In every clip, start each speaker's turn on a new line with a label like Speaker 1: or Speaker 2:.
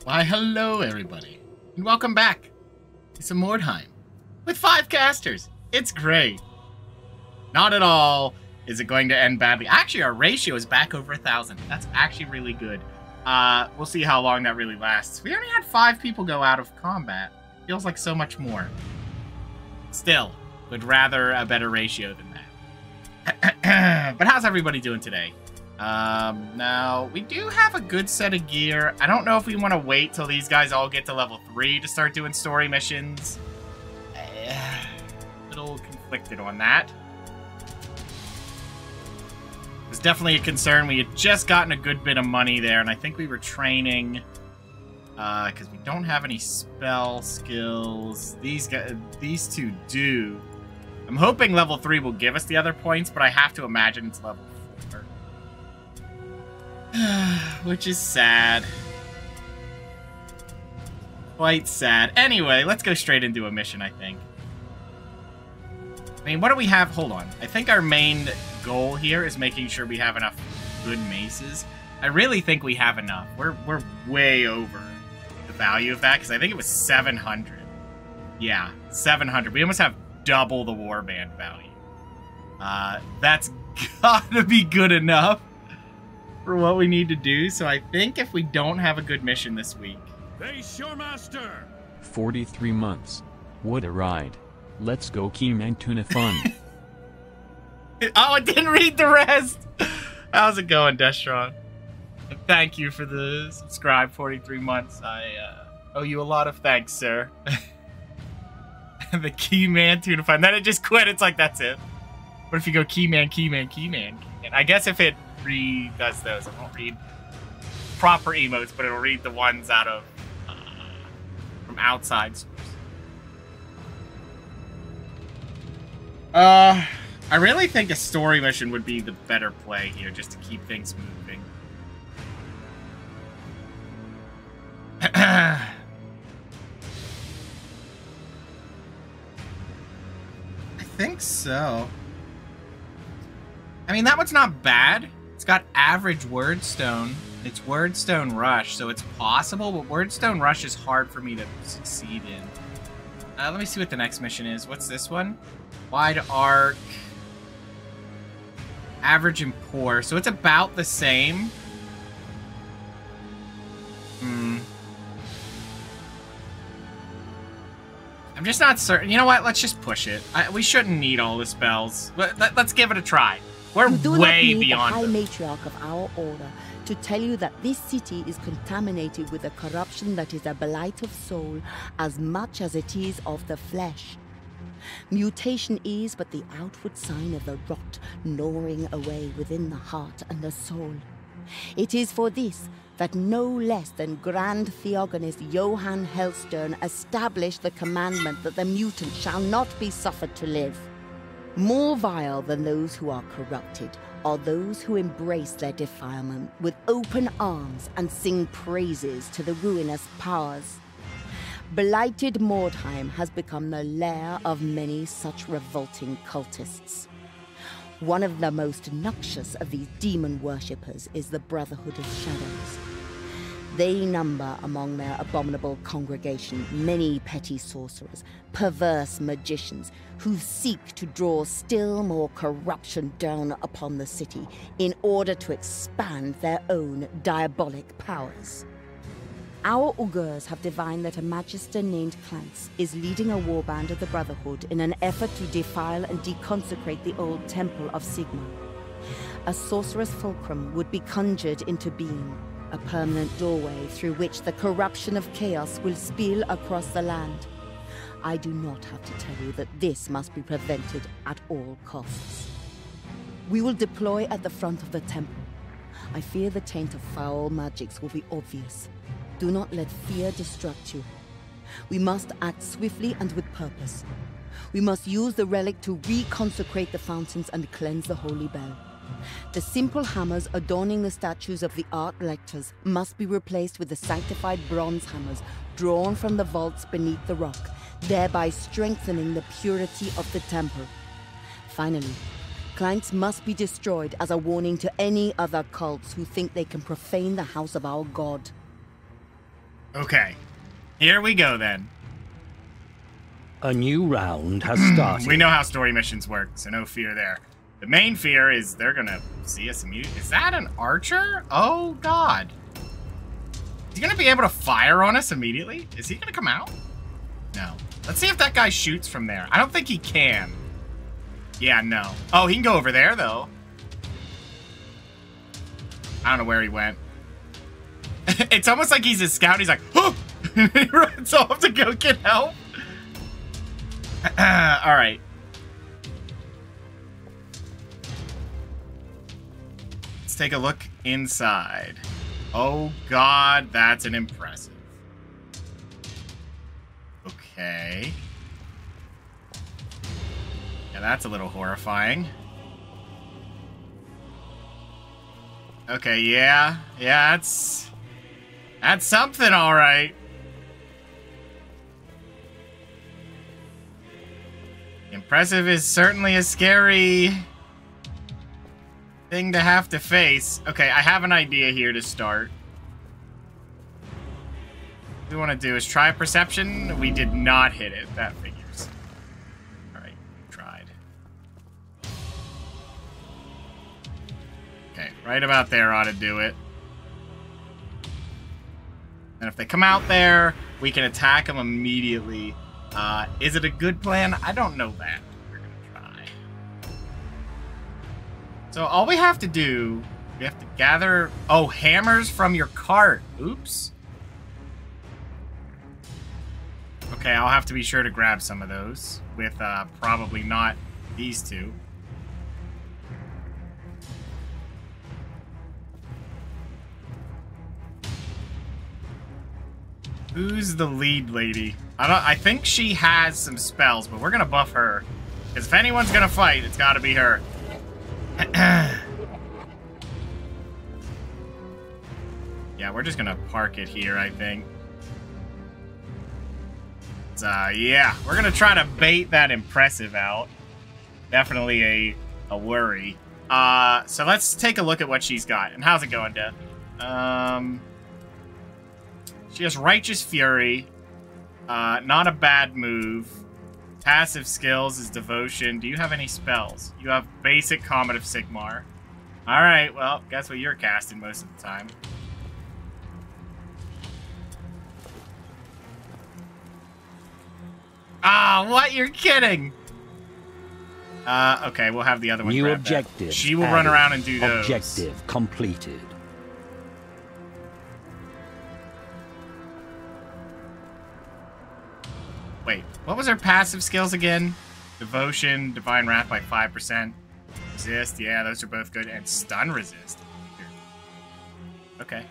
Speaker 1: Why, hello everybody, and welcome back to some Mordheim with 5 casters. It's great. Not at all is it going to end badly. Actually, our ratio is back over 1,000. That's actually really good. We'll see how long that really lasts. We only had 5 people go out of combat. Feels like so much more. Still, would rather a better ratio than that. But how's everybody doing today? Now, we do have a good set of gear. I don't know if we want to wait till these guys all get to level 3 to start doing story missions. A little conflicted on that. It was definitely a concern. We had just gotten a good bit of money there, and I think we were training, because we don't have any spell skills. These two do. I'm hoping level 3 will give us the other points, but I have to imagine it's level 4. Which is sad. Quite sad. Anyway, let's go straight into a mission, I think. I mean, what do we have? Hold on. I think our main goal here is making sure we have enough good maces. I really think we have enough. We're way over the value of that, because I think it was 700. Yeah, 700. We almost have double the warband value. That's gotta be good enough for what we need to do, so I think if we don't have a good mission this week...
Speaker 2: Face your master!
Speaker 3: 43 months. What a ride. Let's go Keyman Tuna Fun.
Speaker 1: Oh, I didn't read the rest! How's it going, Destron? And thank you for the subscribe, 43 months. I owe you a lot of thanks, sir. The Keyman Tuna Fun. Then it just quit, it's like, that's it. What if you go Keyman, Keyman, Keyman, Keyman? I guess if it does those. It won't read proper emotes, but it'll read the ones out of from outside source. I really think a story mission would be the better play here, just to keep things moving. I think so. I mean, that one's not bad. It's got average Wordstone. It's Wordstone Rush, so it's possible, but Wordstone Rush is hard for me to succeed in. Let me see what the next mission is. What's this one? Wide Arc. Average and Poor. So it's about the same. I'm just not certain. You know what? Let's just push it. We shouldn't need all the spells. Let's give it a try. We're
Speaker 4: you do
Speaker 1: way
Speaker 4: not need
Speaker 1: beyond
Speaker 4: the High
Speaker 1: them.
Speaker 4: Matriarch of our order to tell you that this city is contaminated with a corruption that is a blight of soul as much as it is of the flesh. Mutation is but the outward sign of the rot gnawing away within the heart and the soul. It is for this that no less than Grand Theogonist Johann Hellstern established the commandment that the mutant shall not be suffered to live. More vile than those who are corrupted are those who embrace their defilement with open arms and sing praises to the ruinous powers. Blighted Mordheim has become the lair of many such revolting cultists. One of the most noxious of these demon worshippers is the Brotherhood of Shadows. They number among their abominable congregation many petty sorcerers, perverse magicians, who seek to draw still more corruption down upon the city in order to expand their own diabolic powers. Our augurs have divined that a magister named Klantz is leading a warband of the Brotherhood in an effort to defile and deconsecrate the old temple of Sigma. A sorcerer's fulcrum would be conjured into being, a permanent doorway through which the corruption of chaos will spill across the land. I do not have to tell you that this must be prevented at all costs. We will deploy at the front of the temple. I fear the taint of foul magics will be obvious. Do not let fear distract you. We must act swiftly and with purpose. We must use the relic to reconsecrate the fountains and cleanse the holy bell. The simple hammers adorning the statues of the art lectors must be replaced with the sanctified bronze hammers drawn from the vaults beneath the rock, thereby strengthening the purity of the temple. Finally, Klein's must be destroyed as a warning to any other cults who think they can profane the house of our god.
Speaker 1: Okay. Here we go, then.
Speaker 5: A new round has started.
Speaker 1: We know how story missions work, so no fear there. The main fear is they're gonna see us immediately. Is that an archer? Oh, God. Is he gonna be able to fire on us immediately? Is he gonna come out? No. Let's see if that guy shoots from there. I don't think he can. Yeah, no. Oh, he can go over there, though. I don't know where he went. It's almost like he's a scout. He's like, oh! He runs off to go get help. All right. Let's take a look inside. Oh, God, that's an impressive. Okay. Yeah, that's a little horrifying. Okay, yeah. Yeah, that's something, all right. Impressive is certainly a scary thing to have to face. Okay, I have an idea here to start. What we want to do is try perception. We did not hit it. That figures. All right, we tried. Okay, right about there ought to do it. And if they come out there, we can attack them immediately. Is it a good plan? I don't know that. We're gonna try. So all we have to do, we have to gather, oh, hammers from your cart. Oops. Okay, I'll have to be sure to grab some of those with probably not these two. Who's the lead lady? I think she has some spells, but we're gonna buff her. Because if anyone's gonna fight, it's gotta be her. Yeah, we're just gonna park it here, I think. Yeah, we're gonna try to bait that impressive out. Definitely a worry. So let's take a look at what she's got. And how's it going, Death? She has Righteous Fury. Not a bad move. Passive skills is Devotion. Do you have any spells? You have Basic Comet of Sigmar. Alright, well, guess what you're casting most of the time. Ah, what? You're kidding! Okay, we'll have the other one.
Speaker 5: New
Speaker 1: grab
Speaker 5: objective.
Speaker 1: that. She will run around and do those.
Speaker 5: Objective completed.
Speaker 1: Wait, what was her passive skills again? Devotion, Divine Wrath by 5%. Resist, yeah, those are both good. And Stun Resist. Okay.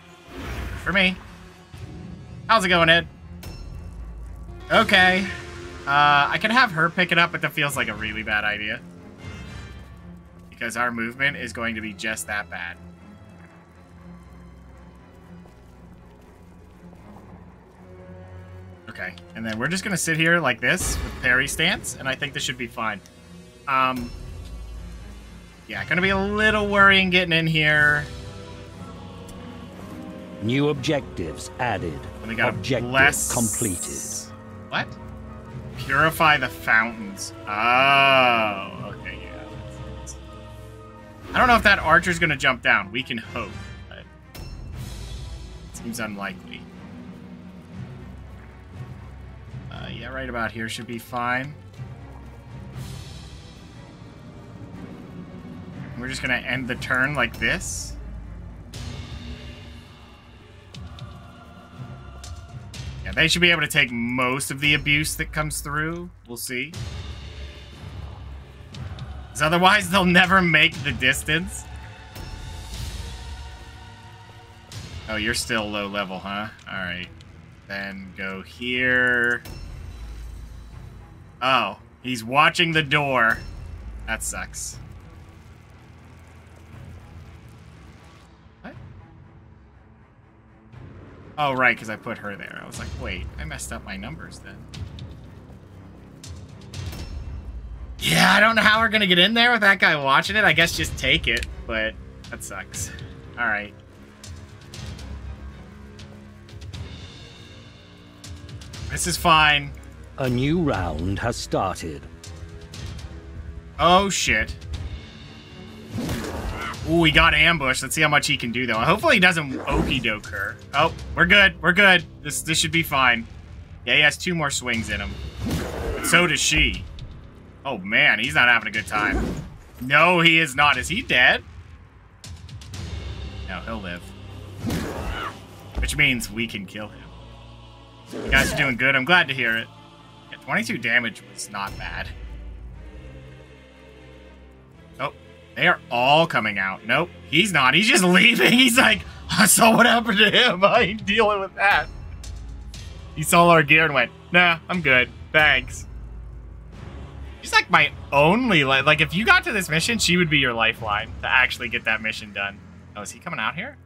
Speaker 1: For me. How's it going, Ed? Okay. I can have her pick it up, but that feels like a really bad idea. Because our movement is going to be just that bad. Okay, and then we're just gonna sit here like this with parry stance, and I think this should be fine. Yeah, gonna be a little worrying getting in here.
Speaker 5: New objectives added.
Speaker 1: And we gotta
Speaker 5: objective
Speaker 1: bless...
Speaker 5: completed.
Speaker 1: What? Purify the fountains. Oh, okay, yeah. I don't know if that archer's gonna jump down. We can hope, but it seems unlikely. Yeah, right about here should be fine. We're just gonna end the turn like this. Yeah, they should be able to take most of the abuse that comes through. We'll see. Because otherwise, they'll never make the distance. Oh, you're still low level, huh? Alright. Then go here. Oh, he's watching the door. That sucks. What? Oh, right, because I put her there. I was like, wait, I messed up my numbers then. Yeah, I don't know how we're going to get in there with that guy watching it. I guess just take it, but that sucks. All right. This is fine.
Speaker 5: A new round has started.
Speaker 1: Oh, shit. Ooh, he got ambushed. Let's see how much he can do, though. Hopefully he doesn't okey-doke her. Oh, we're good. We're good. This should be fine. Yeah, he has 2 more swings in him. But so does she. Oh, man, he's not having a good time. No, he is not. Is he dead? No, he'll live. Which means we can kill him. You guys are doing good. I'm glad to hear it. Yeah, 22 damage was not bad. Oh, they are all coming out. Nope, he's not. He's just leaving. He's like, I saw what happened to him. I ain't dealing with that. He saw our gear and went, nah, I'm good. Thanks. She's like my only, like if you got to this mission, she would be your lifeline to actually get that mission done. Oh, is he coming out here?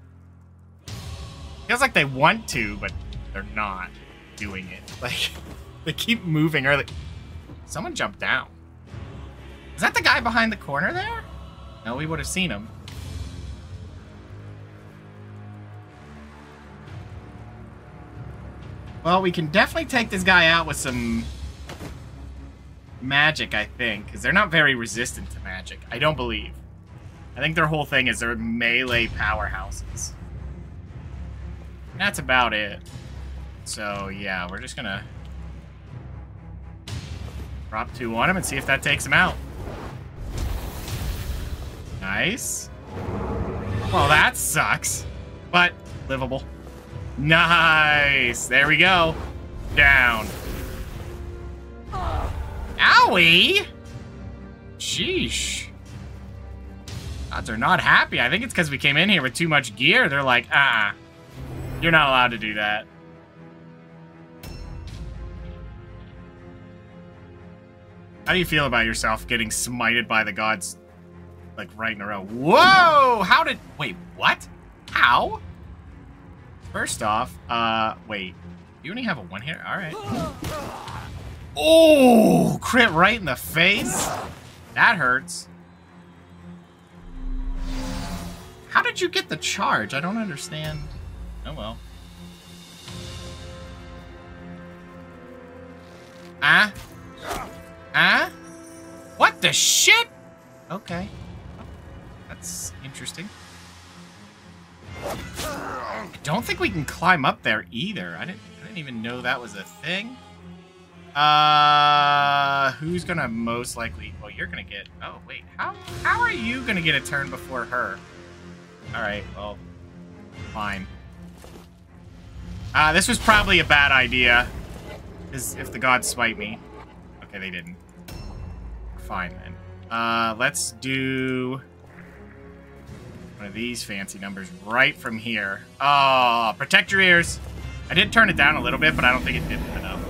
Speaker 1: Feels like they want to, but they're not doing it. Like, they keep moving early. Someone jumped down. Is that the guy behind the corner there? No, we would have seen him. Well, we can definitely take this guy out with some magic, I think, because they're not very resistant to magic. I don't believe. I think their whole thing is they're melee powerhouses. That's about it. So, yeah, we're just gonna drop 2 on him and see if that takes him out. Nice. Well, that sucks, but livable. Nice. There we go. Down. Owie! Sheesh. Gods are not happy. I think it's because we came in here with too much gear. They're like, you're not allowed to do that. How do you feel about yourself getting smited by the gods, like, right in a row? Whoa! How did... Wait, what? How? First off, wait. You only have a 1-hitter? Alright. Oh! Crit right in the face? That hurts. How did you get the charge? I don't understand. Oh, well. What the shit? Okay. That's interesting. I don't think we can climb up there either. I didn't even know that was a thing. Who's gonna most likely... Well, you're gonna get... Oh, wait. How are you gonna get a turn before her? Alright, well... Fine. This was probably a bad idea. Because if the gods smite me... Okay, they didn't. Fine, then. Let's do... one of these fancy numbers right from here. Oh, protect your ears. I did turn it down a little bit, but I don't think it did enough.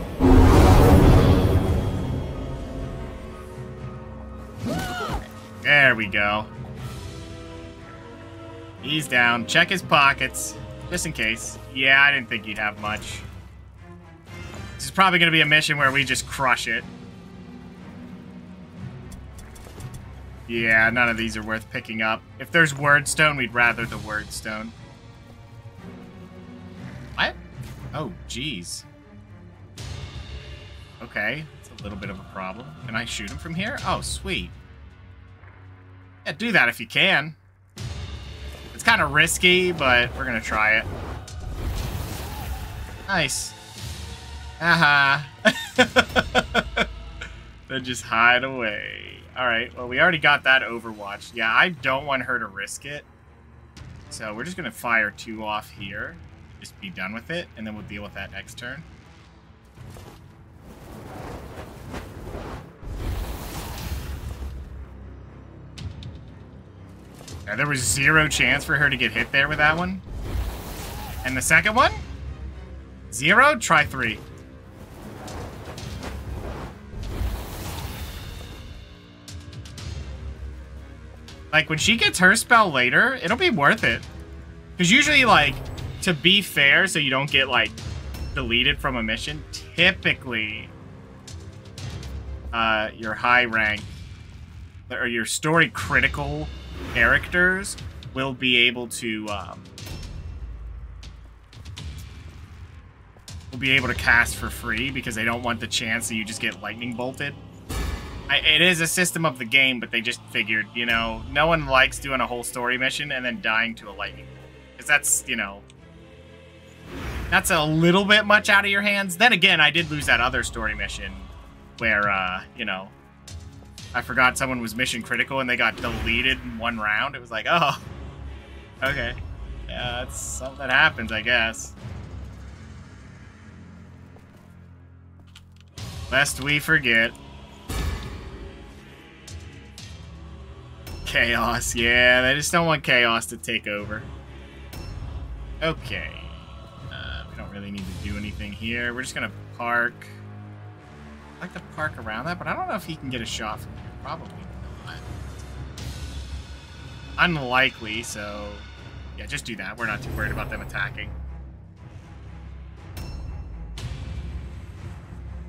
Speaker 1: There we go. He's down. Check his pockets, just in case. Yeah, I didn't think he'd have much. This is probably going to be a mission where we just crush it. Yeah, none of these are worth picking up. If there's Wordstone, we'd rather the Wordstone. What? Oh, jeez. Okay, it's a little bit of a problem. Can I shoot him from here? Oh, sweet. Yeah, do that if you can. It's kind of risky, but we're going to try it. Nice. Aha. Then just hide away. Alright, well, we already got that overwatched. Yeah, I don't want her to risk it. So we're just going to fire 2 off here. Just be done with it, and then we'll deal with that next turn. Yeah, there was 0 chance for her to get hit there with that one. And the second one? 0? Try 3. Like, when she gets her spell later, it'll be worth it. Because usually, like, to be fair, so you don't get, like, deleted from a mission, typically, your high rank, or your story critical characters will be able to, will be able to cast for free because they don't want the chance that you just get lightning bolted. It is a system of the game, but they just figured, you know, no one likes doing a whole story mission and then dying to a lightning bolt. Because that's, you know, that's a little bit much out of your hands. Then again, I did lose that other story mission where, you know, I forgot someone was mission critical and they got deleted in one round. It was like, oh, okay. Yeah, that's something that happens, I guess. Lest we forget. Chaos, yeah, they just don't want chaos to take over. Okay. We don't really need to do anything here. We're just gonna park. I'd like to park around that, but I don't know if he can get a shot from here. Probably not. Unlikely, so... yeah, just do that. We're not too worried about them attacking.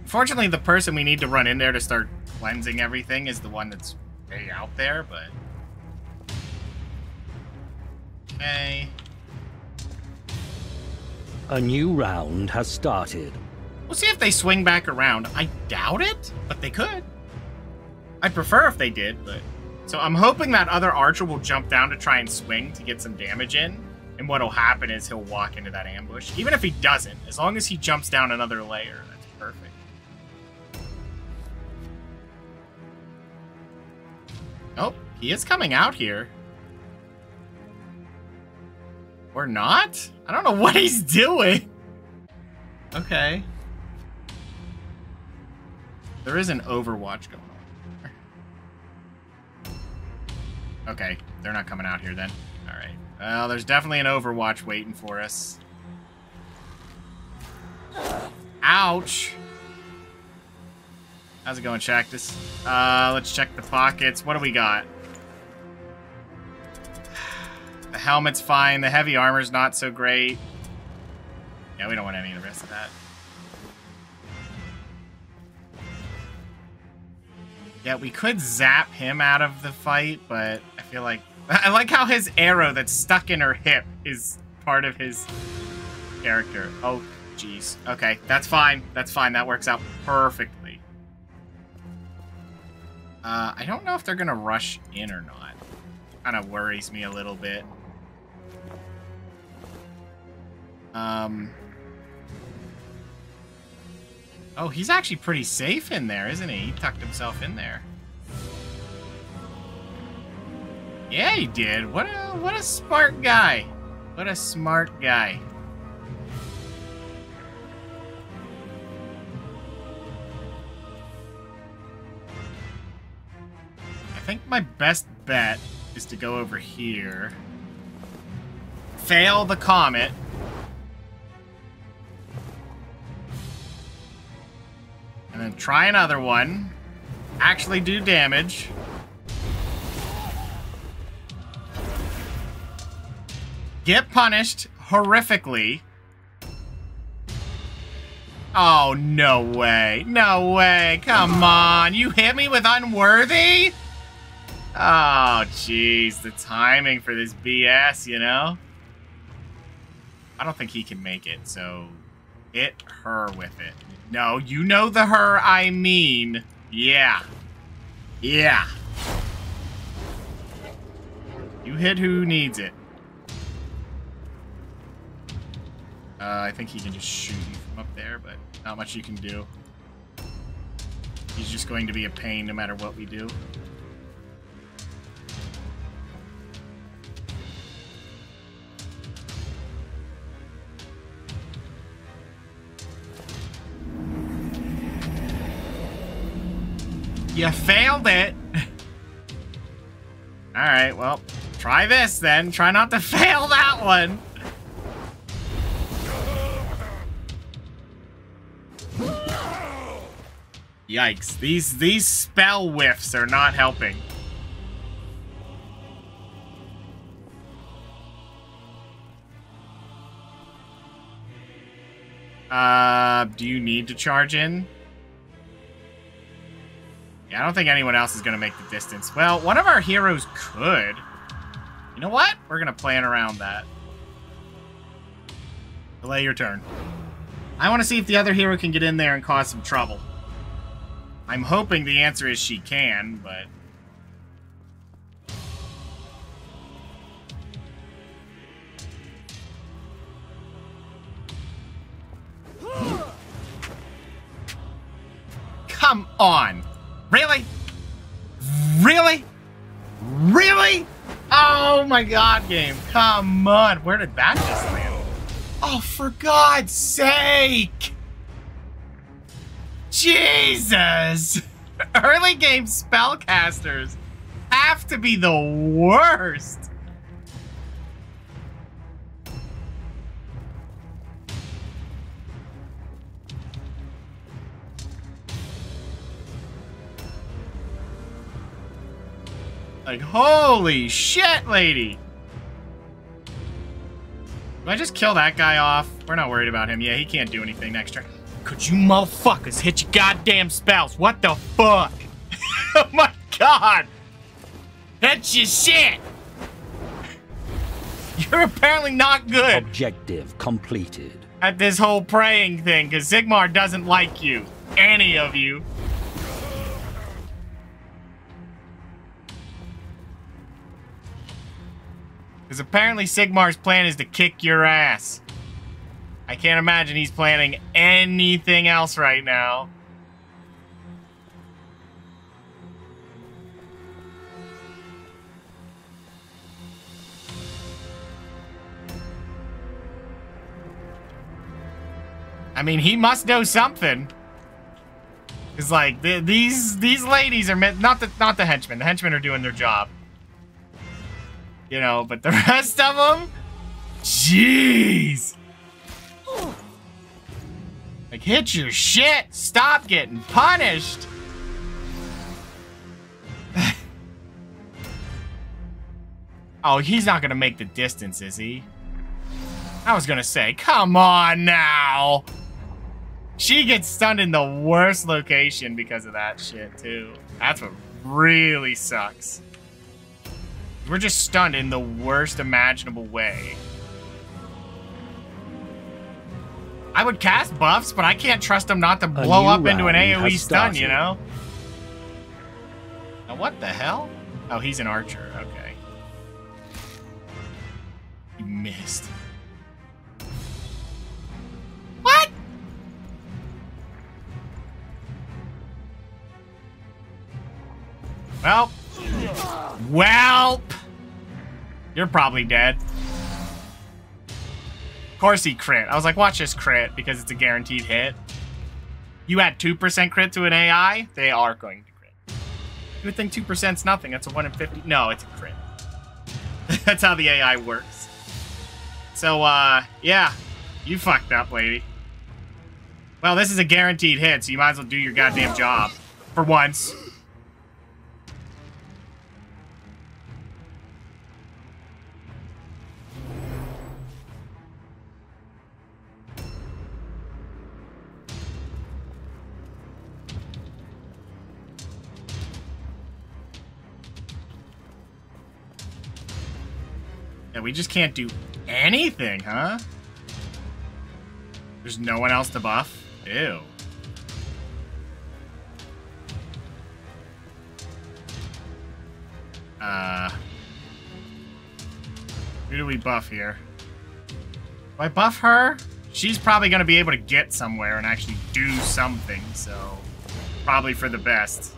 Speaker 1: Unfortunately, the person we need to run in there to start cleansing everything is the one that's way out there, but... okay.
Speaker 5: A new round has started.
Speaker 1: We'll see if they swing back around. I doubt it, but they could. I'd prefer if they did, but... so I'm hoping that other archer will jump down to try and swing to get some damage in. And what'll happen is he'll walk into that ambush. Even if he doesn't, as long as he jumps down another layer, that's perfect. Oh, he is coming out here. Or not? I don't know what he's doing. Okay. There is an Overwatch going on. Okay, they're not coming out here then. Alright. Well, there's definitely an Overwatch waiting for us. Ouch! How's it going, Shactus? Let's check the pockets. What do we got? The helmet's fine. The heavy armor's not so great. Yeah, we don't want any of the rest of that. Yeah, we could zap him out of the fight, but I feel like... I like how his arrow that's stuck in her hip is part of his character. Oh, jeez. Okay, that's fine. That's fine. That works out perfectly. I don't know if they're going to rush in or not. Kind of worries me a little bit. Oh, he's actually pretty safe in there, isn't he? He tucked himself in there. Yeah, he did. What a smart guy. What a smart guy. I think my best bet is to go over here. Fail the comet. And then try another one. Actually do damage. Get punished horrifically. Oh, no way. No way. Come on. You hit me with unworthy? Oh, jeez. The timing for this BS, you know? I don't think he can make it, so hit her with it. No, you know the her I mean. Yeah. Yeah. You hit who needs it. I think he can just shoot you from up there, but not much you can do. He's just going to be a pain no matter what we do. You failed it! Alright, well, try this then. Try not to fail that one. Yikes. These spell whiffs are not helping. Do you need to charge in? Yeah, I don't think anyone else is going to make the distance. Well, one of our heroes could. You know what? We're going to plan around that. Delay your turn. I want to see if the other hero can get in there and cause some trouble. I'm hoping the answer is she can, but... Come on! Really? Really? Really? Oh my god, game. Come on. Where did that just land? Oh, for God's sake! Jesus! Early game spellcasters have to be the worst. Like, holy shit, lady! Do I just kill that guy off? We're not worried about him. Yeah, he can't do anything next turn. Could you motherfuckers hit your goddamn spells? What the fuck? Oh my god! That's your shit! You're apparently not good
Speaker 5: Objective completed.
Speaker 1: at this whole praying thing, because Sigmar doesn't like you. Any of you. Because apparently Sigmar's plan is to kick your ass. I can't imagine he's planning anything else right now. I mean, he must know something. It's like these ladies are meant not the henchmen. The henchmen are doing their job. You know, but the rest of them, jeez. Like, hit your shit. Stop getting punished. Oh, he's not gonna make the distance, is he? I was gonna say, come on now. She gets stunned in the worst location because of that shit, too. That's what really sucks. We're just stunned in the worst imaginable way. I would cast buffs, but I can't trust them not to blow up into an AoE stun, you know? Now, what the hell? Oh, he's an archer. Okay. He missed. What? Well. Welp. You're probably dead. Of course he crit. I was like, watch this crit, because it's a guaranteed hit. You add 2% crit to an AI, they are going to crit. You would think 2%'s nothing. That's a 1 in 50. No, it's a crit. That's how the AI works. So, yeah. You fucked up, lady. Well, this is a guaranteed hit, so you might as well do your goddamn job. For once. Yeah, we just can't do anything, huh? There's no one else to buff? Ew. Who do we buff here? Do I buff her? She's probably going to be able to get somewhere and actually do something, so probably for the best.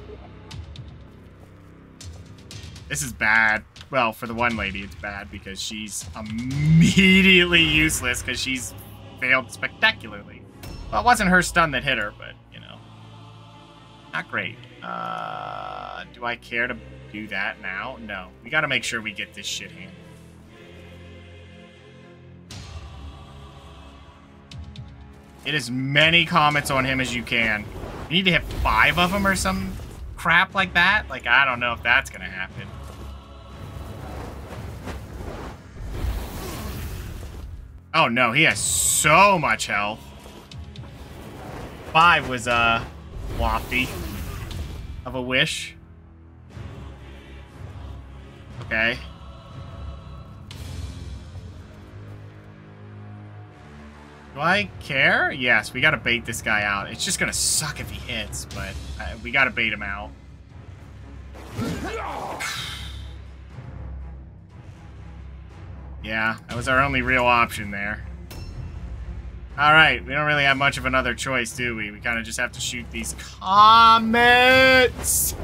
Speaker 1: This is bad. Well, for the one lady, it's bad because she's immediately useless because she's failed spectacularly. Well, it wasn't her stun that hit her, but, you know. Not great. Do I care to do that now? No. We gotta make sure we get this shit handled. Get as many comments on him as you can. You need to hit 5 of them or some crap like that? Like, I don't know if that's gonna happen. Oh no, he has so much health. 5 was, lofty of a wish. Okay. Do I care? Yes, we gotta bait this guy out. It's just gonna suck if he hits, but we gotta bait him out. Yeah, that was our only real option there. Alright, we don't really have much of another choice, do we? We kind of just have to shoot these comets!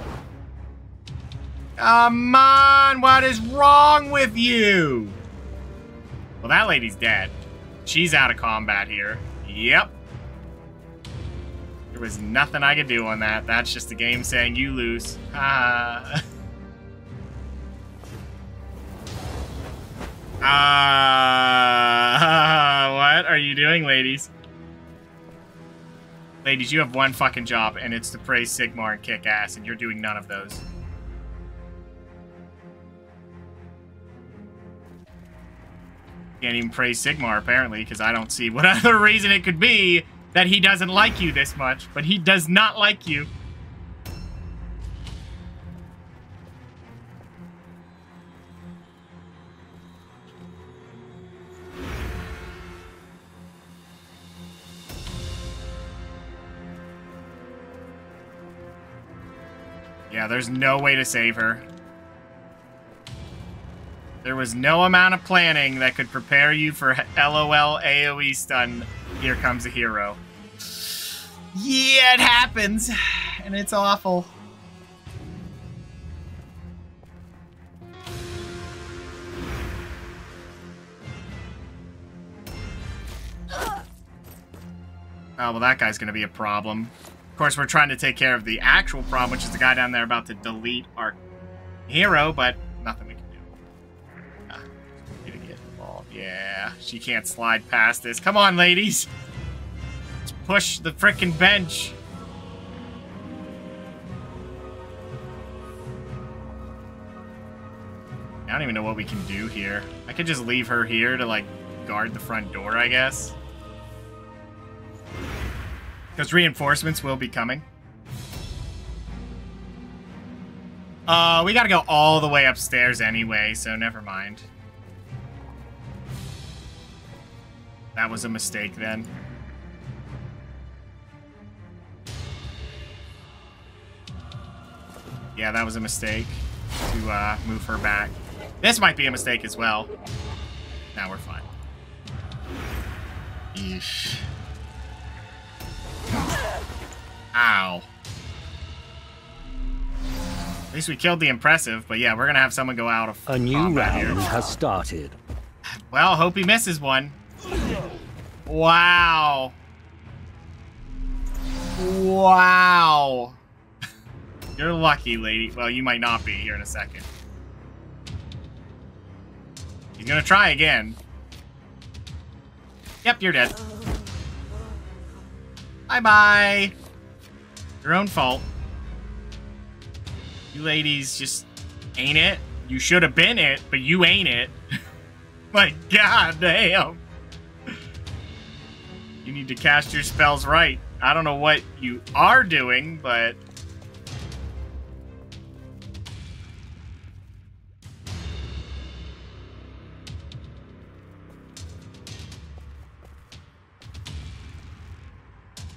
Speaker 1: Come on, what is wrong with you? Well, that lady's dead. She's out of combat here. Yep. There was nothing I could do on that. That's just the game saying you lose. What are you doing, ladies? Ladies, you have one fucking job, and it's to praise Sigmar and kick ass, and you're doing none of those. Can't even praise Sigmar, apparently, because I don't see what other reason it could be that he doesn't like you this much. But he does not like you. Yeah, there's no way to save her. There was no amount of planning that could prepare you for LOL AoE stun. Here comes a hero. Yeah, it happens. And it's awful. Oh, well, that guy's going to be a problem. Of course, we're trying to take care of the actual problem, which is the guy down there about to delete our hero, but nothing we can do. Gonna get involved. Yeah, she can't slide past this. Come on, ladies. Let's push the frickin' bench. I don't even know what we can do here. I could just leave her here to, like, guard the front door, I guess. Because reinforcements will be coming. We gotta go all the way upstairs anyway, so never mind. That was a mistake then. Yeah, that was a mistake to move her back. This might be a mistake as well. Now we're fine. Yeesh. Ow. At least we killed the impressive, but yeah, we're gonna have someone go out of
Speaker 5: A new
Speaker 1: combat
Speaker 5: round
Speaker 1: here.
Speaker 5: has started.
Speaker 1: Well, hope he misses one. Wow. Wow. You're lucky, lady. Well, you might not be here in a second. He's gonna try again. Yep, you're dead. Bye-bye. Your own fault. You ladies just ain't it. You should have been it, but you ain't it. My god damn. You need to cast your spells right. I don't know what you are doing, but...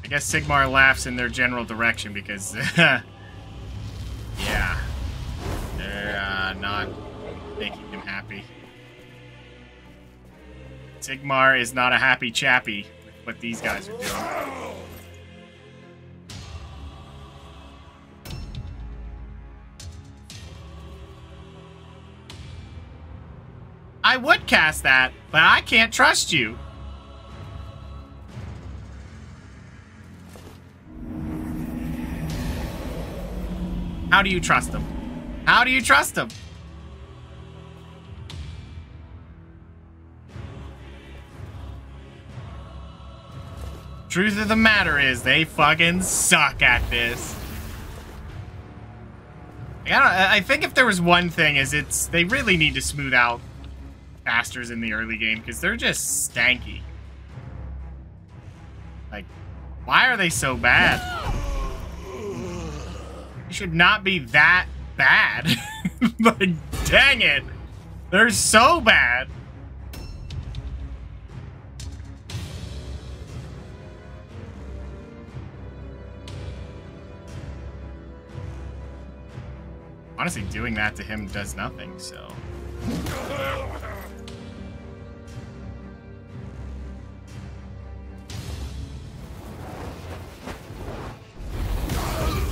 Speaker 1: I guess Sigmar laughs in their general direction because, yeah, they're not making him happy. Sigmar is not a happy chappy with what these guys are doing. I would cast that, but I can't trust you. How do you trust him? How do you trust him? Truth of the matter is, they fucking suck at this. I think if there was one thing, is they really need to smooth out casters in the early game, because they're just stanky. Like, why are they so bad? It should not be that bad. Like, dang it. They're so bad. honestly, doing that to him does nothing, so...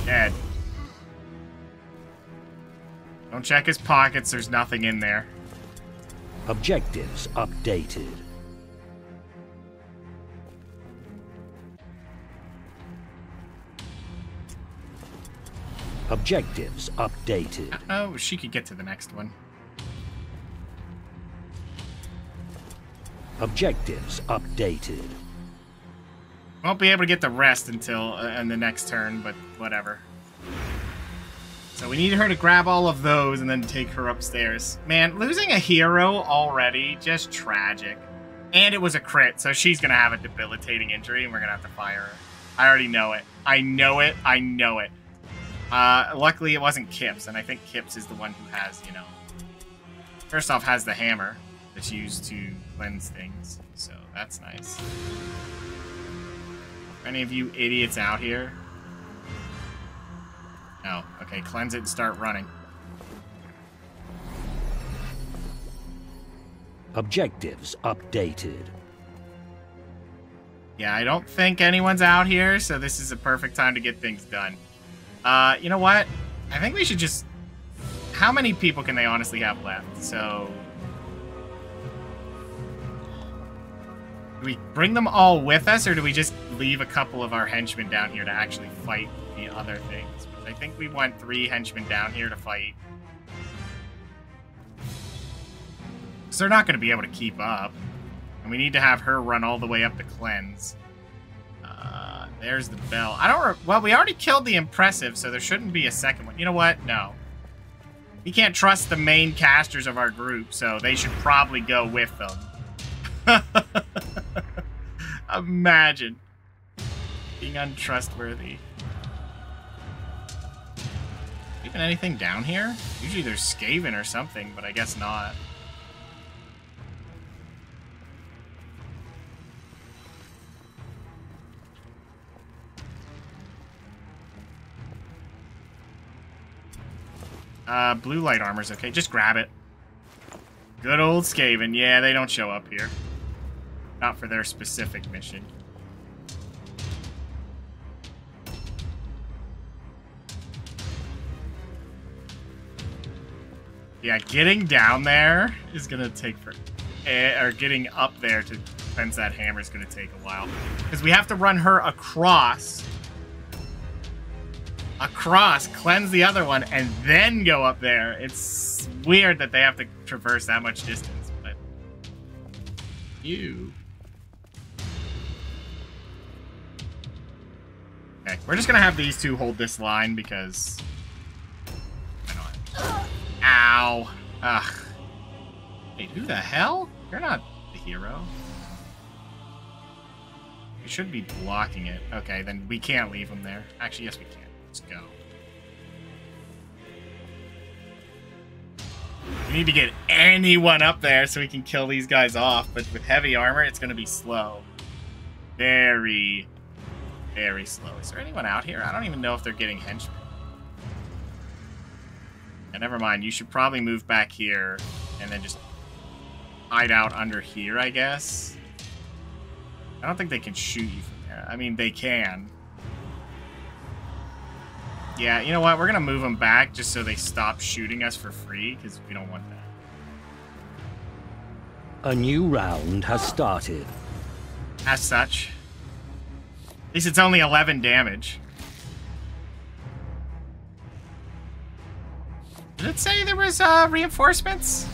Speaker 1: Dead. Don't check his pockets, there's nothing in there.
Speaker 5: Objectives updated. Objectives updated.
Speaker 1: Oh, she could get to the next one.
Speaker 5: Objectives updated.
Speaker 1: Won't be able to get the rest until in the next turn, but whatever. So we need her to grab all of those and then take her upstairs. Man, losing a hero already, just tragic. And it was a crit, so she's gonna have a debilitating injury and we're gonna have to fire her. I already know it. I know it. I know it. Luckily it wasn't Kips, and I think Kips is the one who has, you know... First off, has the hammer that's used to cleanse things, so that's nice. Any of you idiots out here? No. Okay, cleanse it and start running.
Speaker 5: Objectives updated.
Speaker 1: Yeah, I don't think anyone's out here, so this is a perfect time to get things done. You know what? I think we should just... How many people can they honestly have left? So... Do we bring them all with us, or do we just leave a couple of our henchmen down here to actually fight the other things? Because I think we want 3 henchmen down here to fight. So they're not going to be able to keep up. And we need to have her run all the way up to cleanse. There's the bell. Well, we already killed the impressive, so there shouldn't be a second one. You know what? No. We can't trust the main casters of our group, so they should probably go with them. Imagine being untrustworthy. Even anything down here? Usually there's Skaven or something, but I guess not. Blue light armor's okay. Just grab it. Good old Skaven. Yeah, they don't show up here. Not for their specific mission. Yeah, getting down there is gonna take for... or getting up there to cleanse that hammer is gonna take a while. Because we have to run her across... cleanse the other one, and then go up there. It's weird that they have to traverse that much distance, but... You... Okay, we're just gonna have these two hold this line, because... Ow! Ugh. Wait, who the hell? You're not the hero. You should be blocking it. Okay, then we can't leave him there. Actually, yes we can. Let's go. We need to get anyone up there so we can kill these guys off, but with heavy armor, it's going to be slow. Very, very slow. Is there anyone out here? I don't even know if they're getting henchmen. Yeah, never mind. You should probably move back here and then just hide out under here, I guess. I don't think they can shoot you from there. I mean, they can. Yeah, you know what? We're going to move them back just so they stop shooting us for free, because we don't want that.
Speaker 5: A new round has started.
Speaker 1: As such. At least it's only 11 damage. Did it say there was reinforcements?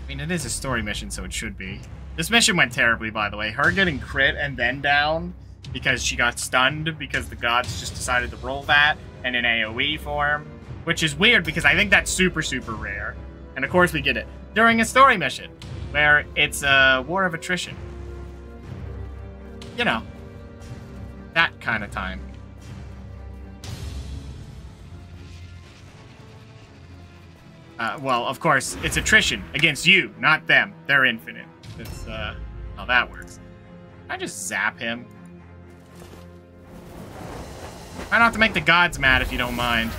Speaker 1: I mean, it is a story mission, so it should be. This mission went terribly, by the way. Her getting crit and then down because she got stunned because the gods just decided to roll that in an AoE form, which is weird because I think that's super, super rare. And of course we get it during a story mission where it's a war of attrition. You know, that kind of time. Well, of course, it's attrition against you, not them. They're infinite. That's how that works. Can I just zap him? Try not to make the gods mad if you don't mind.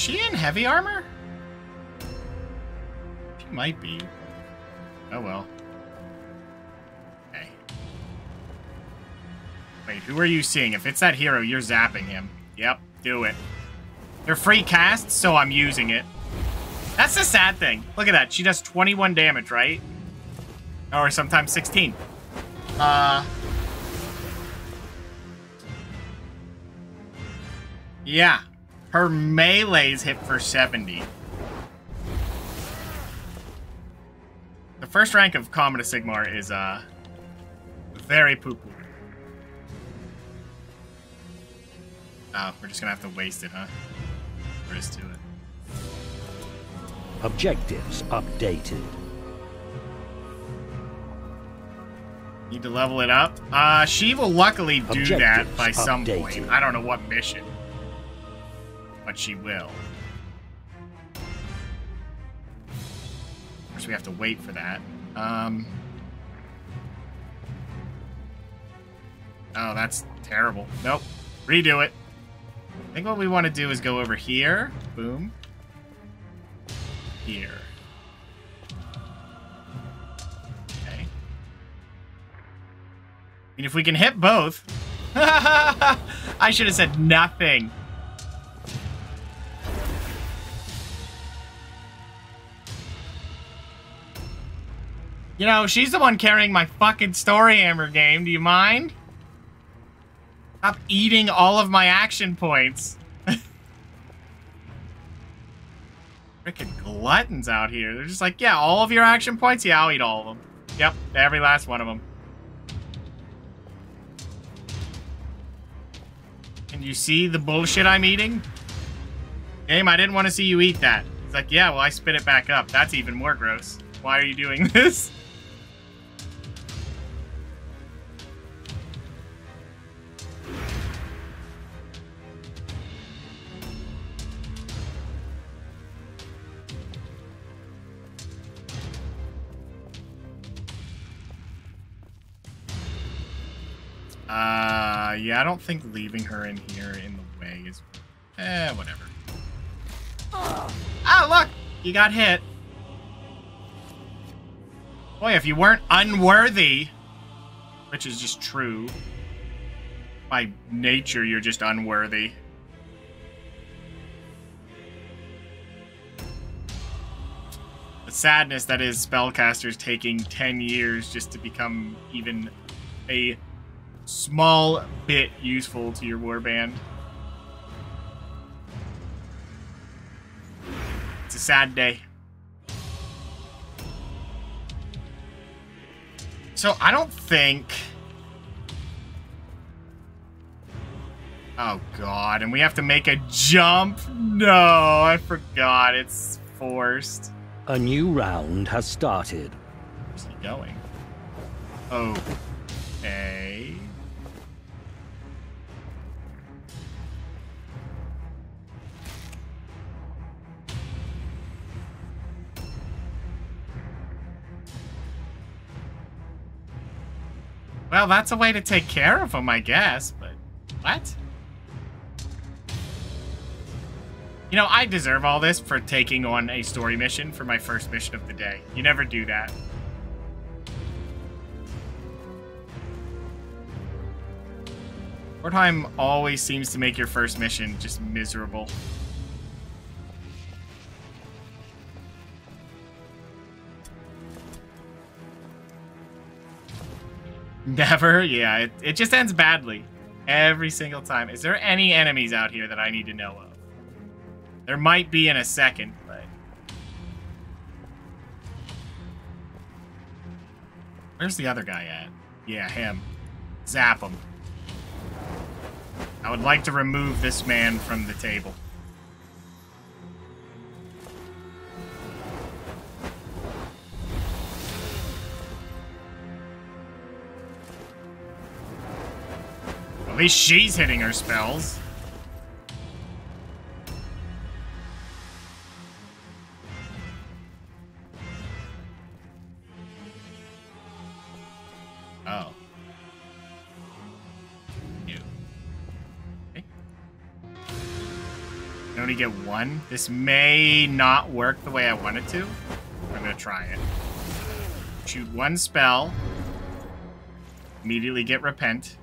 Speaker 1: she in heavy armor? She might be. Oh well. Okay. Wait, who are you seeing? If it's that hero, you're zapping him. Yep, do it. They're free casts, so I'm using it. That's the sad thing. Look at that. She does 21 damage, right? Or sometimes 16. Yeah. Her melee's hit for 70. The first rank of Comet of Sigmar is, very poo-poo. Oh, we're just gonna have to waste it, huh? There is to it.
Speaker 5: Objectives updated.
Speaker 1: Need to level it up. She will luckily do that by some point. I don't know what mission. But she will. Of course, we have to wait for that. Oh, that's terrible. Nope. Redo it. I think what we want to do is go over here. Boom. Here. Okay. I mean, if we can hit both... I should have said nothing. You know, she's the one carrying my fucking story hammer game. Do you mind? Stop eating all of my action points. Freaking gluttons out here. They're just like, yeah, all of your action points? Yeah, I'll eat all of them. Yep, every last one of them. Can you see the bullshit I'm eating? Game, I didn't want to see you eat that. It's like, yeah, well, I spit it back up. That's even more gross. Why are you doing this? Yeah, I don't think leaving her in here in the way is... whatever. Ah, look! You got hit. Boy, if you weren't unworthy, which is just true, by nature, you're just unworthy. The sadness that is spellcasters taking 10 years just to become even a small bit useful to your warband. It's a sad day. So I don't think... Oh god, and we have to make a jump? No, I forgot. It's forced.
Speaker 5: A new round has started.
Speaker 1: Where's he going? Okay. Well, that's a way to take care of him, I guess, but... What? You know, I deserve all this for taking on a story mission for my first mission of the day. You never do that. Mordheim always seems to make your first mission just miserable. Never? Yeah, it just ends badly. Every single time. Is there any enemies out here that I need to know of? There might be in a second, but... Where's the other guy at? Yeah, him. Zap him. I would like to remove this man from the table. At least she's hitting her spells. Oh. You. Okay. No only get one. This may not work the way I want it to. I'm gonna try it. Shoot one spell. Immediately get repent,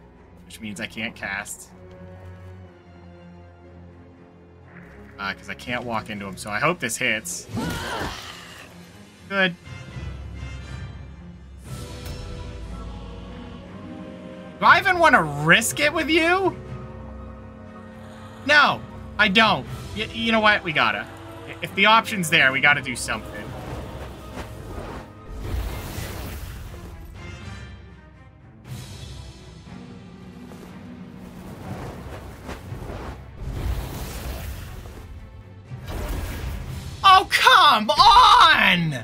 Speaker 1: which means I can't cast. Because I can't walk into him, so I hope this hits. Good. Do I even want to risk it with you? No, I don't. You know what? We gotta. If the option's there, we gotta do something. Oh, come on!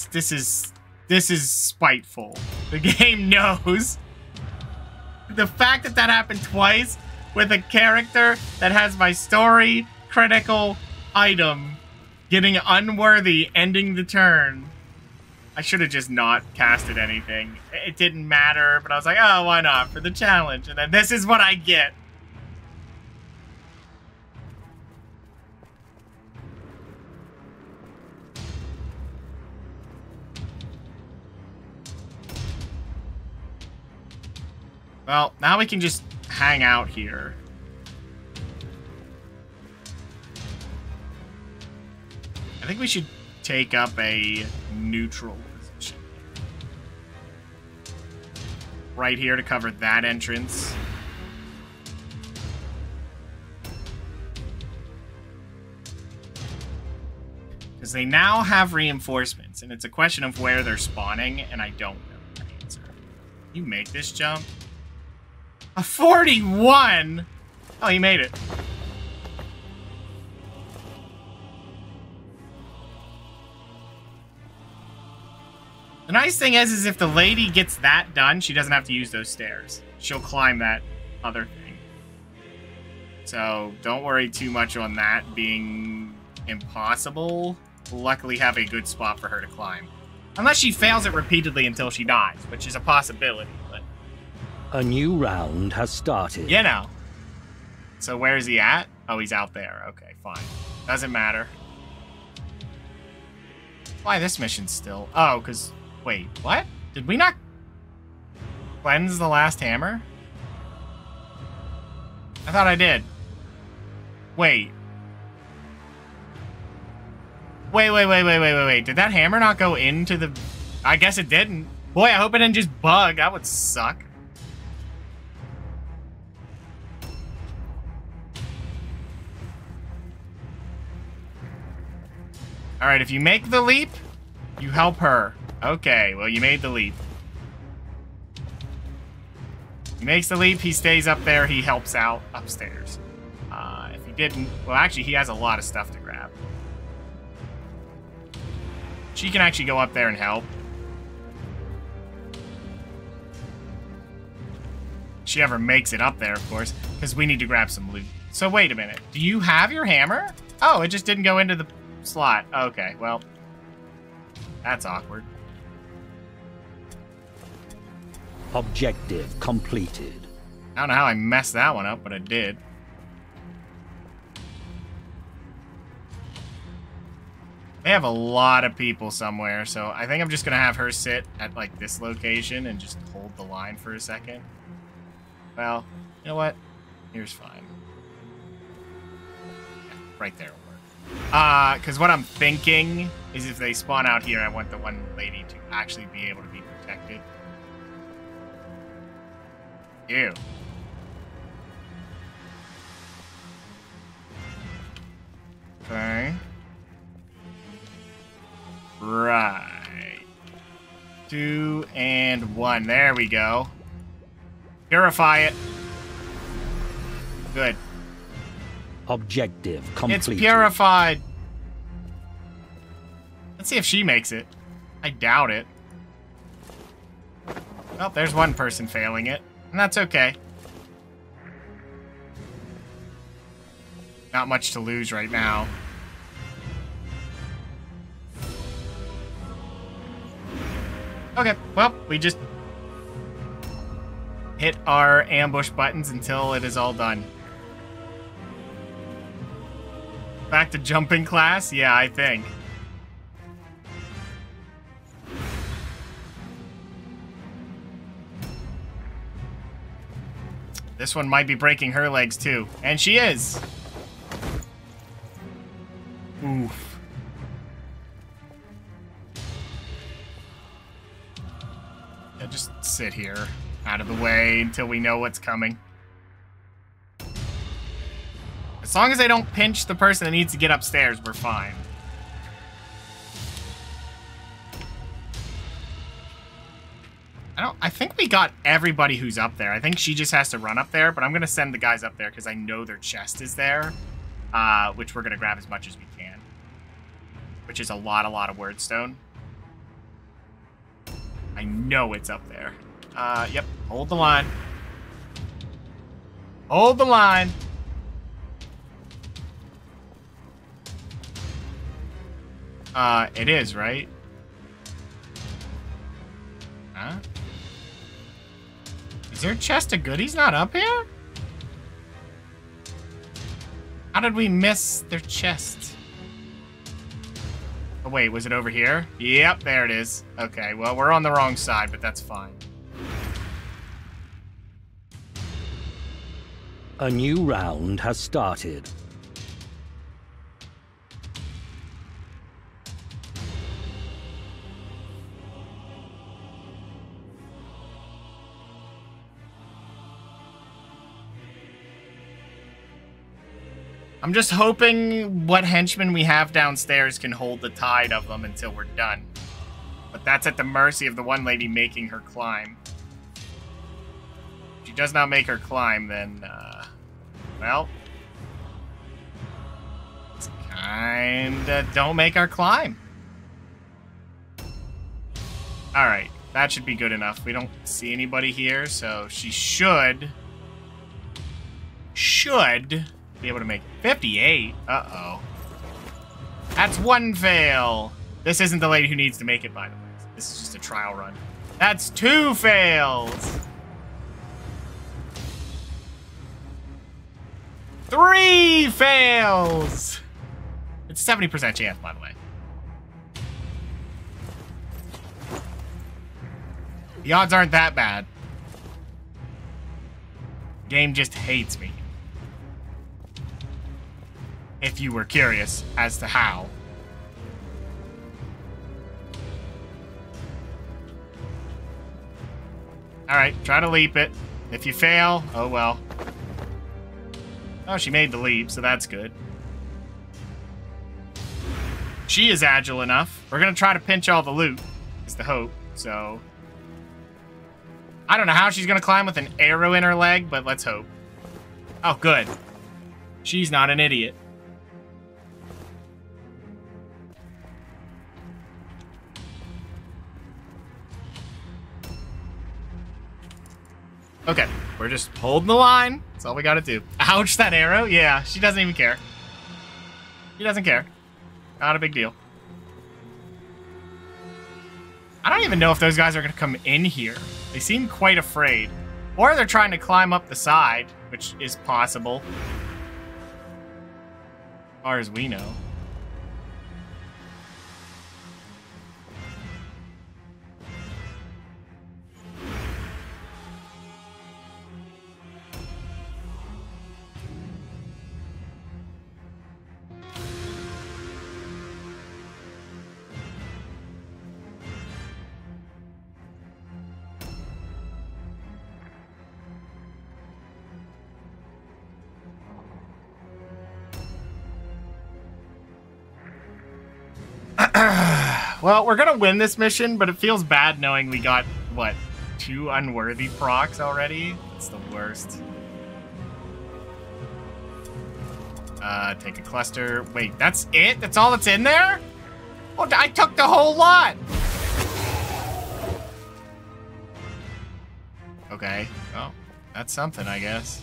Speaker 1: This is spiteful. The game knows. The fact that that happened twice with a character that has my story critical item getting unworthy, ending the turn. I should have just not casted anything. It didn't matter, but I was like, oh, why not? For the challenge. And then this is what I get. Well, now we can just hang out here. I think we should take up a neutral position. Right here to cover that entrance. Because they now have reinforcements, and it's a question of where they're spawning, and I don't know the answer. You make this jump? A 41? Oh, he made it. The nice thing is if the lady gets that done, she doesn't have to use those stairs. She'll climb that other thing. So, don't worry too much on that being impossible. We'll luckily have a good spot for her to climb. Unless she fails it repeatedly until she dies, which is a possibility, but...
Speaker 5: A new round has started.
Speaker 1: You know. So where is he at? Oh, he's out there. Okay, fine. Doesn't matter. Why this mission's still... Oh, because... Wait, what? Did we not cleanse the last hammer? I thought I did. Wait. Wait. Did that hammer not go into the... I guess it didn't. Boy, I hope it didn't just bug. That would suck. Alright, if you make the leap, you help her. Okay, well, you made the leap. He makes the leap, he stays up there, he helps out upstairs. If he didn't... Well, actually, he has a lot of stuff to grab. She can actually go up there and help. If she ever makes it up there, of course, because we need to grab some loot. So, wait a minute. Do you have your hammer? Oh, it just didn't go into the... slot. Okay, well, that's awkward.
Speaker 5: Objective completed.
Speaker 1: I don't know how I messed that one up, but I did. They have a lot of people somewhere, so I think I'm just gonna have her sit at, like, this location and just hold the line for a second. Well, you know what? Here's fine. Yeah, right there. Because what I'm thinking is if they spawn out here, I want the one lady to actually be able to be protected. Ew. Okay. Right. 2 and 1. There we go. Purify it. Good.
Speaker 5: Objective completed.
Speaker 1: It's purified. Let's see if she makes it. I doubt it. Well, there's one person failing it, and that's okay. Not much to lose right now. Okay, well, we just hit our ambush buttons until it is all done. Back to jumping class? Yeah, I think. This one might be breaking her legs too. And she is. Oof. Yeah, just sit here, out of the way, until we know what's coming. As long as they don't pinch the person that needs to get upstairs, we're fine. I think we got everybody who's up there. I think she just has to run up there, but I'm going to send the guys up there because I know their chest is there, which we're going to grab as much as we can, which is a lot of wordstone. I know it's up there. Yep, hold the line. Hold the line. It is, right? Huh? Is there a chest of goodies not up here? How did we miss their chest? Oh, wait, was it over here? Yep, there it is. Okay, well, we're on the wrong side, but that's fine.
Speaker 5: A new round has started.
Speaker 1: I'm just hoping what henchmen we have downstairs can hold the tide of them until we're done. But that's at the mercy of the one lady making her climb. If she does not make her climb, then, well... It's kinda don't make her climb. Alright, that should be good enough. We don't see anybody here, so she should be able to make it. 58? Uh-oh. That's one fail. This isn't the lady who needs to make it, by the way. This is just a trial run. That's 2 fails. 3 fails. It's a 70% chance, by the way. The odds aren't that bad. The game just hates me. If you were curious as to how. Alright, try to leap it. If you fail, oh well. Oh, she made the leap, so that's good. She is agile enough. We're gonna try to pinch all the loot, is the hope, so... I don't know how she's gonna climb with an arrow in her leg, but let's hope. Oh, good. She's not an idiot. Okay, we're just holding the line. That's all we gotta do. Ouch, that arrow? Yeah, she doesn't even care. She doesn't care. Not a big deal. I don't even know if those guys are gonna come in here. They seem quite afraid. Or they're trying to climb up the side, which is possible. As far as we know. Well, we're gonna win this mission, but it feels bad knowing we got, what, 2 unworthy procs already? It's the worst. Take a cluster. Wait, that's it? That's all that's in there? Oh, I took the whole lot! Okay, well, that's something, I guess.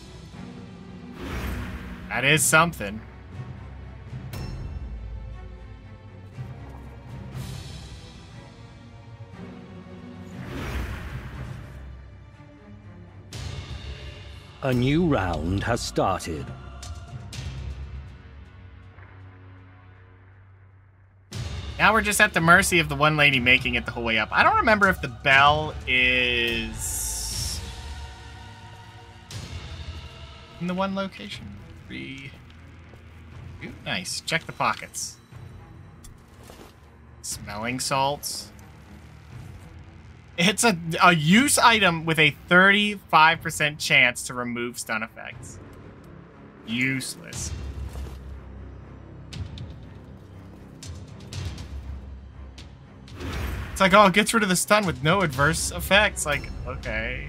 Speaker 1: That is something.
Speaker 5: A new round has started.
Speaker 1: Now we're just at the mercy of the one lady making it the whole way up. I don't remember if the bell is in the one location. Ooh, nice. Check the pockets. Smelling salts. It's a use item with a 35% chance to remove stun effects. Useless. It's like, oh, it gets rid of the stun with no adverse effects. Like, okay.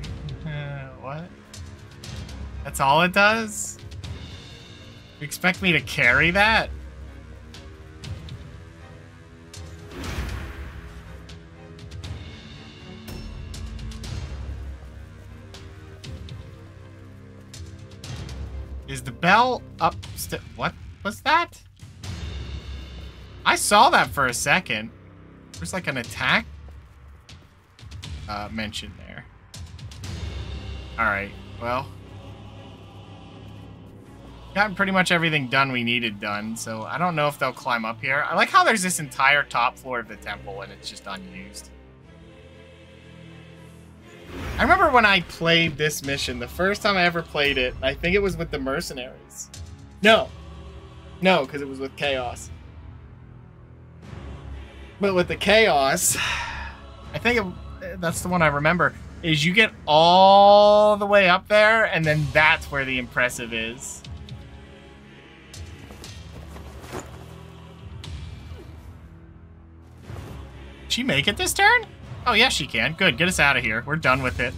Speaker 1: What? That's all it does? You expect me to carry that? Is the bell up? What was that? I saw that for a second. There's like an attack mentioned there. Alright, well. Gotten pretty much everything done we needed done, so I don't know if they'll climb up here. I like how there's this entire top floor of the temple and it's just unused. I remember when I played this mission, the first time I ever played it, I think it was with the mercenaries. No, because it was with Chaos. But with the Chaos, I think that's the one I remember, is you get all the way up there, and then that's where the impressive is. Did she make it this turn? Oh, yes, she can. Good, get us out of here. We're done with it.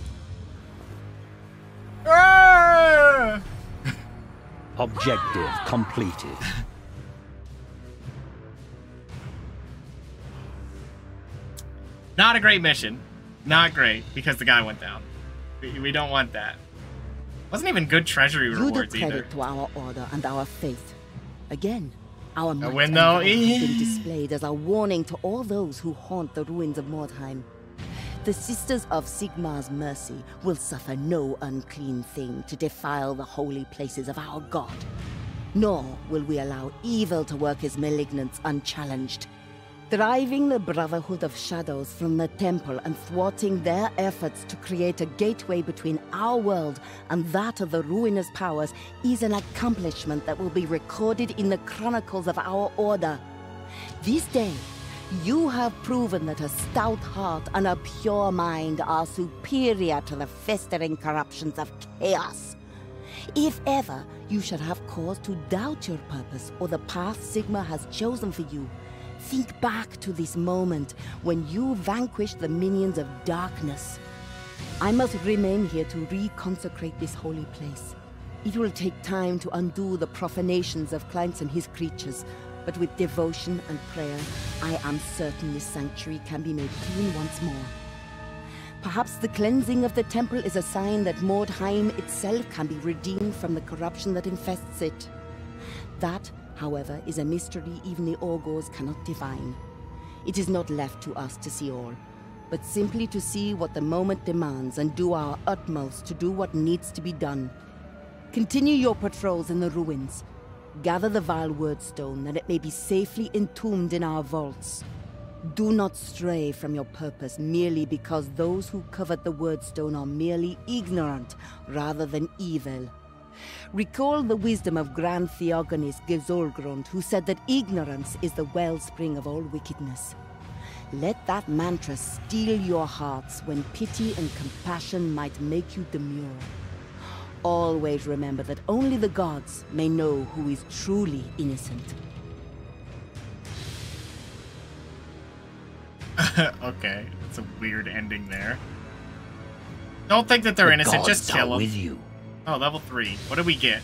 Speaker 1: Ah!
Speaker 5: Objective completed.
Speaker 1: Not a great mission. Not great, because the guy went down. We don't want that. Wasn't even good treasury
Speaker 4: You do
Speaker 1: rewards
Speaker 4: credit
Speaker 1: either.
Speaker 4: to our order and our faith. Again, our might
Speaker 1: win,
Speaker 4: and
Speaker 1: though.
Speaker 4: valor have been displayed as a warning to all those who haunt the ruins of Mordheim. The Sisters of Sigmar's mercy will suffer no unclean thing to defile the holy places of our God. Nor will we allow evil to work its malignance unchallenged. Driving the Brotherhood of Shadows from the temple and thwarting their efforts to create a gateway between our world and that of the ruinous powers is an accomplishment that will be recorded in the chronicles of our order. This day, you have proven that a stout heart and a pure mind are superior to the festering corruptions of chaos. If ever you should have cause to doubt your purpose or the path Sigmar has chosen for you, think back to this moment when you vanquished the minions of darkness. I must remain here to reconsecrate this holy place. It will take time to undo the profanations of Kleins and his creatures, but with devotion and prayer, I am certain this sanctuary can be made clean once more. Perhaps the cleansing of the temple is a sign that Mordheim itself can be redeemed from the corruption that infests it. That, however, is a mystery even the Augurs cannot divine. It is not left to us to see all, but simply to see what the moment demands and do our utmost to do what needs to be done. Continue your patrols in the ruins. Gather the vile wordstone that it may be safely entombed in our vaults. Do not stray from your purpose merely because those who covet the wordstone are merely ignorant rather than evil. Recall the wisdom of Grand Theogonist Gizolgrond, who said that ignorance is the wellspring of all wickedness. Let that mantra steel your hearts when pity and compassion might make you demure. Always remember that only the gods may know who is truly innocent.
Speaker 1: Okay, that's a weird ending there. Don't think that they're
Speaker 5: The
Speaker 1: innocent, just
Speaker 5: gods
Speaker 1: kill
Speaker 5: are
Speaker 1: them.
Speaker 5: with you.
Speaker 1: Oh, level 3. What did we get?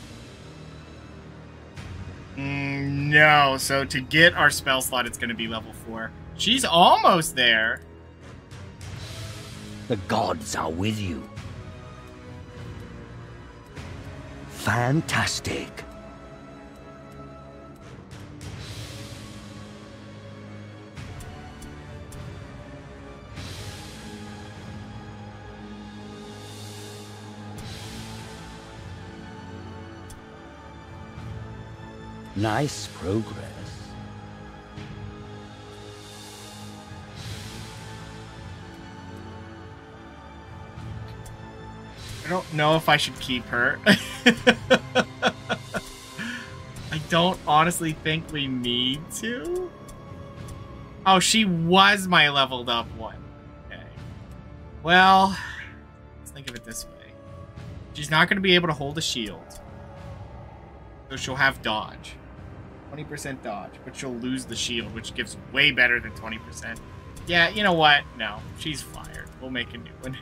Speaker 1: No, so to get our spell slot, it's going to be level 4. She's almost there.
Speaker 5: The gods are with you. Fantastic. Nice progress.
Speaker 1: I don't know if I should keep her. I don't honestly think we need to. Oh, she was my leveled up one. Okay. Well, let's think of it this way. She's not going to be able to hold a shield. So she'll have dodge. 20% dodge, but she'll lose the shield, which gives way better than 20%. Yeah, you know what? No, she's fired. We'll make a new one.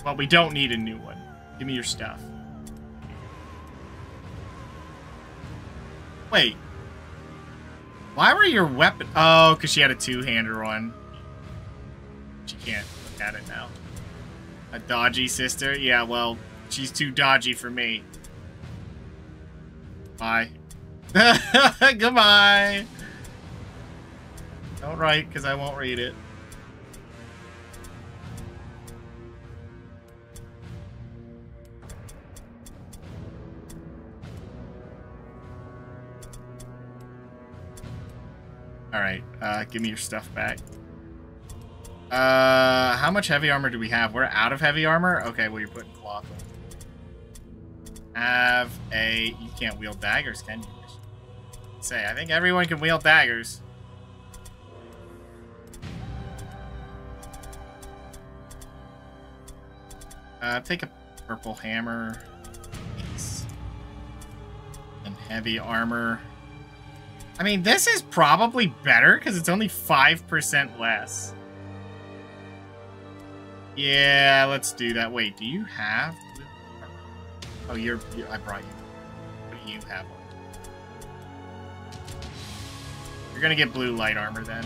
Speaker 1: Well, we don't need a new one. Give me your stuff. Wait. Why were your weapon... Oh, because she had a two-hander on. She can't look at it now. A dodgy sister? Yeah, well, she's too dodgy for me. Bye. Goodbye. Don't write, because I won't read it. Alright, give me your stuff back. How much heavy armor do we have? We're out of heavy armor? Okay, well, you're putting cloth on. Have a... You can't wield daggers, can you? Say, I think everyone can wield daggers. Take a purple hammer. Ace. And heavy armor. I mean, this is probably better because it's only 5% less. Yeah, let's do that. Wait, do you have... Oh, I brought you. What do you have on? You're gonna get blue light armor then.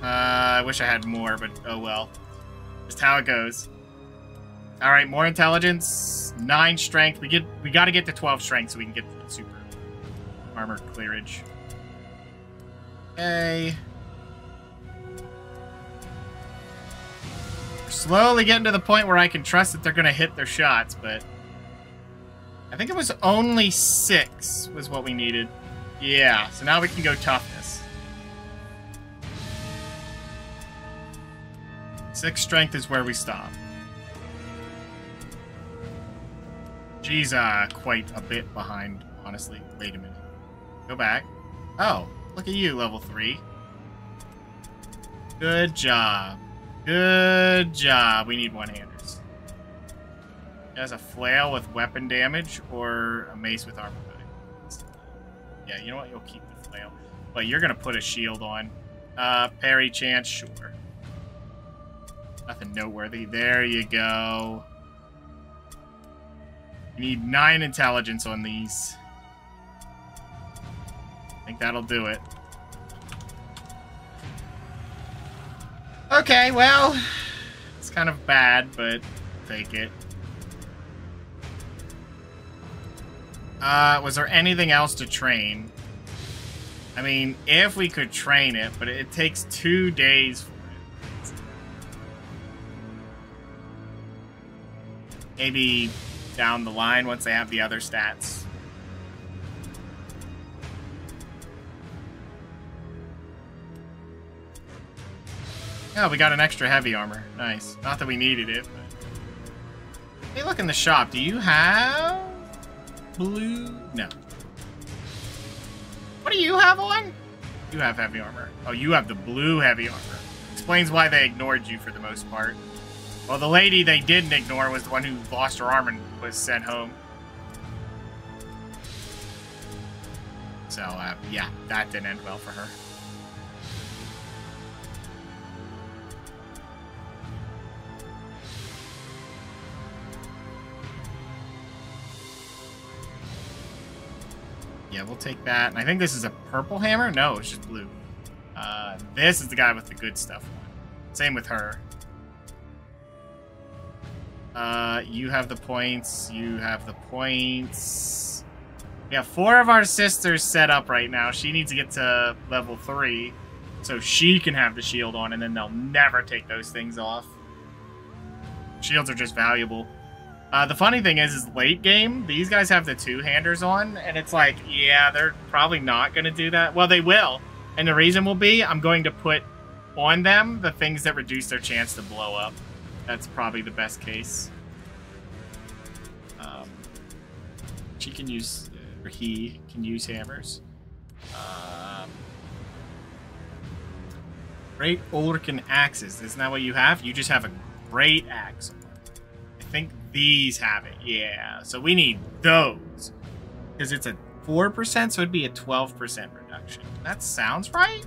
Speaker 1: I wish I had more, but oh well. Just how it goes. Alright, more intelligence, 9 strength. We gotta get to 12 strength so we can get the super armor clearage. Okay. We're slowly getting to the point where I can trust that they're gonna hit their shots, but I think it was only 6 was what we needed. Yeah, so now we can go toughness. 6 strength is where we stop. She's quite a bit behind, honestly. Wait a minute. Go back. Oh, look at you, level 3. Good job. Good job. We need one-handers. She has a flail with weapon damage or a mace with armor cutting. Yeah, you know what? You'll keep the flail. But you're going to put a shield on. Parry chance, sure. Nothing noteworthy. There you go. You need 9 intelligence on these. I think that'll do it. Okay, well, it's kind of bad, but take it. Was there anything else to train? I mean, if we could train it, but it takes 2 days for it. Maybe down the line once they have the other stats. Oh, we got an extra heavy armor. Nice. Not that we needed it, but... Hey, look in the shop. Do you have... blue? No. What do you have on? You have heavy armor. Oh, you have the blue heavy armor. Explains why they ignored you for the most part. Well, the lady they didn't ignore was the one who lost her arm and was sent home. So, yeah, that didn't end well for her. Yeah, we'll take that. And I think this is a purple hammer? No, it's just blue. This is the guy with the good stuff on. Same with her. You have the points. You have the points. We have 4 of our sisters set up right now. She needs to get to level 3 so she can have the shield on, and then they'll never take those things off. Shields are just valuable. The funny thing is late game, these guys have the two-handers on, and it's like, yeah, they're probably not going to do that. Well, they will. And the reason will be I'm going to put on them the things that reduce their chance to blow up. That's probably the best case. She can use, or he can use hammers. Great Olrican axes. Isn't that what you have? You just have a great axe. I think these have it. Yeah. So we need those. Because it's a 4%, so it'd be a 12% reduction. That sounds right.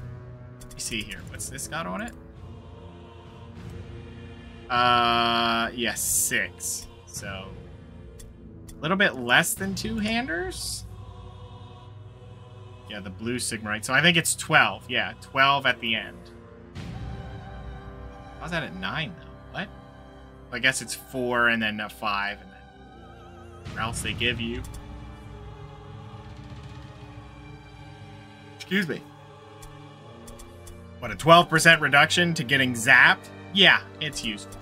Speaker 1: Let me see here. What's this got on it? Yeah, 6. So a little bit less than two-handers. Yeah, the blue Sigmarite. So I think it's 12. Yeah, 12 at the end. How's that at 9, though? What? I guess it's 4 and then a 5, and then what else they give you. Excuse me. What, a 12% reduction to getting zapped? Yeah, it's useful.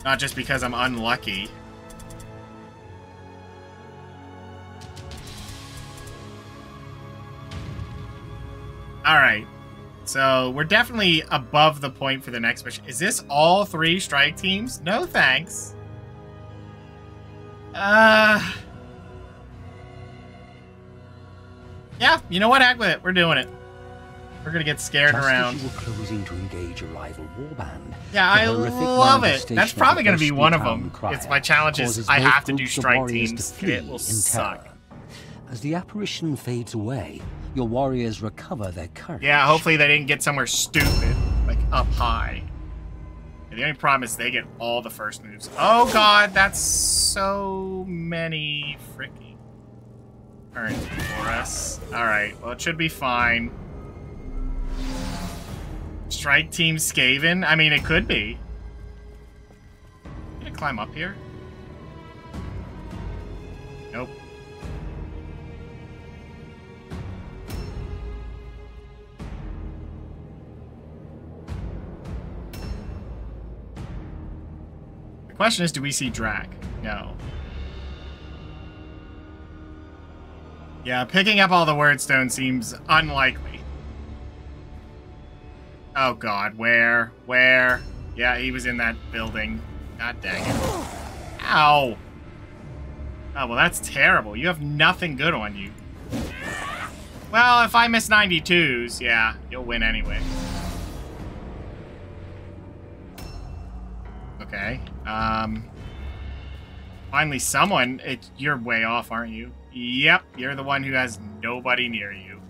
Speaker 1: Not just because I'm unlucky. Alright. So, we're definitely above the point for the next mission. Is this all 3 strike teams? No thanks. Yeah, you know what? Heck with it. We're doing it. We're gonna get scared
Speaker 5: Just
Speaker 1: around.
Speaker 5: as you were closing to engage a rival warband,
Speaker 1: Yeah, I love it. That's probably gonna be one of them. It's my challenge is I have to do strike teams, and it will suck.
Speaker 5: As the apparition fades away, your warriors recover their courage.
Speaker 1: Yeah, hopefully they didn't get somewhere stupid, like up high. And the only problem is they get all the first moves. Oh god, that's so many freaking turns for us. Alright, well it should be fine. Strike Team Skaven? I mean, it could be. Can I climb up here? Nope. The question is, do we see Drag? No. Yeah, picking up all the wordstone seems unlikely. Oh god, where? Where? Yeah, he was in that building. God dang it. Ow! Oh, well that's terrible. You have nothing good on you. Well, if I miss 92s, yeah, you'll win anyway. Okay, finally someone. You're way off, aren't you? Yep, you're the one who has nobody near you.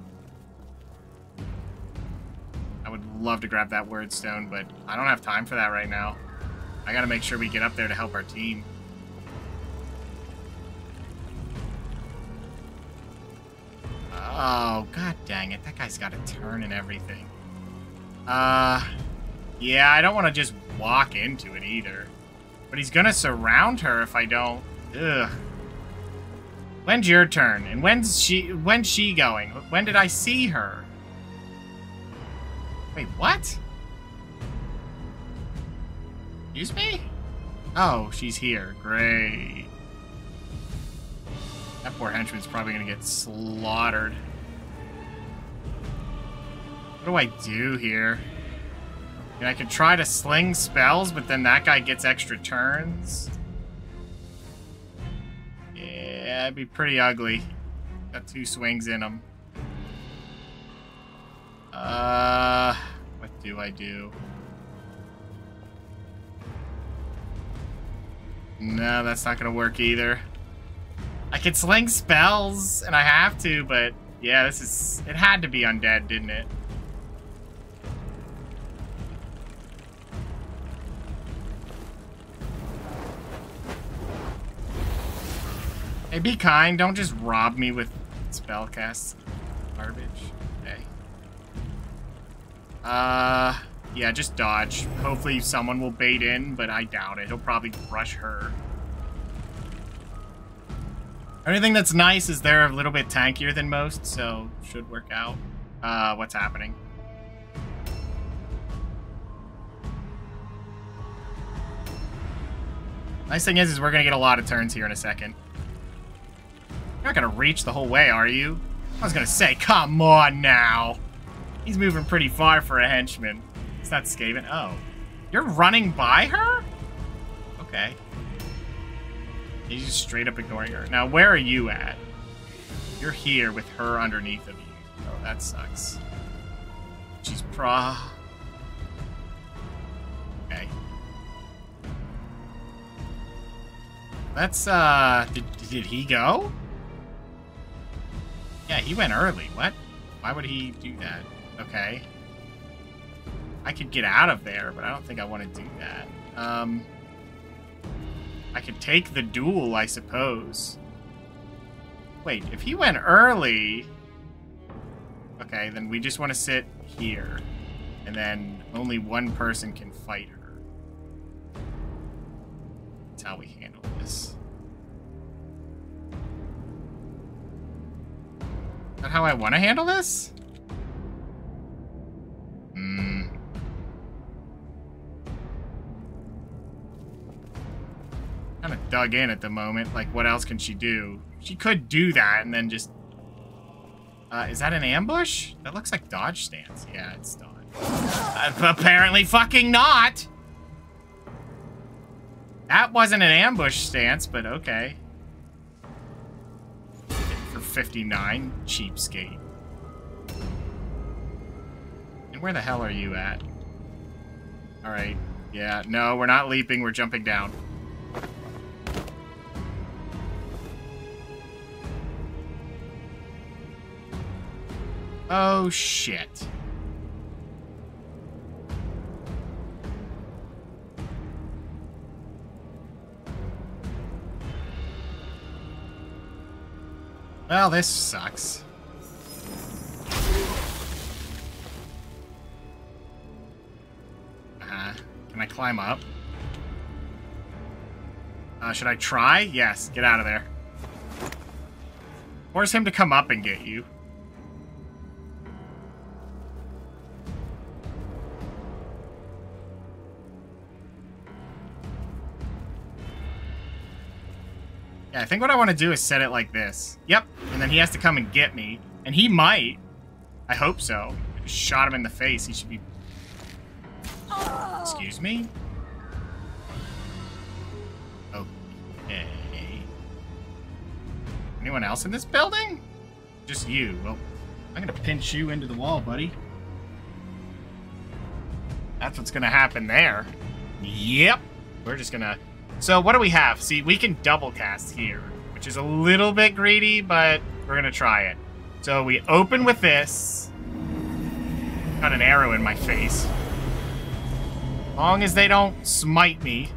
Speaker 1: I would love to grab that wordstone, but I don't have time for that right now. I gotta make sure we get up there to help our team. Oh, god dang it. That guy's got a turn and everything. Yeah, I don't want to just walk into it either. But he's gonna surround her if I don't. Ugh. When's your turn? And when's she going? When did I see her? Wait, what? Excuse me? Oh, she's here. Great. That poor henchman's probably gonna get slaughtered. What do I do here? I mean, I could try to sling spells, but then that guy gets extra turns. Yeah, it'd be pretty ugly. Got 2 swings in him. What do I do? No, that's not gonna work either. I could sling spells, and I have to, but yeah, it had to be undead, didn't it? Hey, be kind, don't just rob me with spellcasts. Garbage. Okay. Yeah, just dodge. Hopefully someone will bait in, but I doubt it. He'll probably rush her. Anything that's nice is they're a little bit tankier than most, so should work out. What's happening? Nice thing is we're gonna get a lot of turns here in a second. You're not gonna reach the whole way, are you? I was gonna say, come on now. He's moving pretty far for a henchman. It's not Skaven. Oh. You're running by her? Okay. He's just straight up ignoring her. Now, where are you at? You're here with her underneath of you. Oh, that sucks. She's Okay. Let's, did he go? Yeah, he went early. What? Why would he do that? Okay. I could get out of there, but I don't think I want to do that. I could take the duel, I suppose. Wait, if he went early... Okay, then we just want to sit here. And then only one person can fight her. That's how we handle this. Is that how I want to handle this? Kind of dug in at the moment. Like, what else can she do? She could do that and then just... is that an ambush? That looks like dodge stance. Yeah, it's not. Apparently fucking not! That wasn't an ambush stance, but okay. For 59, cheapskate. And where the hell are you at? Alright. Yeah, no, we're not leaping, we're jumping down. Oh, shit. Well, this sucks. Can I climb up? Should I try? Yes, get out of there. Force him to come up and get you. Yeah, I think what I want to do is set it like this. Yep, and then he has to come and get me. And he might. I hope so. I just shot him in the face. He should be... Excuse me? Okay. Anyone else in this building? Just you. Well, I'm gonna pinch you into the wall, buddy. That's what's gonna happen there. Yep. We're just gonna... So what do we have? See, we can double cast here, which is a little bit greedy, but we're gonna try it. So we open with this. Got an arrow in my face. As long as they don't smite me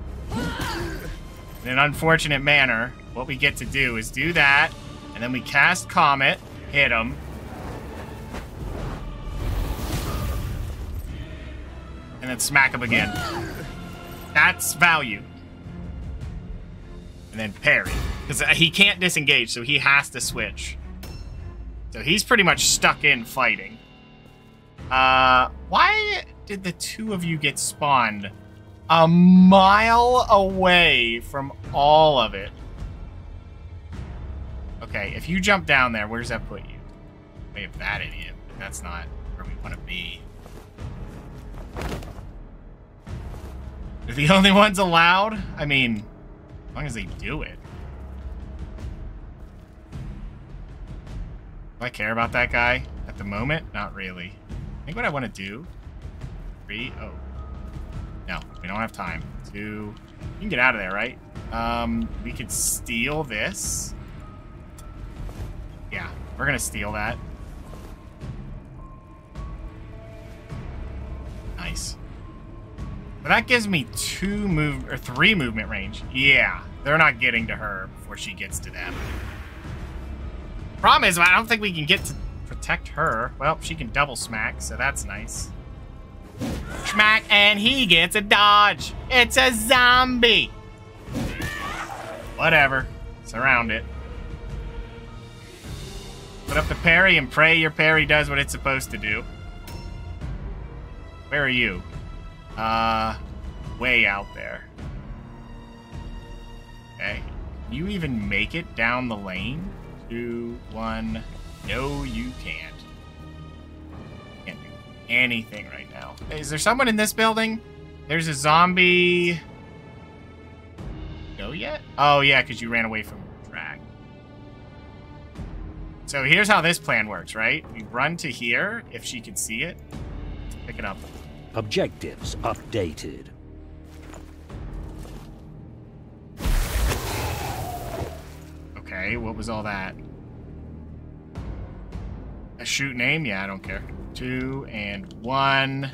Speaker 1: in an unfortunate manner, what we get to do is do that, and then we cast Comet, hit him. And then smack him again. That's value. And then parry. Because he can't disengage, so he has to switch. So he's pretty much stuck in fighting. Why did the two of you get spawned a mile away from all of it? Okay, if you jump down there, where does that put you? We have that idiot. That's not where we want to be. They're the only ones allowed? I mean, as long as they do it. Do I care about that guy at the moment? Not really. I think what I want to do... 3, oh. No, we don't have time. 2, you can get out of there, right? We could steal this. Yeah, we're gonna steal that. Nice. But that gives me 3 movement range. Yeah, they're not getting to her before she gets to them. Problem is, I don't think we can get to protect her. Well, she can double smack, so that's nice. Smack, and he gets a dodge. It's a zombie. Whatever. Surround it. Put up the parry and pray your parry does what it's supposed to do. Where are you? Way out there. Okay. Can you even make it down the lane? 2, 1. No, you can't. Can't do anything right now. Is there someone in this building? There's a zombie. Go yet? Oh, yeah, because you ran away from the track. So here's how this plan works, right? We run to here, if she can see it. Pick it up.
Speaker 5: Objectives updated.
Speaker 1: Okay, what was all that? A shoot name? Yeah, I don't care. 2 and 1.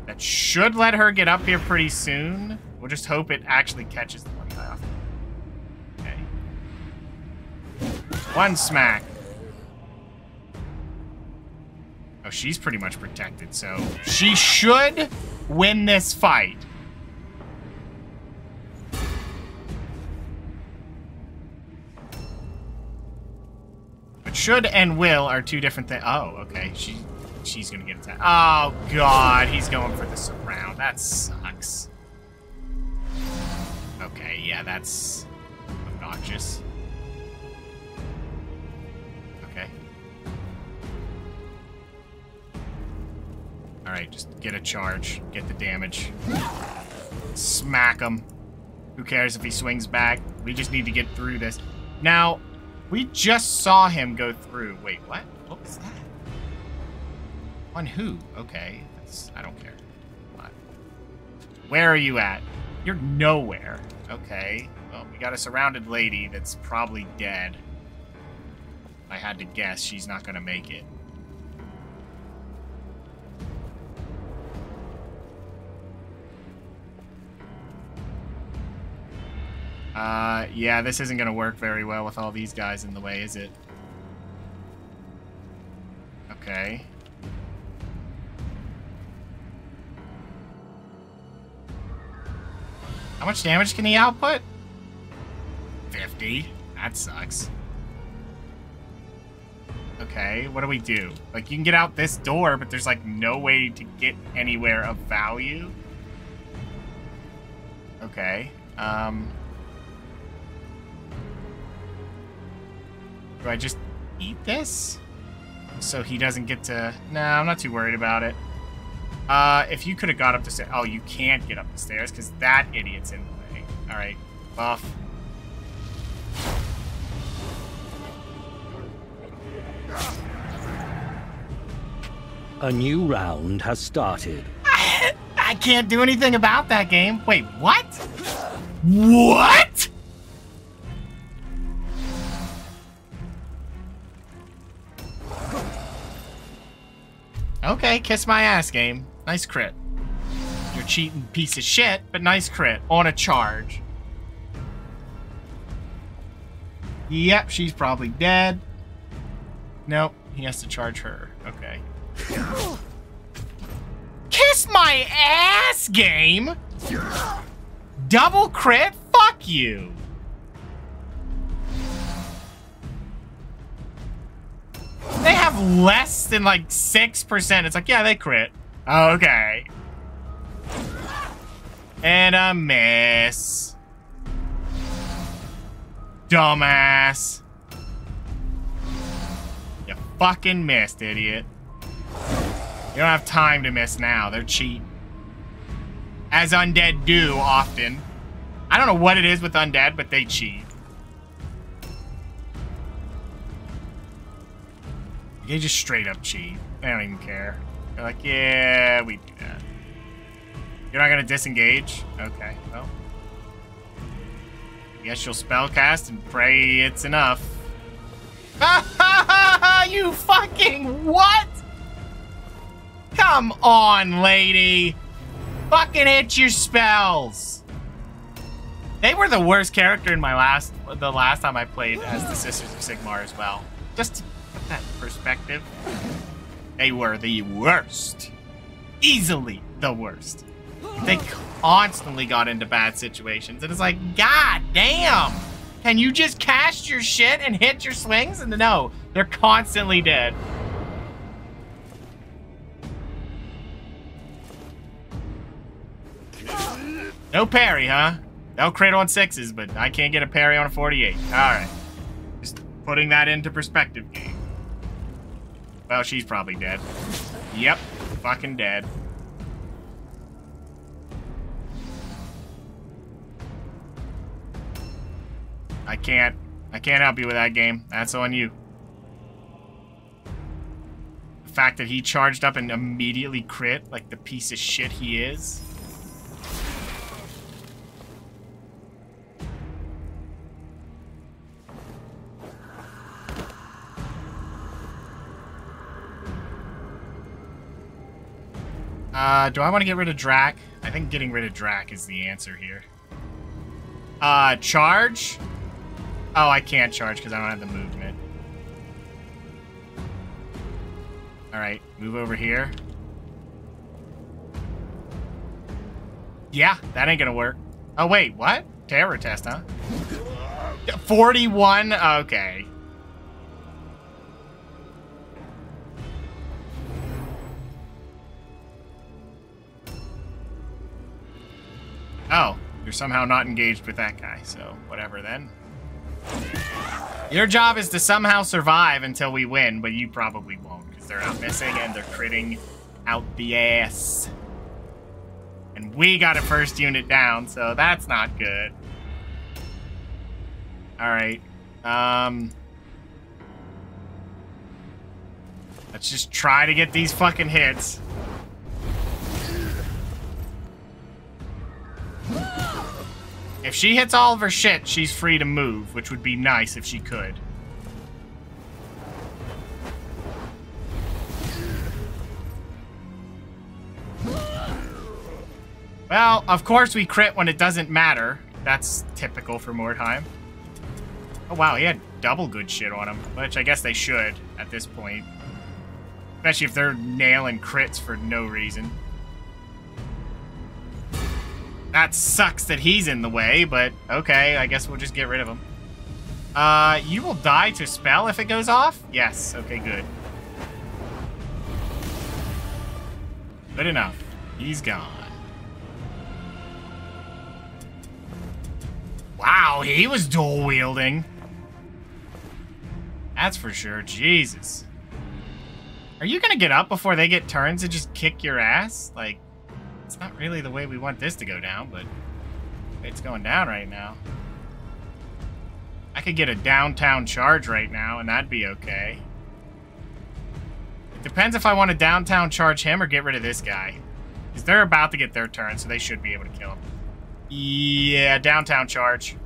Speaker 1: That should let her get up here pretty soon. We'll just hope it actually catches the one guy off. Okay. 1 smack. Oh, she's pretty much protected, so she should win this fight. But should and will are 2 different things. Oh, okay. She's gonna get attacked. Oh, God. He's going for the surround. That sucks. Okay, yeah, that's obnoxious. Okay. Alright, just get a charge. Get the damage. Smack him. Who cares if he swings back? We just need to get through this. Now, we just saw him go through. Wait, what? What was that? On who? Okay. I don't care. What? Where are you at? You're nowhere. Okay. Well, we got a surrounded lady that's probably dead. If I had to guess, she's not gonna make it. Yeah, this isn't gonna work very well with all these guys in the way, is it? Okay. How much damage can he output? 50. That sucks. Okay, what do we do? Like, you can get out this door, but there's, like, no way to get anywhere of value. Okay. Do I just eat this? So he doesn't get to... No, I'm not too worried about it. If you could have got up the stairs... Oh, you can't get up the stairs because that idiot's in the way. Alright, buff.
Speaker 5: A new round has started.
Speaker 1: I can't do anything about that game. Wait, what? What? Okay, kiss my ass, game. Nice crit. You're cheating piece of shit, but nice crit. On a charge. Yep, she's probably dead. Nope, he has to charge her. Okay. Kiss my ass, game! Double crit? Fuck you! They have less than like 6%. It's like, yeah, they crit. Okay. And a miss. Dumbass. You fucking missed, idiot. You don't have time to miss now. They're cheating. As undead do often. I don't know what it is with undead, but they cheat. They just straight up cheat. They don't even care. They're like, yeah, we do that. You're not gonna disengage? Okay, well. I guess you'll spellcast and pray it's enough. You fucking what? Come on, lady. Fucking hit your spells. They were the worst character in the last time I played as the Sisters of Sigmar as well. Just to put that in perspective. They were the worst. Easily the worst. They constantly got into bad situations. And it's like, god damn. Can you just cast your shit and hit your swings? And no, they're constantly dead. No parry, huh? They'll crit on 6s, but I can't get a parry on a 48. Alright. Just putting that into perspective, game. Well, she's probably dead. Yep. Fucking dead. I can't help you with that game. That's on you. The fact that he charged up and immediately crit, like the piece of shit he is. Do I want to get rid of Drac? I think getting rid of Drac is the answer here. Charge? Oh, I can't charge because I don't have the movement. Alright, move over here. Yeah, that ain't gonna work. Oh, wait, what? Terror test, huh? 41? Okay. Oh, you're somehow not engaged with that guy, so whatever then. Your job is to somehow survive until we win, but you probably won't, because they're out missing and they're critting out the ass. And we got a first unit down, so that's not good. Alright. Let's just try to get these fucking hits. If she hits all of her shit, she's free to move, which would be nice if she could. Well, of course we crit when it doesn't matter. That's typical for Mordheim. Oh wow, he had double good shit on him, which I guess they should at this point. Especially if they're nailing crits for no reason. That sucks that he's in the way, but okay, I guess we'll just get rid of him. You will die to spell if it goes off? Yes, okay, good. Good enough. He's gone. Wow, he was dual wielding. That's for sure. Jesus. Are you gonna get up before they get turns and just kick your ass? Like, it's not really the way we want this to go down, but it's going down right now. I could get a downtown charge right now, and that'd be okay. It depends if I want to downtown charge him or get rid of this guy. Because they're about to get their turn, so they should be able to kill him. Yeah, downtown charge.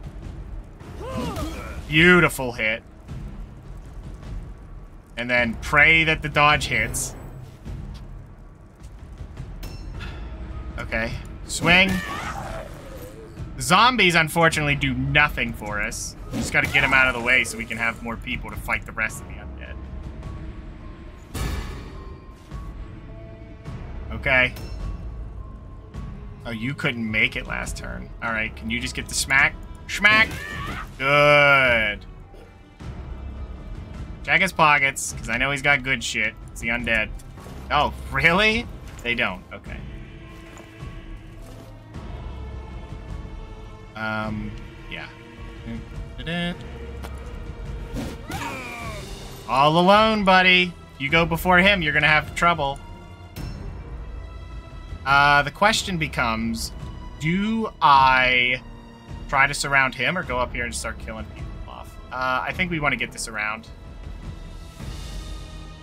Speaker 1: Beautiful hit. And then pray that the dodge hits. Okay. Swing. The zombies, unfortunately, do nothing for us. We just gotta get them out of the way so we can have more people to fight the rest of the undead. Okay. Oh, you couldn't make it last turn. Alright, can you just get the smack? Schmack! Good. Check his pockets, because I know he's got good shit. It's the undead. Oh, really? They don't. Okay. Yeah. All alone, buddy. If you go before him, you're gonna have trouble. The question becomes, do I try to surround him or go up here and start killing people off? I think we want to get this around.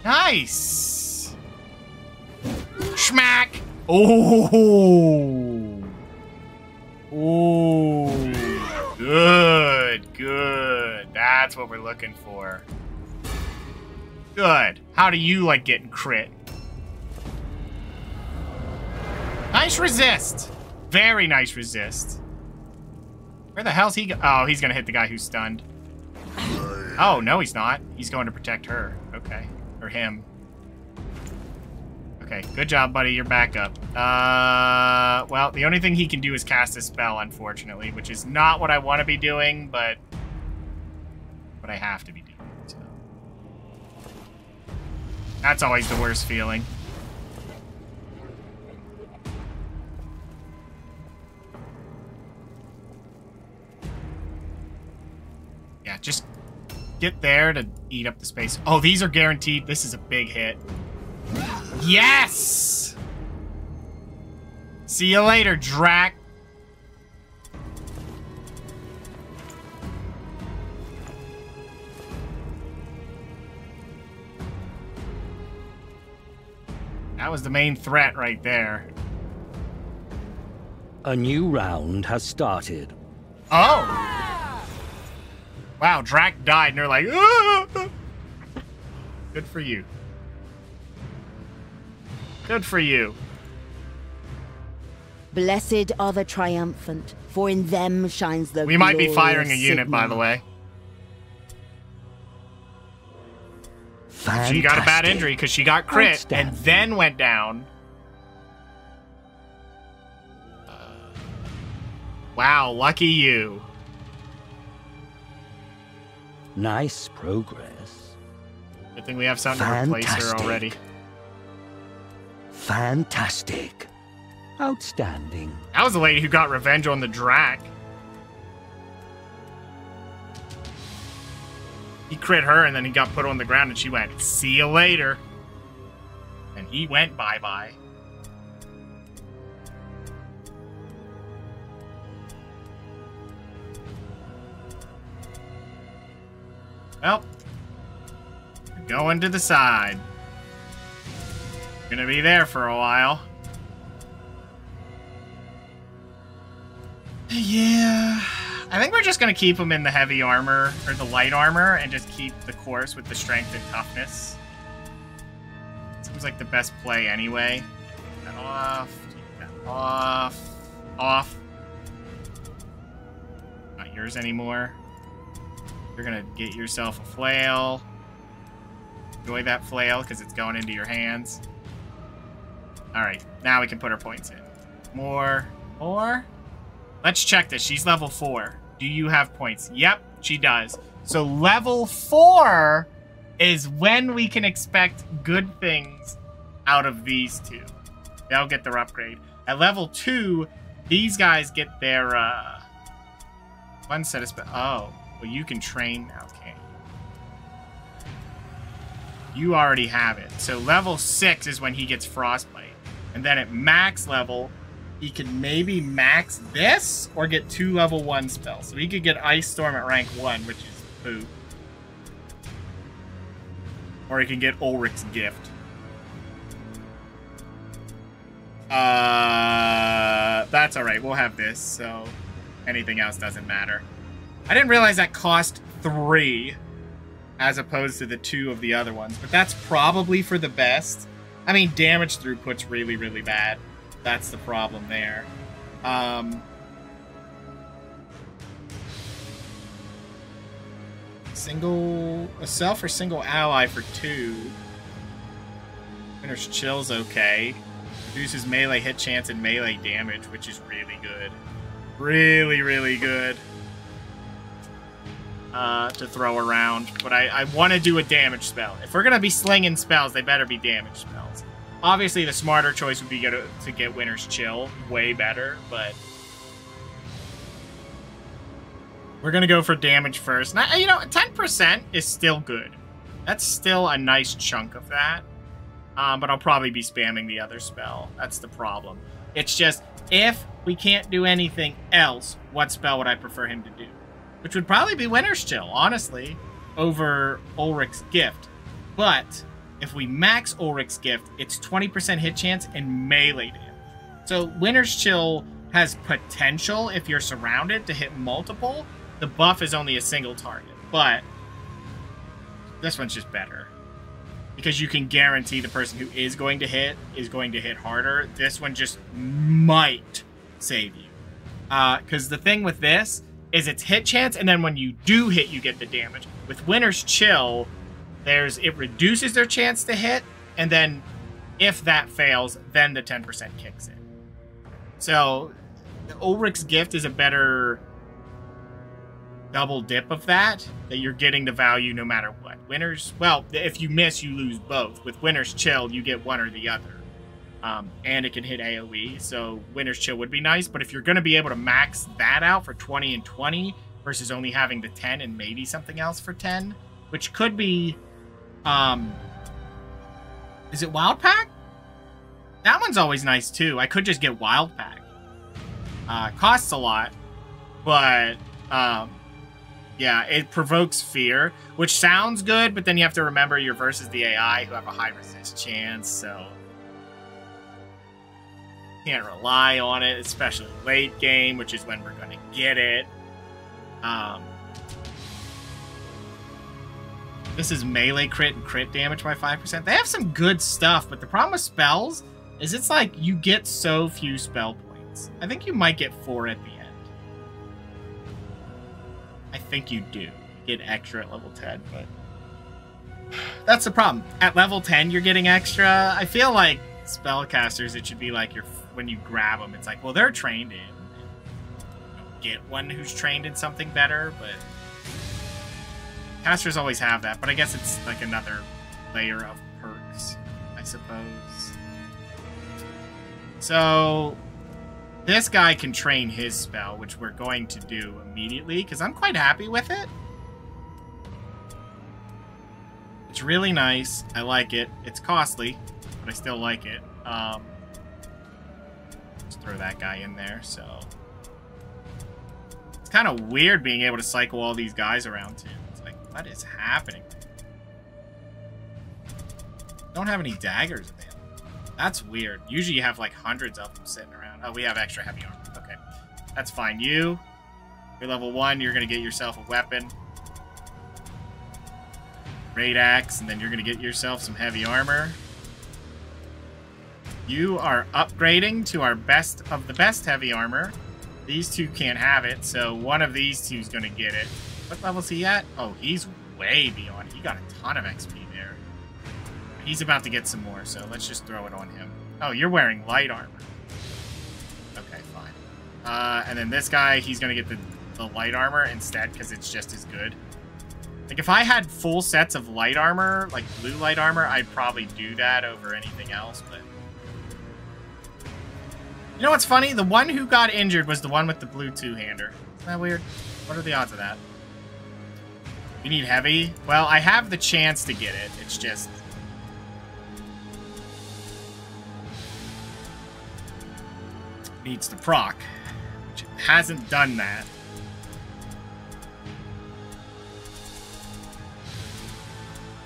Speaker 1: Nice! Schmack! Oh! Oh! Good, good. That's what we're looking for. Good. How do you like getting crit? Nice resist. Very nice resist. Where the hell's he go? Oh, he's gonna hit the guy who's stunned. Oh, no, he's not. He's going to protect her. Okay. Or him. Okay, good job, buddy. You're back up. Well, the only thing he can do is cast a spell, unfortunately, which is not what I want to be doing, but what I have to be doing. So. That's always the worst feeling. Yeah, just get there to eat up the space. Oh, these are guaranteed. This is a big hit. Yes! See you later, Drac. That was the main threat right there.
Speaker 5: A new round has started.
Speaker 1: Oh! Wow, Drac died and they're like, ah! Good for you. Good for you.
Speaker 4: Blessed are the triumphant, for in them shines the
Speaker 1: We might be firing a
Speaker 4: glorious
Speaker 1: unit, by the
Speaker 4: Sigma.
Speaker 1: way.
Speaker 5: Fantastic.
Speaker 1: She got a bad injury because she got crit and
Speaker 5: Outstanding.
Speaker 1: then went down. Wow, lucky you.
Speaker 5: Nice progress.
Speaker 1: Good thing we have something to replace her
Speaker 5: Fantastic.
Speaker 1: already.
Speaker 5: Fantastic. Outstanding.
Speaker 1: That was the lady who got revenge on the Drac. He crit her and then he got put on the ground and she went, see you later. And he went bye-bye. Well, we're going to the side. Gonna be there for a while. Yeah, I think we're just gonna keep him in the heavy armor or the light armor and just keep the course with the strength and toughness. Seems like the best play anyway. Take that off, take that off, off. Not yours anymore. You're gonna get yourself a flail. Enjoy that flail because it's going into your hands. Alright, now we can put our points in. More. Let's check this. She's level 4. Do you have points? Yep, she does. So level 4 is when we can expect good things out of these two. They'll get their upgrade. At level 2, these guys get their, one set of oh, well, you can train now, can't you? You already have it. So level 6 is when he gets Frostbite. And then at max level, he can maybe max this or get 2 level 1 spells. So he could get Ice Storm at rank 1, which is poop. Or he can get Ulrich's Gift. That's alright. We'll have this, so anything else doesn't matter. I didn't realize that cost 3 as opposed to the 2 of the other ones, but that's probably for the best. I mean, damage throughput's really, really bad. That's the problem there. A self or single ally for 2. Winter's Chill's okay. Reduces melee hit chance and melee damage, which is really good. Really, really good. To throw around, but I want to do a damage spell. If we're gonna be slinging spells, they better be damage spells. Obviously, the smarter choice would be to get Winter's Chill, way better, but we're gonna go for damage first. Now, you know, 10% is still good. That's still a nice chunk of that, but I'll probably be spamming the other spell. That's the problem. It's just, if we can't do anything else, what spell would I prefer him to do? Which would probably be Winter's Chill, honestly, over Ulrich's Gift. But if we max Ulrich's Gift, it's 20% hit chance and melee damage. So Winter's Chill has potential, if you're surrounded, to hit multiple. The buff is only a single target, but this one's just better. Because you can guarantee the person who is going to hit harder. This one just might save you. Because the thing with this is it's hit chance, and then when you do hit, you get the damage. With Winter's Chill, it reduces their chance to hit, and then if that fails, then the 10% kicks in. So Ulrich's Gift is a better double dip of that you're getting the value no matter what. Well, if you miss, you lose both. With Winter's Chill, you get one or the other. And it can hit AoE, so Winter's Chill would be nice, but if you're going to be able to max that out for 20 and 20 versus only having the 10 and maybe something else for 10, which could be, is it Wild Pack? That one's always nice too. I could just get Wild Pack. Costs a lot, but, yeah, it provokes fear, which sounds good, but then you have to remember you're versus the AI who have a high resist chance, so can't rely on it, especially late game, which is when we're going to get it. This is melee crit and crit damage by 5%. They have some good stuff, but the problem with spells is it's like you get so few spell points. I think you might get 4 at the end. I think you do get extra at level 10, but that's the problem. At level 10, you're getting extra. I feel like spellcasters, it should be like when you grab them, it's like, well, they're trained in. Get one who's trained in something better, but casters always have that. But I guess it's like another layer of perks, I suppose. So this guy can train his spell, which we're going to do immediately, because I'm quite happy with it. It's really nice. I like it. It's costly, but I still like it. Just throw that guy in there, so... It's kind of weird being able to cycle all these guys around, too. It's like, what is happening? Don't have any daggers available. That's weird. Usually you have, like, hundreds of them sitting around. Oh, we have extra heavy armor. Okay. That's fine. You're level 1. You're going to get yourself a weapon. Great axe, and then you're going to get yourself some heavy armor. You are upgrading to our best of the best heavy armor. These two can't have it, so one of these two is going to get it. What level is he at? Oh, he's way beyond. He got a ton of XP there. He's about to get some more, so let's just throw it on him. Oh, you're wearing light armor. Okay, fine. And then this guy, he's going to get the light armor instead because it's just as good. Like, if I had full sets of light armor, like blue light armor, I'd probably do that over anything else, but... You know what's funny? The one who got injured was the one with the blue two-hander. Isn't that weird? What are the odds of that? You need heavy? Well, I have the chance to get it. It's just... needs to proc. Which it hasn't done that.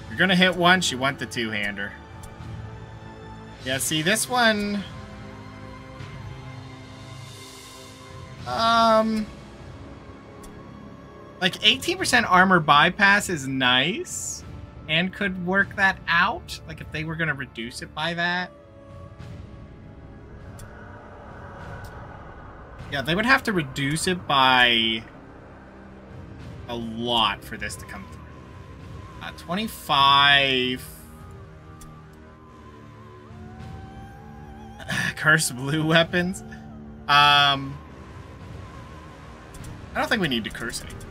Speaker 1: You're gonna hit once, you want the two-hander. Yeah, see, this one... like 18% armor bypass is nice and could work that out. Like if they were going to reduce it by that. Yeah, they would have to reduce it by a lot for this to come through. 25... Cursed blue weapons. I don't think we need to curse anything.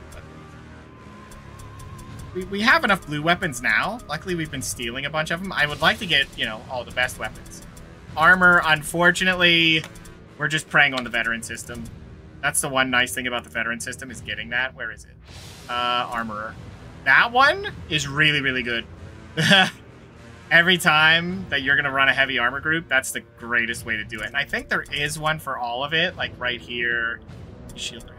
Speaker 1: We have enough blue weapons now. Luckily, we've been stealing a bunch of them. I would like to get, you know, all the best weapons. Armor, unfortunately, we're just preying on the veteran system. That's the one nice thing about the veteran system is getting that. Where is it? Armorer. That one is really, really good. Every time that you're going to run a heavy armor group, that's the greatest way to do it. And I think there is one for all of it, like right here. Shielder.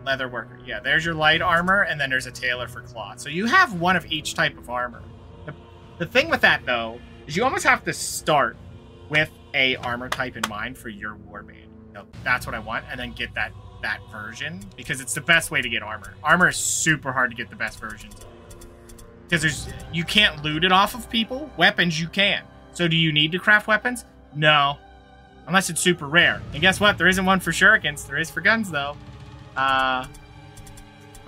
Speaker 1: Leather worker. Yeah, there's your light armor, and then there's a tailor for cloth. So you have one of each type of armor. The thing with that, though, is you almost have to start with a armor type in mind for your warband. You know, that's what I want, and then get that version, because it's the best way to get armor. Armor is super hard to get the best versions. Because you can't loot it off of people. Weapons, you can. So do you need to craft weapons? No. Unless it's super rare. And guess what? There isn't one for shurikens. There is for guns, though. But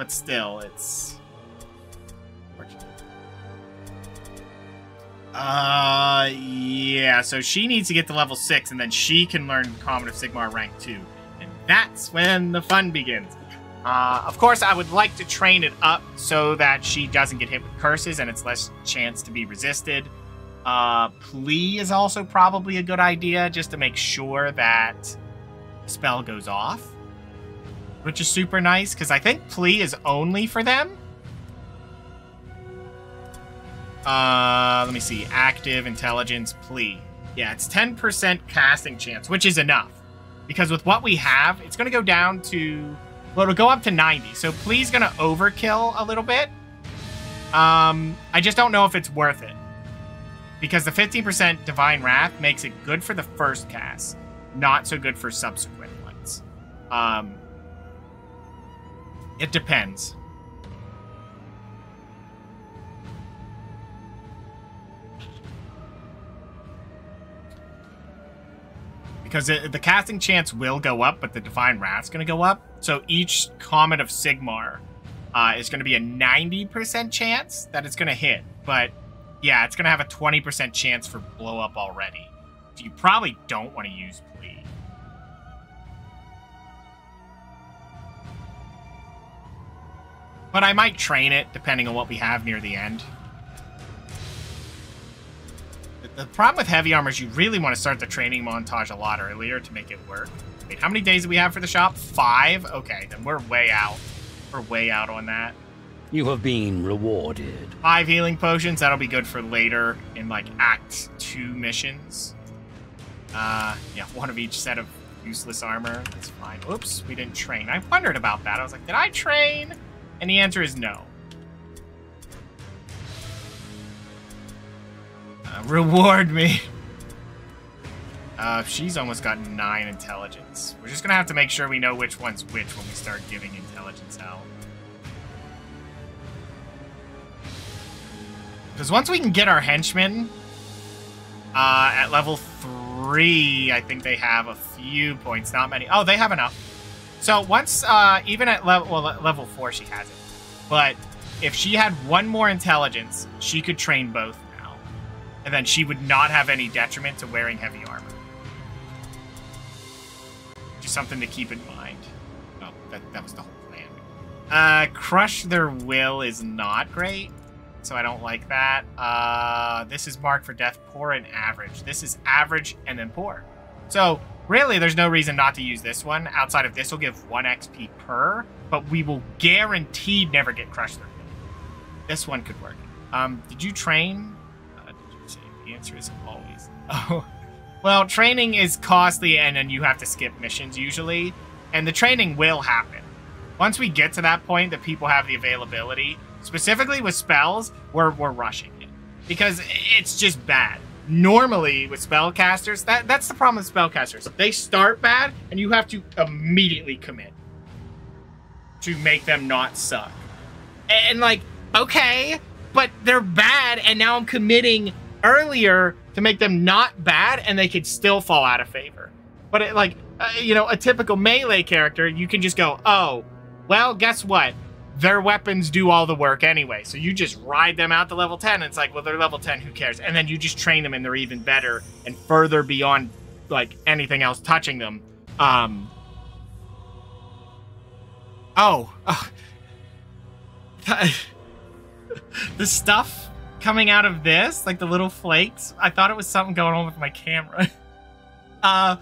Speaker 1: still, it's... yeah, so she needs to get to level 6, and then she can learn Common of Sigmar rank 2. And that's when the fun begins. Of course, I would like to train it up so that she doesn't get hit with curses, and it's less chance to be resisted. Plea is also probably a good idea, just to make sure that the spell goes off. which is super nice, because I think plea is only for them. Let me see. Active, intelligence, plea. Yeah, it's 10% casting chance, which is enough. Because with what we have, it's going to go down to... Well, it'll go up to 90. So plea's going to overkill a little bit. I just don't know if it's worth it. Because the 15% Divine Wrath makes it good for the first cast. Not so good for subsequent ones. It depends. Because the casting chance will go up, but the Divine Wrath's going to go up. So each Comet of Sigmar is going to be a 90% chance that it's going to hit. But yeah, it's going to have a 20% chance for blow up already. So you probably don't want to use Plea. But I might train it, depending on what we have near the end. The problem with heavy armor is you really want to start the training montage a lot earlier to make it work. Wait, how many days do we have for the shop? 5? Okay, then we're way out. We're way out on that.
Speaker 5: You have been rewarded.
Speaker 1: 5 healing potions. That'll be good for later in, like, Act 2 missions. Yeah, 1 of each set of useless armor. That's fine. Oops, we didn't train. I wondered about that. I was like, did I train? And the answer is no. Reward me. She's almost got 9 intelligence. We're just gonna have to make sure we know which one's which when we start giving intelligence out. Because once we can get our henchmen at level 3, I think they have a few points, not many. Oh, they have enough. So once, even at level 4, she has it. But if she had 1 more intelligence, she could train both. And then she would not have any detriment to wearing heavy armor. Just something to keep in mind. Oh, that was the whole plan. Crush their will is not great. So I don't like that. This is marked for death, poor and average. This is average and then poor. So really, there's no reason not to use this one. Outside of this will give 1 XP per. But we will guaranteed never get crushed their will. This one could work. Did you train? The answer is always. Oh, well, training is costly, and then you have to skip missions usually, and the training will happen. Once we get to that point that people have the availability, specifically with spells, we're rushing it because it's just bad. Normally with spellcasters, that's the problem with spellcasters. They start bad, and you have to immediately commit to make them not suck. And like, okay, but they're bad, and now I'm committing earlier to make them not bad, and they could still fall out of favor. But it, like, you know, a typical melee character, you can just go, oh, well, guess what? Their weapons do all the work anyway. So you just ride them out to level 10, and it's like, well, they're level 10, who cares? And then you just train them, and they're even better and further beyond, like, anything else touching them. The stuff coming out of this, like the little flakes, I thought it was something going on with my camera. But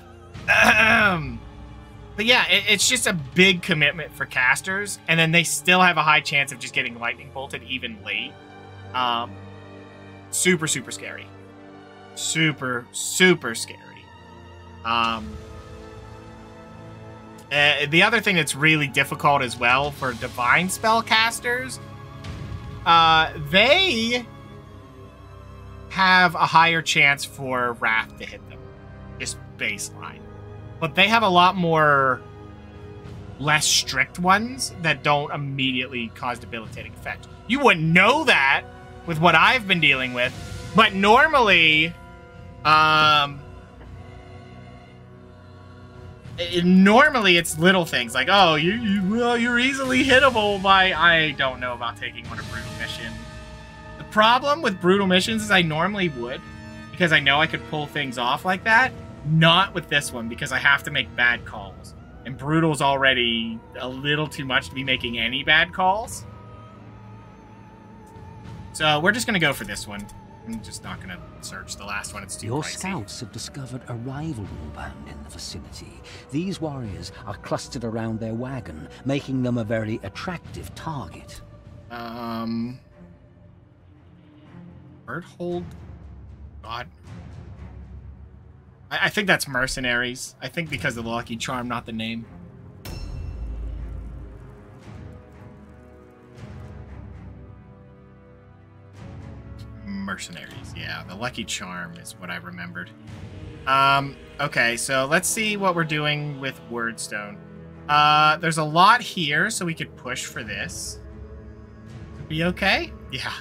Speaker 1: yeah, it's just a big commitment for casters, and then they still have a high chance of just getting lightning bolted even late. Super, super scary. Super, super scary. The other thing that's really difficult as well for divine spellcasters, they have a higher chance for Wrath to hit them. Just baseline. But they have a lot more less strict ones that don't immediately cause debilitating effect. You wouldn't know that with what I've been dealing with, but normally, normally it's little things like, oh, you're easily hittable by, I don't know about taking on a brutal mission. The problem with brutal missions is I normally would, because I know I could pull things off like that. Not with this one, because I have to make bad calls. And brutal's already a little too much to be making any bad calls. So we're just going to go for this one. I'm just not gonna search the last one. It's too
Speaker 5: Your
Speaker 1: pricey.
Speaker 5: scouts have discovered a rival warband in the vicinity. These warriors are clustered around their wagon, making them a very attractive target.
Speaker 1: Birdhold? God. I think that's mercenaries. I think because of the lucky charm, not the name. Mercenaries, yeah. The lucky charm is what I remembered. Okay, so let's see what we're doing with Wordstone. There's a lot here, so we could push for this. Be okay? Yeah.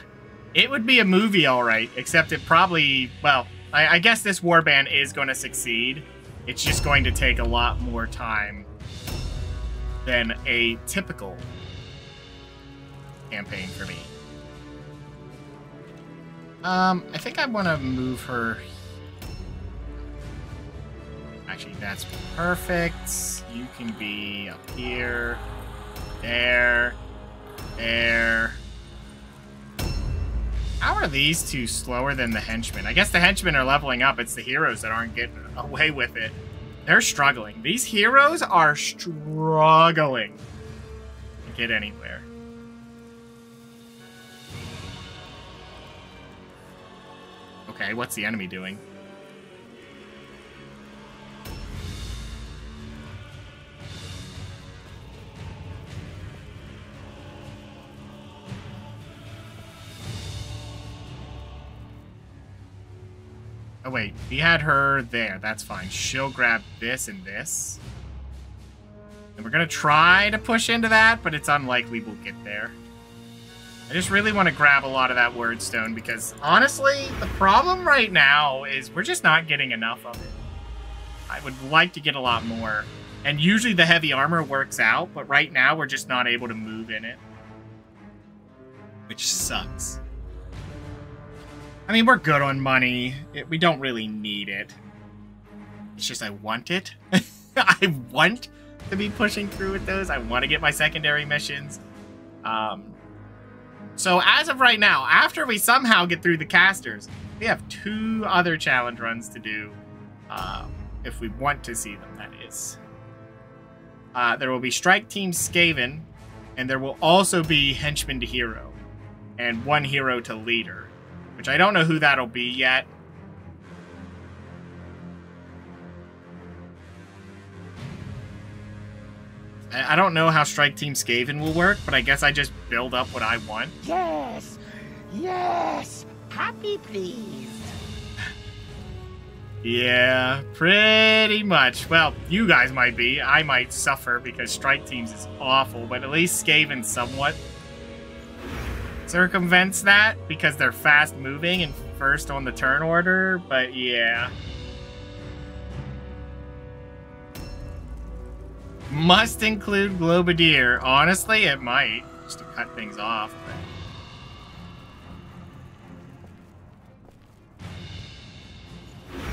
Speaker 1: It would be a movie, alright, except it probably, well, I guess this warband is going to succeed. It's just going to take a lot more time than a typical campaign for me. I think I want to move her. Actually, that's perfect. You can be up here, there, there. How are these two slower than the henchmen? I guess the henchmen are leveling up. It's the heroes that aren't getting away with it. They're struggling. These heroes are struggling to get anywhere. Okay, what's the enemy doing? Oh wait, he had her there. That's fine. She'll grab this and this. And we're gonna try to push into that, but it's unlikely we'll get there. I just really want to grab a lot of that Wordstone because, honestly, the problem right now is we're just not getting enough of it. I would like to get a lot more. And usually the heavy armor works out, but right now we're just not able to move in it. Which sucks. I mean, we're good on money. We don't really need it. It's just I want it. I want to be pushing through with those. I want to get my secondary missions. So as of right now, after we somehow get through the casters, we have 2 other challenge runs to do. If we want to see them, that is. There will be Strike Team Skaven, and there will also be Henchman to Hero, and 1 Hero to Leader, which I don't know who that'll be yet. I don't know how Strike Team Skaven will work, but I guess I just build up what I want.
Speaker 6: Yes! Yes! Happy, please!
Speaker 1: Yeah, pretty much. Well, you guys might be. I might suffer because Strike Teams is awful, but at least Skaven somewhat circumvents that because they're fast moving and first on the turn order, but yeah. Must include Globadier. Honestly, it might, just to cut things off. But...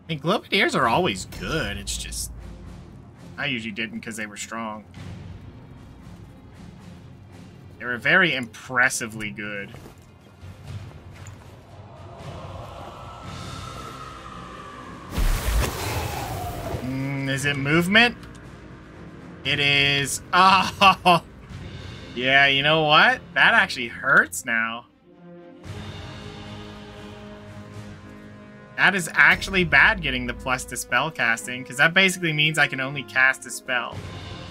Speaker 1: I mean, Globadiers are always good. It's just... I usually didn't because they were strong. They were very impressively good. Is it movement? It is. Oh, yeah, you know what? That actually hurts now. That is actually bad getting the plus to spell casting, because that basically means I can only cast a spell.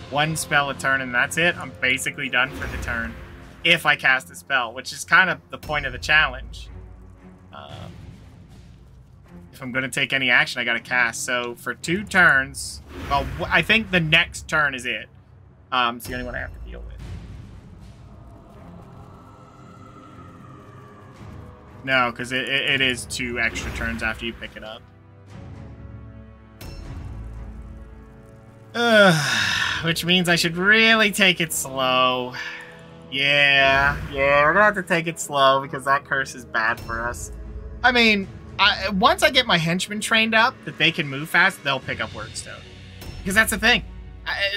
Speaker 1: 1 spell a turn, and that's it. I'm basically done for the turn if I cast a spell, which is kind of the point of the challenge. If I'm going to take any action, I got to cast. So for 2 turns, well, I think the next turn is it. It's the only one I have to deal with. No, because it is 2 extra turns after you pick it up. Which means I should really take it slow. Yeah, we're going to have to take it slow because that curse is bad for us. I mean... once I get my henchmen trained up, that they can move fast, they'll pick up Wordstone. Because that's the thing.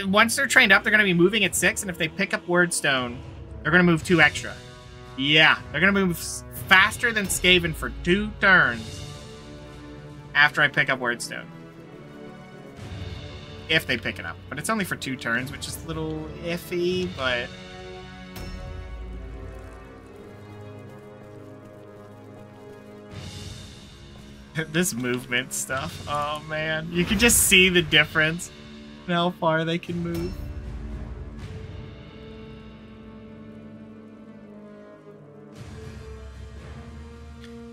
Speaker 1: Once they're trained up, they're going to be moving at 6, and if they pick up Wordstone, they're going to move 2 extra. Yeah, they're gonna move faster than Skaven for 2 turns after I pick up Wordstone. If they pick it up. But it's only for 2 turns, which is a little iffy, but... This movement stuff, oh man. You can just see the difference in how far they can move.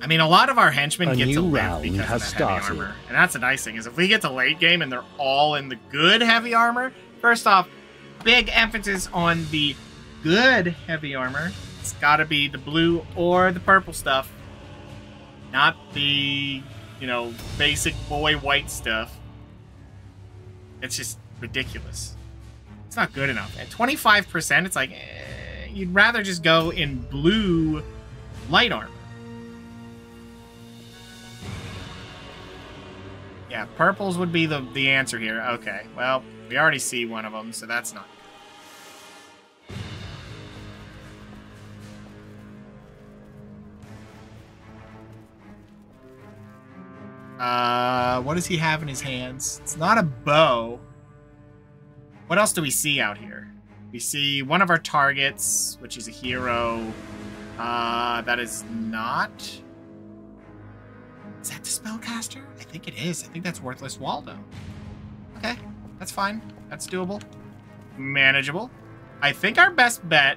Speaker 1: I mean, a lot of our henchmen get to live because of the heavy armor. And that's the nice thing, is if we get to late game and they're all in the good heavy armor, first off, big emphasis on the good heavy armor. It's gotta be the blue or the purple stuff. Not the, you know, basic boy white stuff. It's just ridiculous. It's not good enough. At 25%, it's like, you'd rather just go in blue light armor. Yeah, purples would be the answer here. Okay, well, we already see one of them, so that's not good. What does he have in his hands? It's not a bow. What else do we see out here? We see one of our targets, which is a hero. That is not... Is that the spellcaster? I think it is. I think that's Worthless Waldo. Okay, that's fine. That's doable. Manageable. I think our best bet...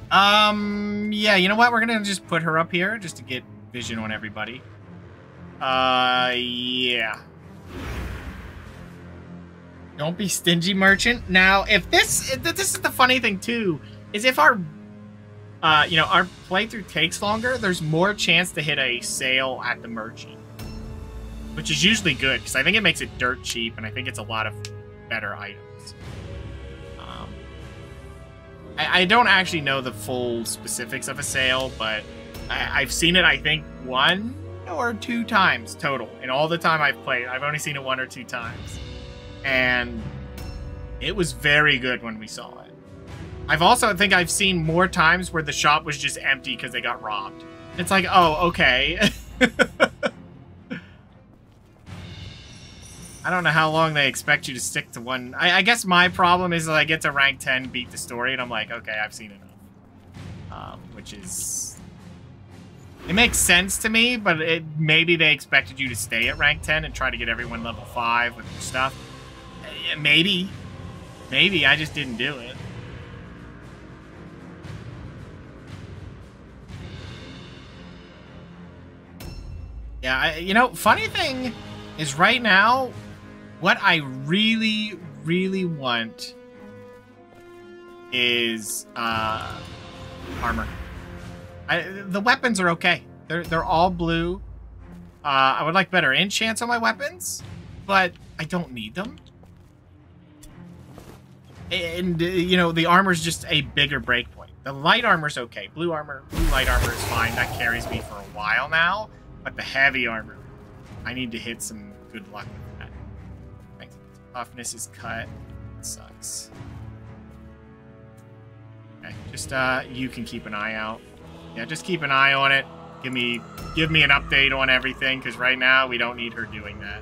Speaker 1: yeah, you know what? We're gonna just put her up here just to get vision on everybody. Yeah. Don't be stingy, merchant. Now, if this is the funny thing too, is if our you know, our playthrough takes longer, there's more chance to hit a sale at the merchant, which is usually good because I think it makes it dirt cheap, and I think it's a lot of better items. I don't actually know the full specifics of a sale, but I've seen it, I think, 1 or 2 times total. In all the time I've played, I've only seen it 1 or 2 times. And it was very good when we saw it. I think I've seen more times where the shop was just empty because they got robbed. It's like, oh, okay. I don't know how long they expect you to stick to one. I guess my problem is that I get to rank 10, beat the story, and I'm like, okay, I've seen enough. Which is... It makes sense to me, but maybe they expected you to stay at rank 10 and try to get everyone level 5 with your stuff. Maybe. Maybe, I just didn't do it. Yeah, you know, funny thing is right now, what I really, really want is armor. The weapons are okay. They're all blue. I would like better enchants on my weapons, but I don't need them. And, you know, the armor's just a bigger breakpoint. The light armor's okay. Blue light armor is fine. That carries me for a while now. But the heavy armor, I need to hit some good luck with that. Thanks. Toughness is cut. It sucks. Okay, just you can keep an eye out. Yeah, just keep an eye on it. Give me an update on everything, because right now we don't need her doing that.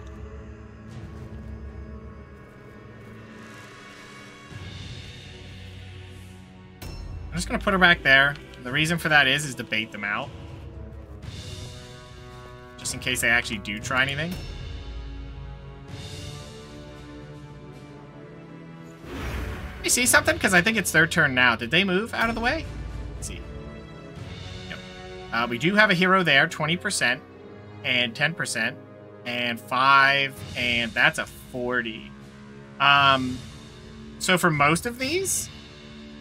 Speaker 1: I'm just gonna put her back there. The reason for that is to bait them out. Just in case they actually do try anything. You see something? Because I think it's their turn now. Did they move out of the way? Let's see. Yep. We do have a hero there, 20% and 10% and 5, and that's a 40. So for most of these,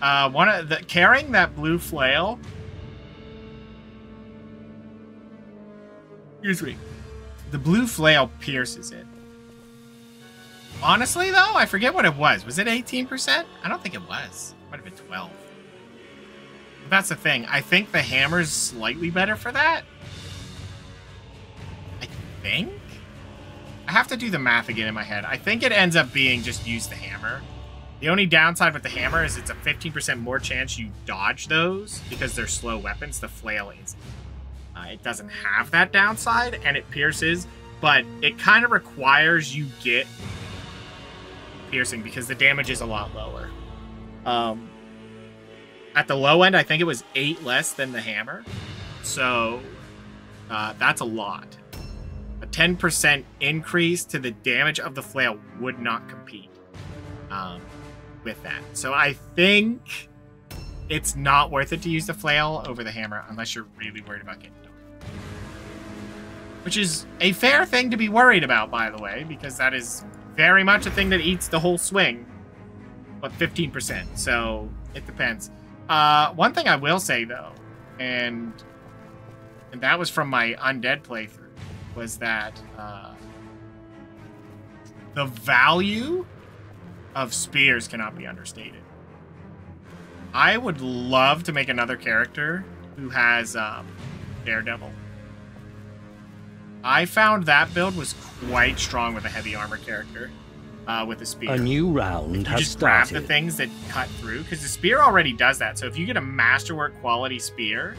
Speaker 1: carrying that blue flail. Excuse me. The blue flail pierces it. Honestly, though, I forget what it was. Was it 18%? I don't think it was. It might have been 12. But that's the thing. I think the hammer's slightly better for that. I think? I have to do the math again in my head. I think it ends up being just use the hammer. The only downside with the hammer is it's a 15% more chance you dodge those because they're slow weapons. The flail is. It doesn't have that downside, and it pierces, but it kind of requires you get piercing because the damage is a lot lower. At the low end, I think it was 8 less than the hammer, so that's a lot. A 10% increase to the damage of the flail would not compete with that. So I think it's not worth it to use the flail over the hammer unless you're really worried about getting dodged. Which is a fair thing to be worried about, by the way, because that is very much a thing that eats the whole swing. But 15%, so it depends. One thing I will say, though, and that was from my undead playthrough, was that the value of spears cannot be understated. I would love to make another character who has Daredevil. I found that build was quite strong with a heavy armor character with a spear.
Speaker 5: A new round has
Speaker 1: just grab
Speaker 5: started.
Speaker 1: the things that cut through, because the spear already does that. So if you get a masterwork quality spear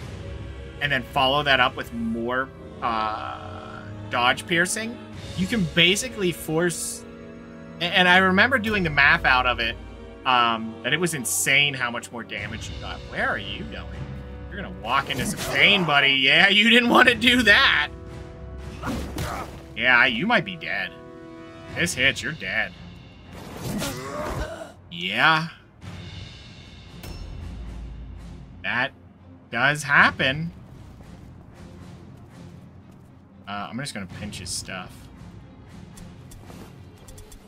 Speaker 1: and then follow that up with more dodge piercing, you can basically force... And I remember doing the math out of it, that it was insane how much more damage you got. Where are you going? You're gonna walk into some pain, buddy. Yeah, you didn't want to do that. Yeah, you might be dead. This hits, you're dead. Yeah. That does happen. I'm just gonna pinch his stuff.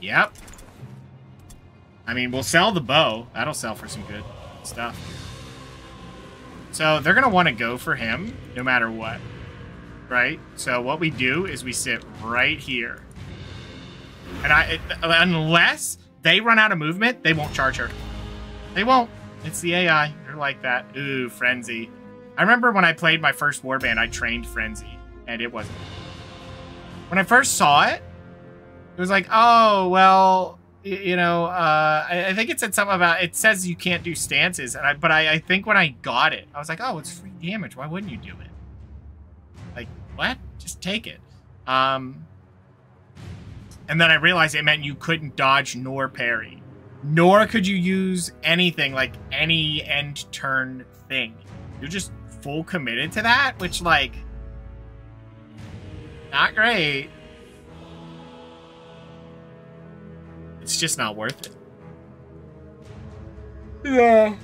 Speaker 1: Yep. I mean, we'll sell the bow. That'll sell for some good stuff. So they're gonna want to go for him no matter what. Right? So what we do is we sit right here. And unless they run out of movement, they won't charge her. They won't. It's the AI. They're like that. Ooh, Frenzy. I remember when I played my first warband, I trained Frenzy, and it wasn't. When I first saw it, it was like, oh, well, you know, I think it said something about, it says you can't do stances, and but I think when I got it, I was like, oh, it's free damage. Why wouldn't you do it? Like, what? Just take it. And then I realized it meant you couldn't dodge nor parry. Nor could you use anything, like any end turn thing. You're just full committed to that, which, like, not great. It's just not worth it. Yeah.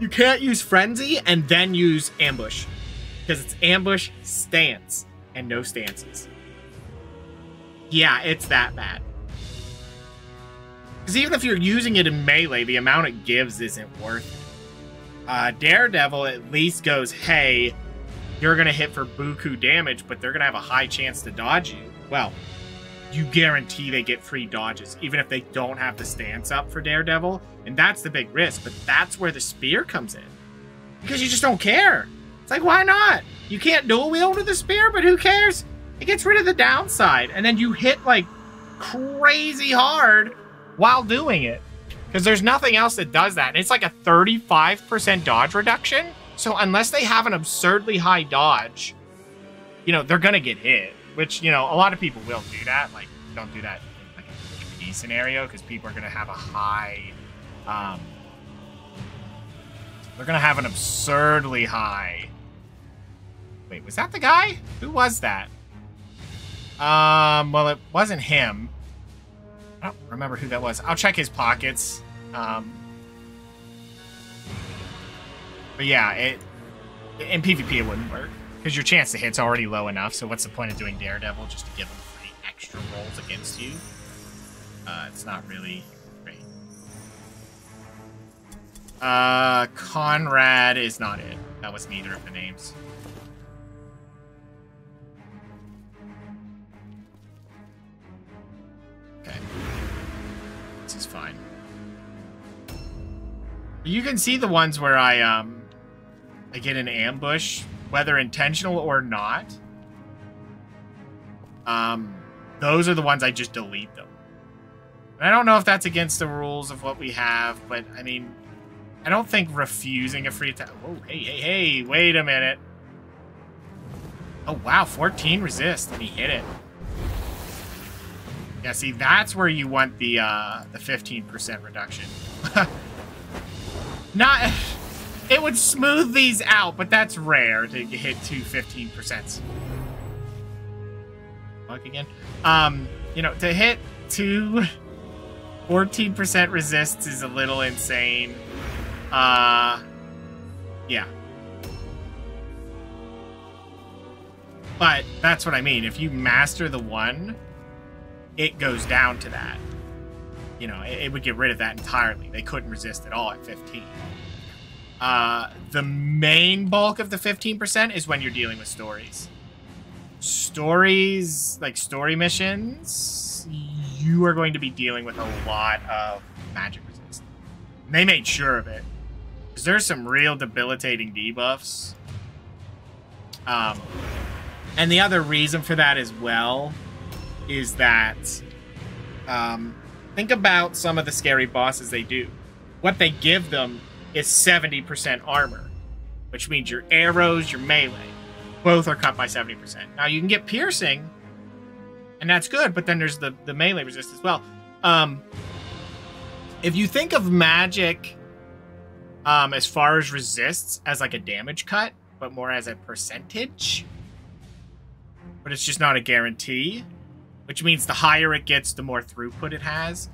Speaker 1: You can't use Frenzy and then use Ambush. Because it's Ambush, Stance, and no stances. Yeah, it's that bad. Because even if you're using it in melee, the amount it gives isn't worth it. Daredevil at least goes, hey, you're going to hit for buku damage, but they're going to have a high chance to dodge you. Well, you guarantee they get free dodges, even if they don't have the stance up for Daredevil. And that's the big risk, but that's where the spear comes in. Because you just don't care. It's like, why not? You can't dual wield with the spear, but who cares? It gets rid of the downside, and then you hit, like, crazy hard while doing it. Because there's nothing else that does that. And it's like a 35% dodge reduction. So unless they have an absurdly high dodge, you know, they're going to get hit. Which, you know, a lot of people will do that. Like, don't do that in, like, a PvP scenario, because people are going to have a high... they're going to have an absurdly high... Wait, was that the guy? Who was that? Well, it wasn't him. I don't remember who that was. I'll check his pockets. But yeah, in PvP it wouldn't work. Because your chance to hit's already low enough, so what's the point of doing Daredevil? Just to give them 3 extra rolls against you? It's not really great. Conrad is not it. That was neither of the names. Okay. This is fine. You can see the ones where I get an ambush, whether intentional or not. Those are the ones I just delete them. I don't know if that's against the rules of what we have, but, I mean, I don't think refusing a free attack... Oh, hey, wait a minute. Oh, wow, 14 resist, and he hit it. Yeah, see, that's where you want the 15% reduction. Not... It would smooth these out, but that's rare to hit two 15%. Fuck again? You know, to hit two 14% resists is a little insane. Yeah. But that's what I mean. If you master the one, it goes down to that. You know, it would get rid of that entirely. They couldn't resist at all at 15. The main bulk of the 15% is when you're dealing with stories. Stories, like story missions, you are going to be dealing with a lot of magic resist. And they made sure of it. Because there's some real debilitating debuffs. And the other reason for that as well is that think about some of the scary bosses they do. What they give them is 70% armor, which means your arrows, your melee, both are cut by 70%. Now, you can get piercing, and that's good, but then there's the melee resist as well. If you think of magic as far as resists as like a damage cut, but more as a percentage, but it's just not a guarantee, which means the higher it gets, the more throughput it has,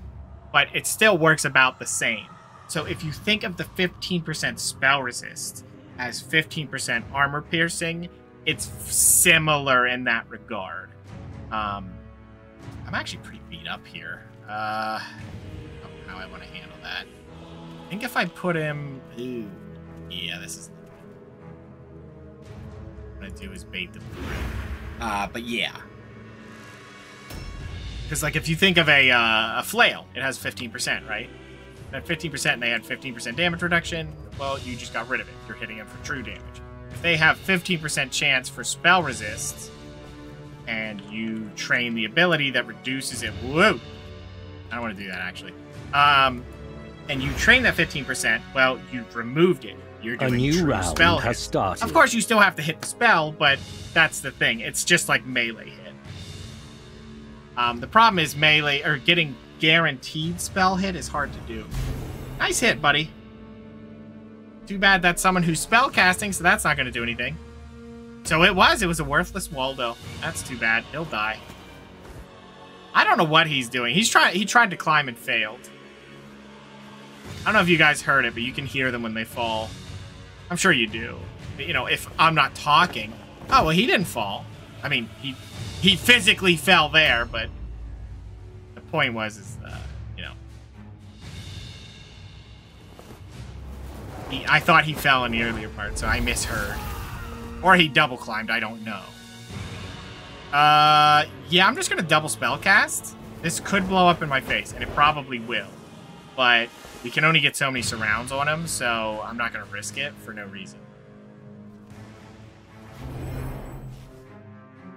Speaker 1: but it still works about the same. So if you think of the 15% spell resist as 15% armor piercing, it's similar in that regard. I'm actually pretty beat up here. I don't know how I want to handle that. I think if I put him... Ooh, yeah, this is... What I'm going to do is bait them through. But yeah. Because, like, if you think of a flail, it has 15%, right? At 15% and they had 15% damage reduction, well, you just got rid of it. You're hitting them for true damage. If they have 15% chance for spell resist, and you train the ability that reduces it, whoa! I don't want to do that, actually. And you train that 15%, well, you've removed it. You're doing
Speaker 5: a new
Speaker 4: true
Speaker 5: round
Speaker 4: spell
Speaker 5: has
Speaker 4: hit.
Speaker 5: started.
Speaker 1: Of course, you still have to hit the spell, but that's the thing. It's just like melee hit. The problem is melee, or getting guaranteed spell hit is hard to do. Nice hit, buddy. Too bad that's someone who's spell casting, so that's not going to do anything. So it was a worthless Waldo. That's too bad. He'll die. I don't know what he's doing. He tried to climb and failed. I don't know if you guys heard it, but you can hear them when they fall. I'm sure you do. But, you know, if I'm not talking... Oh, well, he didn't fall. I mean, he physically fell there, but the point was, you know... I thought he fell in the earlier part, so I misheard. Or he double climbed, I don't know. Yeah, I'm just gonna double spell cast. This could blow up in my face, and it probably will. But we can only get so many surrounds on him, so I'm not gonna risk it for no reason.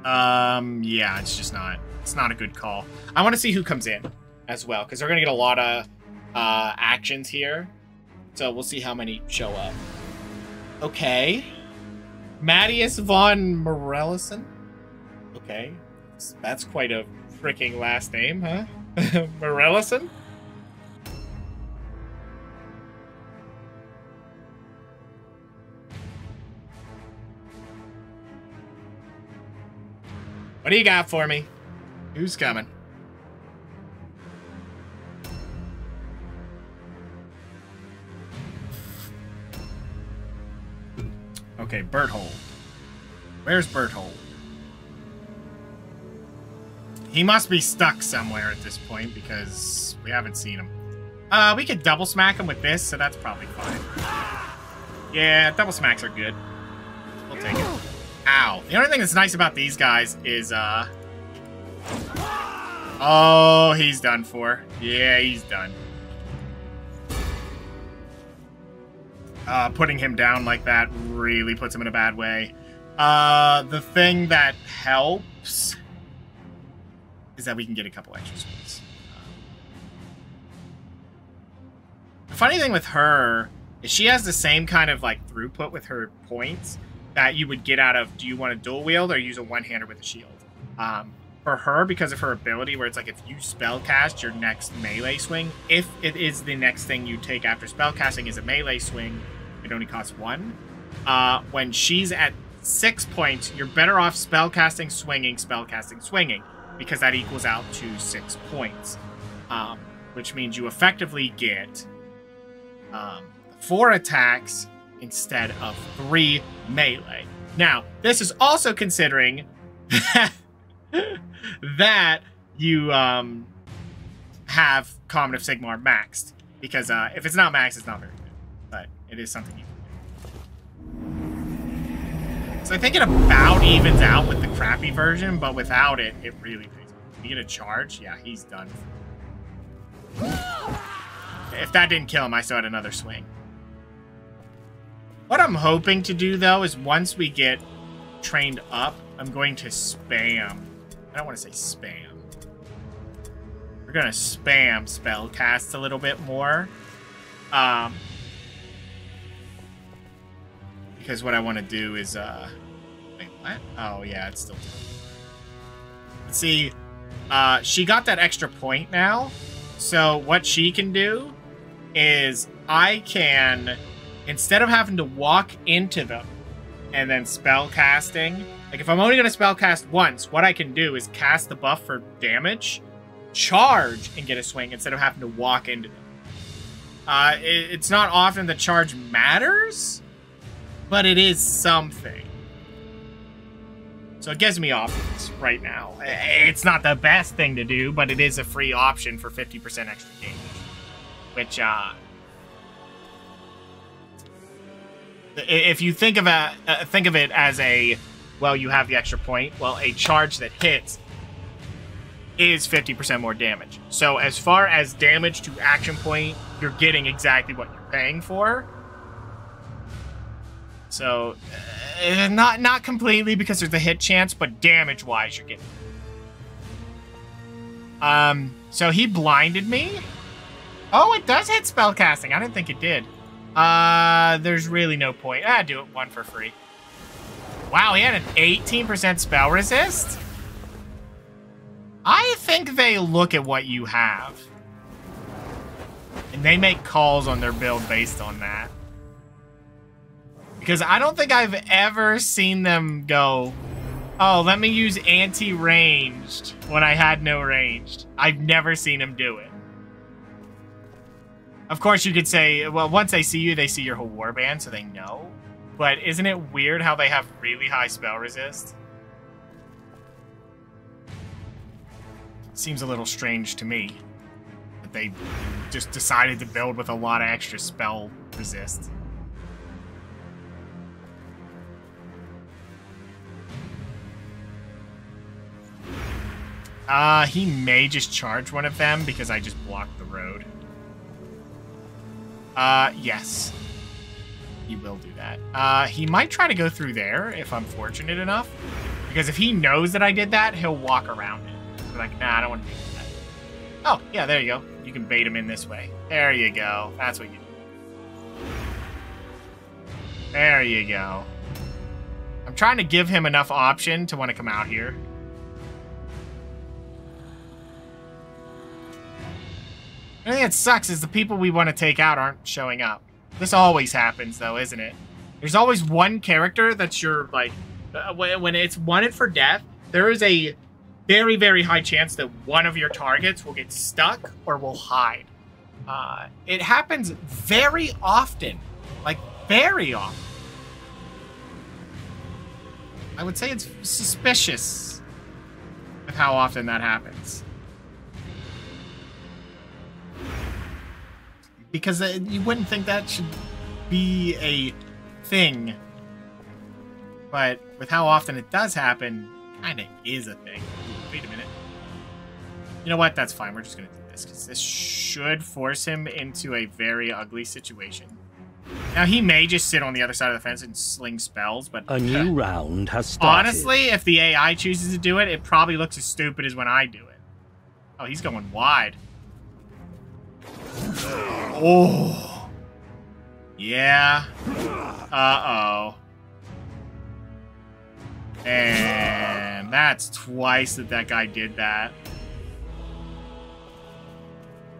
Speaker 1: Yeah, it's not a good call. I want to see who comes in as well, because they're gonna get a lot of actions here. So we'll see how many show up. Okay. Mattias von Morellison? Okay. That's quite a freaking last name, huh? Morellison? What do you got for me? Who's coming? Okay, Berthold. Where's Berthold? He must be stuck somewhere at this point because we haven't seen him. We could double smack him with this, so that's probably fine. Yeah, double smacks are good. We'll take it. Ow. The only thing that's nice about these guys is, oh, he's done for. Yeah, he's done. Putting him down like that really puts him in a bad way. The thing that helps is that we can get a couple extra swings. funny thing with her is she has the same kind of like throughput with her points that you would get out of, do you want to dual wield or use a one-hander with a shield? For her, because of her ability, where it's like if you spellcast your next melee swing, if it is the next thing you take after spellcasting is a melee swing, it only costs 1. When she's at 6 points, you're better off spellcasting, swinging, because that equals out to 6 points. Which means you effectively get 4 attacks instead of 3 melee. Now, this is also considering that you have Common of Sigmar maxed. Because if it's not maxed, it's not very good. But it is something you can do. So I think it about evens out with the crappy version, but without it, it really pays off. You get a charge? Yeah, he's done. If that didn't kill him, I still had another swing. What I'm hoping to do, though, is once we get trained up, I'm going to spam. I don't want to say spam. We're going to spam spellcasts a little bit more. Because what I want to do is, wait, what? Oh, yeah, it's still... Let's see. She got that extra point now. So what she can do is I can, instead of having to walk into them and then spell casting, like if I'm only going to spell cast once, what I can do is cast the buff for damage, charge, and get a swing instead of having to walk into them. It's not often the charge matters, but it is something. So it gives me options right now. It's not the best thing to do, but it is a free option for 50% extra damage. Which, if you think of it as a, well, you have the extra point. Well, a charge that hits is 50% more damage. So as far as damage to action point, you're getting exactly what you're paying for. So, not completely because there's a hit chance, but damage-wise, you're getting. So he blinded me. Oh, it does hit spellcasting. I didn't think it did. There's really no point. Do it 1 for free. Wow, he had an 18% spell resist? I think they look at what you have. And they make calls on their build based on that. Because I don't think I've ever seen them go, oh, let me use anti-ranged when I had no ranged. I've never seen them do it. Of course, you could say, well, once they see you, they see your whole warband, so they know. But isn't it weird how they have really high spell resist? Seems a little strange to me that they just decided to build with a lot of extra spell resist. He may just charge one of them because I just blocked the road. Yes. He will do that. He might try to go through there if I'm fortunate enough. Because if he knows that I did that, he'll walk around it. He'll be like, nah, I don't want to do that. Oh, yeah, there you go. You can bait him in this way. There you go. That's what you do. There you go. I'm trying to give him enough option to want to come out here. The thing that sucks is the people we want to take out aren't showing up. This always happens, though, isn't it? There's always one character that's your, like... when it's wanted for death, there is a very, very high chance that one of your targets will get stuck or will hide. It happens very often. Like, very often. I would say it's suspicious of how often that happens. Because you wouldn't think that should be a thing. But with how often it does happen, kind of is a thing. Wait a minute. You know what? That's fine. We're just going to do this. Because this should force him into a very ugly situation. Now, he may just sit on the other side of the fence and sling spells, but...
Speaker 5: A new round has started.
Speaker 1: Honestly, if the AI chooses to do it, it probably looks as stupid as when I do it. Oh, he's going wide. Oh. Yeah. Uh-oh. And that's twice that guy did that.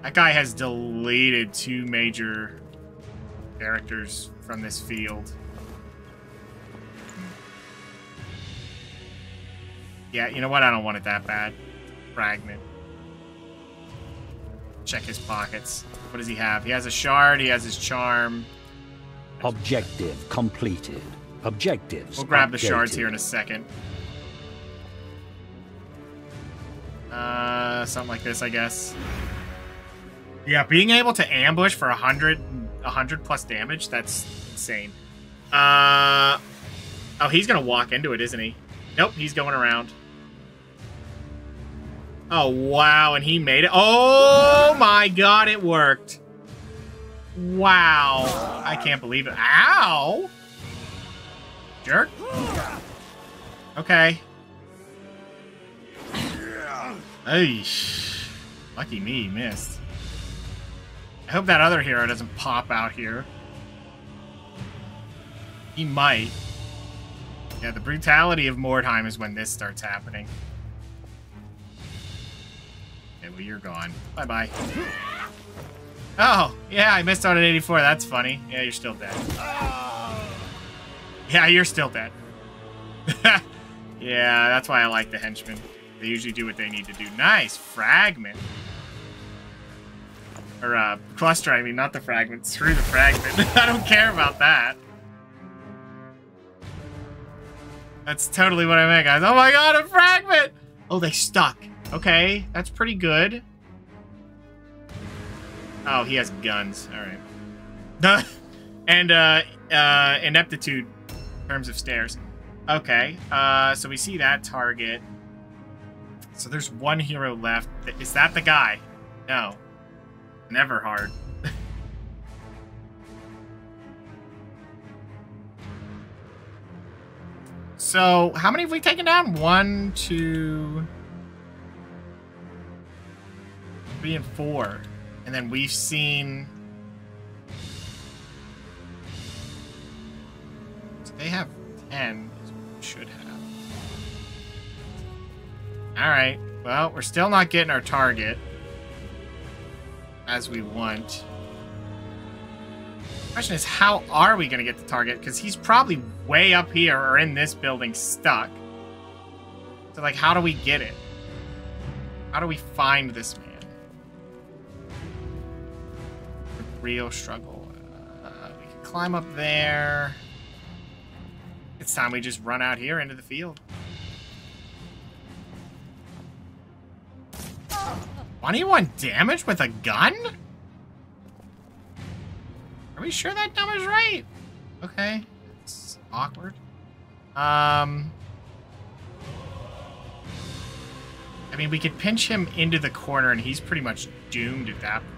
Speaker 1: That guy has deleted 2 major characters from this field. Yeah, you know what? I don't want it that bad. Fragment. Check his pockets. What does he have? He has a shard, he has his charm.
Speaker 5: Objective completed. Objectives
Speaker 1: We'll grab
Speaker 5: updated.
Speaker 1: the shards here in a second. Something like this, I guess. Yeah, being able to ambush for 100 plus damage, that's insane. Oh, he's gonna walk into it, isn't he? Nope, he's going around. Oh, wow, and he made it. Oh, my God, it worked. Wow. I can't believe it. Ow! Jerk. Okay. Eesh. Lucky me, missed. I hope that other hero doesn't pop out here. He might. Yeah, the brutality of Mordheim is when this starts happening. Okay, well, you're gone. Bye-bye. Oh, yeah, I missed out at 84. That's funny. Yeah, you're still dead. Yeah, you're still dead. Yeah, that's why I like the henchmen. They usually do what they need to do. Nice. Fragment. Or, cluster, I mean, not the fragment. Screw the fragment. I don't care about that. That's totally what I meant, guys. Oh my God, a fragment! Oh, they stuck. Okay, that's pretty good. Oh, he has guns. All right. And ineptitude in terms of stairs. Okay, so we see that target. So there's one hero left. Is that the guy? No. Never hard. So, how many have we taken down? 1, 2, 3, and 4. And then we've seen... So they have 10, is what we should have. Alright, well, we're still not getting our target as we want. The question is, how are we going to get the target? Because he's probably way up here or in this building stuck. So, like, how do we get it? How do we find this man? The real struggle. We can climb up there. It's time we just run out here into the field. 21 damage with a gun? Are we sure that number's right? Okay. It's awkward. I mean, we could pinch him into the corner and he's pretty much doomed at that point.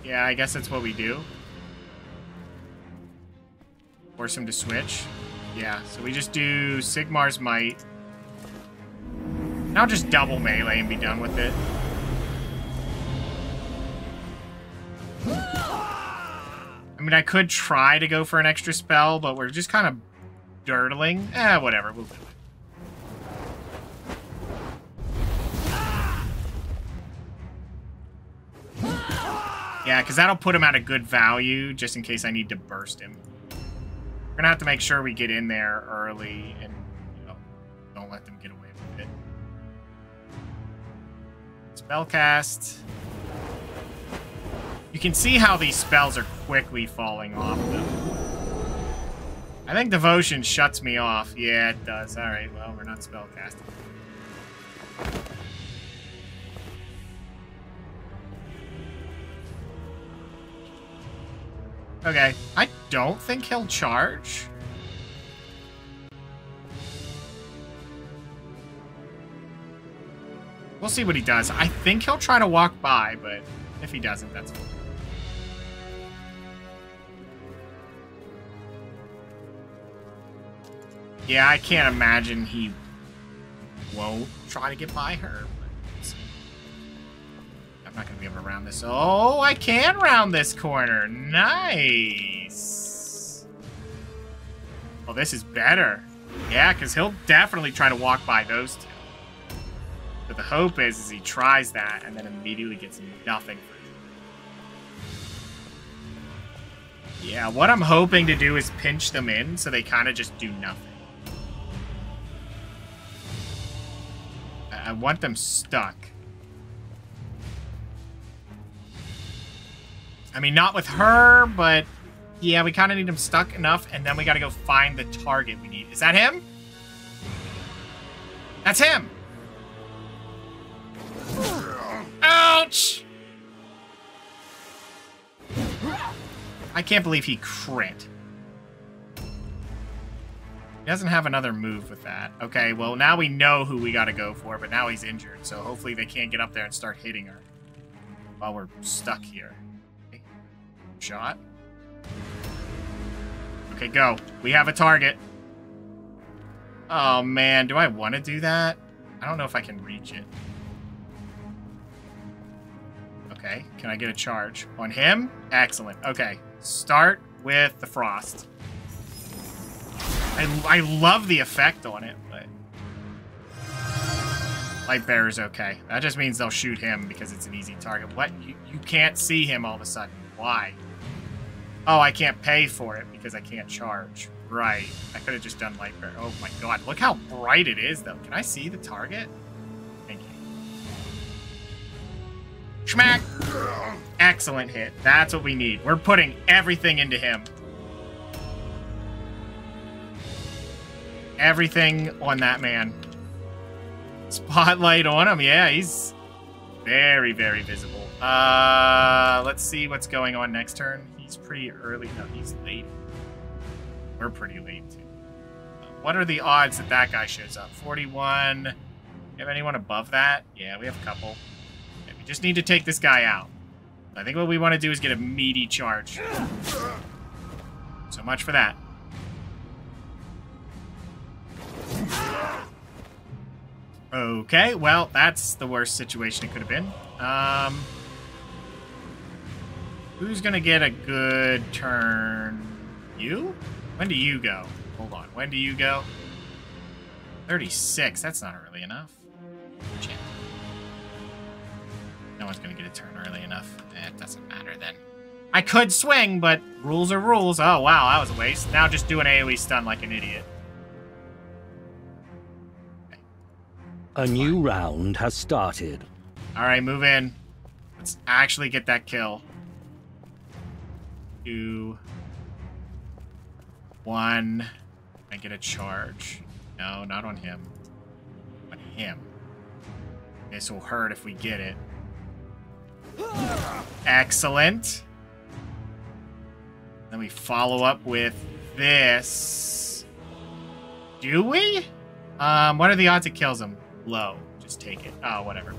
Speaker 1: Yeah, I guess that's what we do. Force him to switch. Yeah, so we just do Sigmar's Might. Now just double melee and be done with it. I mean, I could try to go for an extra spell, but we're just kind of dirtling. Whatever, we'll do it. Yeah, because that'll put him at a good value, just in case I need to burst him. We're gonna have to make sure we get in there early and, you know, don't let them get away with it. Spellcast. You can see how these spells are quickly falling off them. I think Devotion shuts me off. Yeah, it does. Alright, well, we're not spellcasting. Okay, I don't think he'll charge. We'll see what he does. I think he'll try to walk by, but if he doesn't, that's fine. Yeah, I can't imagine he won't try to get by her. But I'm not going to be able to round this. Oh, I can round this corner. Nice. Oh, this is better. Yeah, because he'll definitely try to walk by those two. But the hope is he tries that and then immediately gets nothing for it. Yeah, what I'm hoping to do is pinch them in so they kind of just do nothing. I want them stuck. I mean, not with her, but yeah, we kind of need them stuck enough, and then we got to go find the target we need. Is that him? That's him! Ouch! I can't believe he crit. He doesn't have another move with that. Okay, well, now we know who we got to go for, but now he's injured, so hopefully they can't get up there and start hitting her while we're stuck here. Okay. Shot. Okay, go. We have a target. Oh, man. Do I want to do that? I don't know if I can reach it. Okay. Can I get a charge? On him? Excellent. Okay. Start with the frost. I love the effect on it, but... Light bearer's okay. That just means they'll shoot him because it's an easy target. What? You can't see him all of a sudden. Why? Oh, I can't pay for it because I can't charge. Right. I could have just done light bearer. Oh my god. Look how bright it is, though. Can I see the target? Thank you. Schmack! Excellent hit. That's what we need. We're putting everything into him. Everything on that man. Spotlight on him. Yeah, he's very, very visible. Let's see what's going on next turn. He's pretty early. No, he's late. We're pretty late, too. What are the odds that that guy shows up? 41. You have anyone above that? Yeah, we have a couple. Yeah, we just need to take this guy out. I think what we want to do is get a meaty charge. So much for that. Okay, well, that's the worst situation it could have been. Who's gonna get a good turn? You? When do you go? Hold on, when do you go? 36, that's not early enough. Shit. No one's gonna get a turn early enough. It doesn't matter then. I could swing, but rules are rules. Oh, wow, that was a waste. Now just do an AoE stun like an idiot.
Speaker 5: A new round has started.
Speaker 1: Alright, move in. Let's actually get that kill. 2, 1. I get a charge. No, not on him. On him. This will hurt if we get it. Excellent. Then we follow up with this. Do we? What are the odds it kills him? Low. Just take it. Oh, whatever.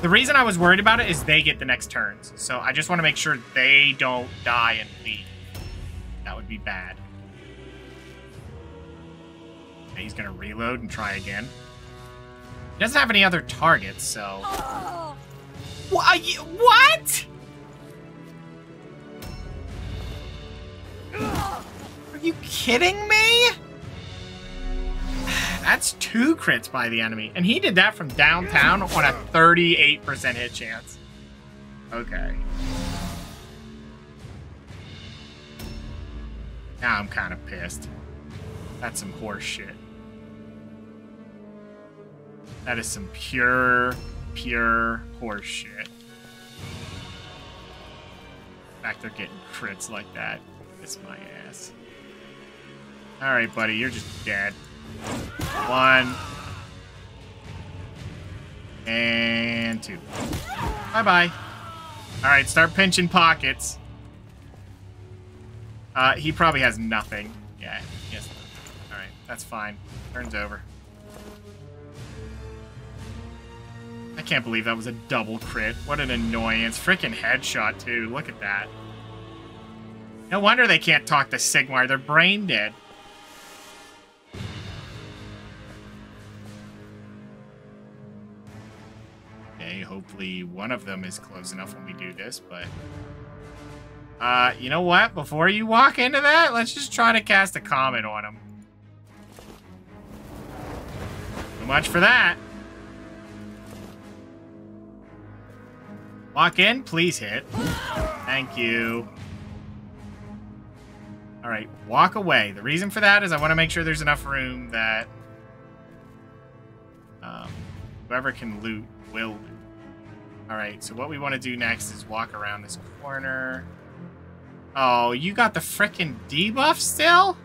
Speaker 1: The reason I was worried about it is they get the next turns. So I just want to make sure they don't die and leave. That would be bad. Okay, he's going to reload and try again. He doesn't have any other targets, so... What? Are you kidding me? That's 2 crits by the enemy. And he did that from downtown on a 38% hit chance. Okay. Now I'm kind of pissed. That's some horse shit. That is some pure horse shit. The fact they're getting crits like that. Kiss my ass. Alright, buddy, you're just dead. 1. And 2. Bye-bye. Alright, start pinching pockets. He probably has nothing. Yeah, he has nothing. Alright, that's fine. Turn's over. I can't believe that was a double crit. What an annoyance. Freaking headshot, too. Look at that. No wonder they can't talk to Sigmar. They're brain dead. Okay, hopefully one of them is close enough when we do this, but... you know what? Before you walk into that, let's just try to cast a comet on him. Too much for that. Walk in, please hit. Thank you. Alright, walk away. The reason for that is I want to make sure there's enough room that whoever can loot will loot. Alright, so what we want to do next is walk around this corner. Oh, you got the frickin' debuff still?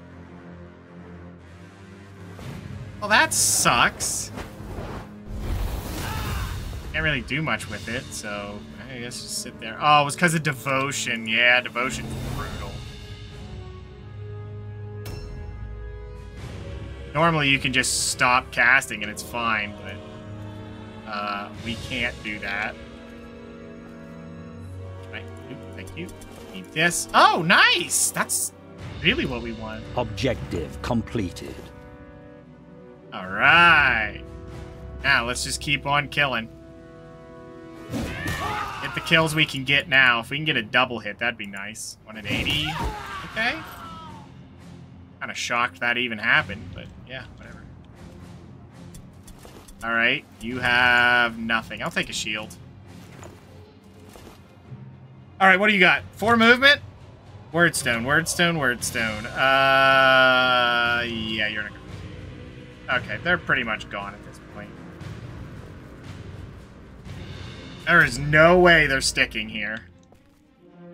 Speaker 1: Well, that sucks. Can't really do much with it, so I guess just sit there. Oh, it was because of devotion. Yeah, devotion's brutal. Normally you can just stop casting and it's fine, but we can't do that. Thank you. Need this. Oh, nice! That's really what we want.
Speaker 5: Objective completed.
Speaker 1: Alright. Now, let's just keep on killing. Get the kills we can get now. If we can get a double hit, that'd be nice. 1 at 80. Okay. Kind of shocked that even happened, but yeah, whatever. Alright, you have nothing. I'll take a shield. Alright, what do you got? 4 movement? Wordstone, wordstone, wordstone. Yeah, you're not gonna... Okay, they're pretty much gone at this point. There is no way they're sticking here.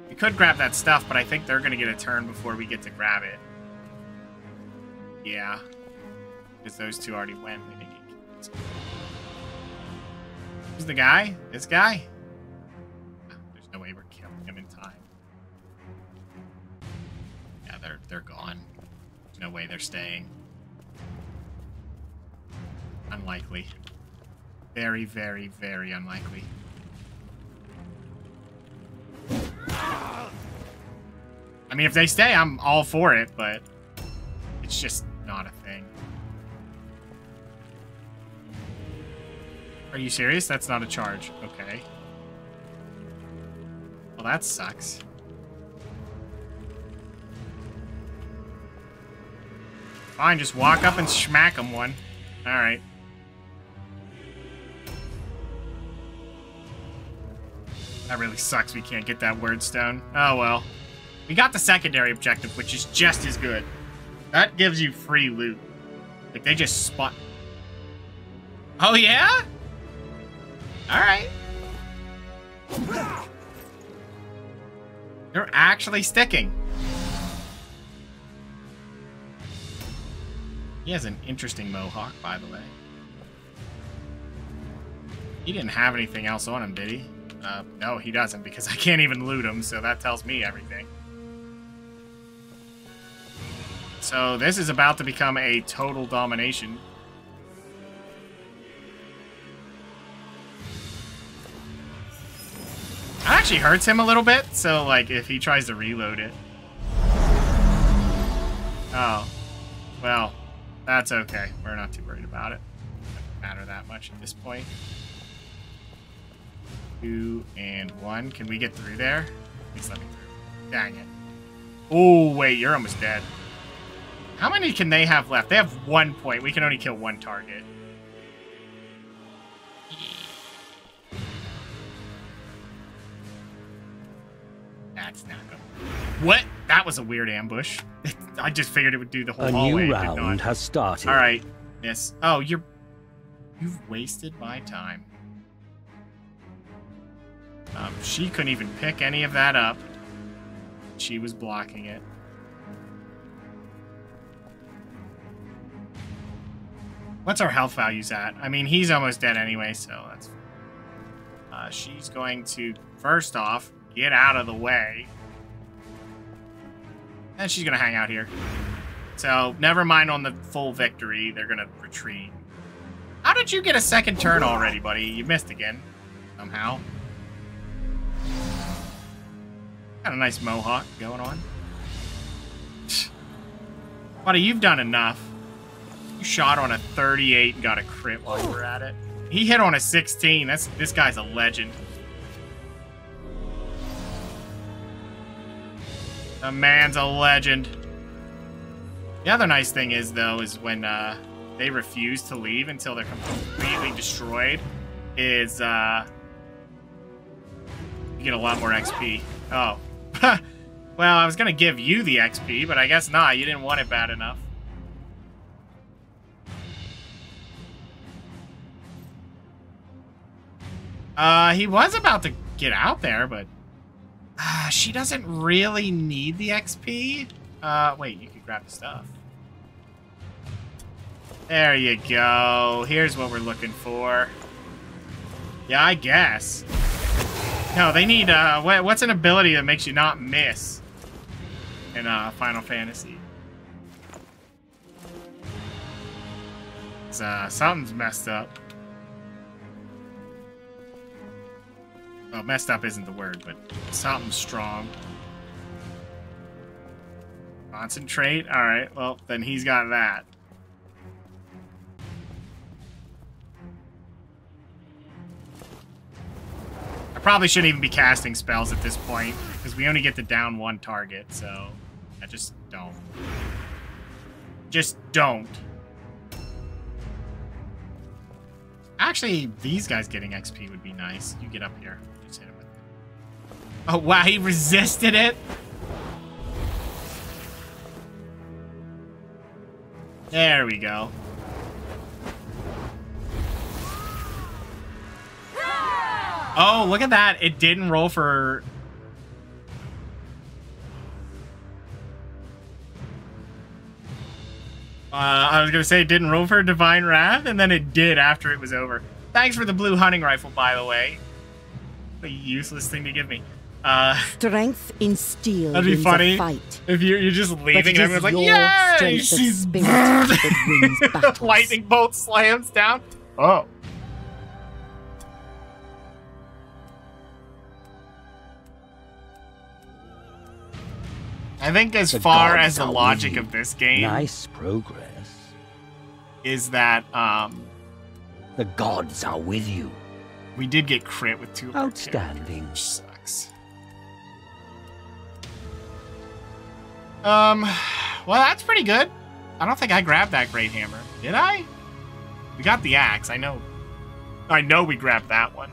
Speaker 1: We could grab that stuff, but I think they're gonna get a turn before we get to grab it. Yeah. Because those two already went. They didn't get killed. Who's the guy? This guy? There's no way we're killing him in time. Yeah, they're gone. There's no way they're staying. Unlikely. Very, very, very unlikely. I mean, if they stay, I'm all for it, but it's just not a thing. Are you serious? That's not a charge. Okay. Well, that sucks. Fine, just walk up and smack him one. Alright. That really sucks we can't get that wordstone. Oh well. We got the secondary objective, which is just as good. That gives you free loot. Like, they just spot... Oh, yeah? Alright. They're actually sticking. He has an interesting mohawk, by the way. He didn't have anything else on him, did he? No, he doesn't, because I can't even loot him, so that tells me everything. So this is about to become a total domination. That actually hurts him a little bit, so like if he tries to reload it. Oh. Well, that's okay. We're not too worried about it. Doesn't matter that much at this point. 2 and 1. Can we get through there? Please let me through. Dang it. Oh, wait, you're almost dead. How many can they have left? They have 1 point. We can only kill 1 target. That's not good. What? That was a weird ambush. I just figured it would do the whole hallway.
Speaker 5: A new round has started.
Speaker 1: All right. Yes. Oh, you've wasted my time. She couldn't even pick any of that up. She was blocking it. What's our health values at? I mean, he's almost dead anyway, so that's fine. She's going to, first off, get out of the way. And she's going to hang out here. So, never mind on the full victory. They're going to retreat. How did you get a second turn already, buddy? You missed again. Somehow. Got a nice mohawk going on. Buddy, you've done enough. You shot on a 38 and got a crit while you were at it. He hit on a 16. This guy's a legend. The man's a legend. The other nice thing is, though, is when they refuse to leave until they're completely destroyed, is you get a lot more XP. Oh. Well, I was going to give you the XP, but I guess not. You didn't want it bad enough. He was about to get out there, but she doesn't really need the XP. Wait, you could grab the stuff. There you go. Here's what we're looking for. Yeah, I guess. No, they need, what's an ability that makes you not miss in Final Fantasy? Something's messed up. Well, messed up isn't the word, but something's strong. Concentrate? Alright, well, then he's got that. I probably shouldn't even be casting spells at this point, because we only get to down one target, so I just don't. Just don't. Actually, these guys getting XP would be nice. You get up here. Just hit him with it. Oh, wow, he resisted it? There we go. Oh, look at that. It didn't roll for... I was going to say it didn't roll for Divine Wrath, and then it did after it was over. Thanks for the blue hunting rifle, by the way. What a useless thing to give me.
Speaker 4: Strength in steel.
Speaker 1: That'd be funny
Speaker 4: fight.
Speaker 1: if you're just leaving and everyone's like, "Yay!" She's lightning bolt slams down. Oh. I think as far as the logic of this game,
Speaker 5: nice progress,
Speaker 1: is that
Speaker 5: the gods are with you.
Speaker 1: We did get crit with 2 of our
Speaker 5: outstanding,
Speaker 1: which sucks. Well, that's pretty good. I don't think I grabbed that great hammer. Did I? We got the axe. I know we grabbed that one.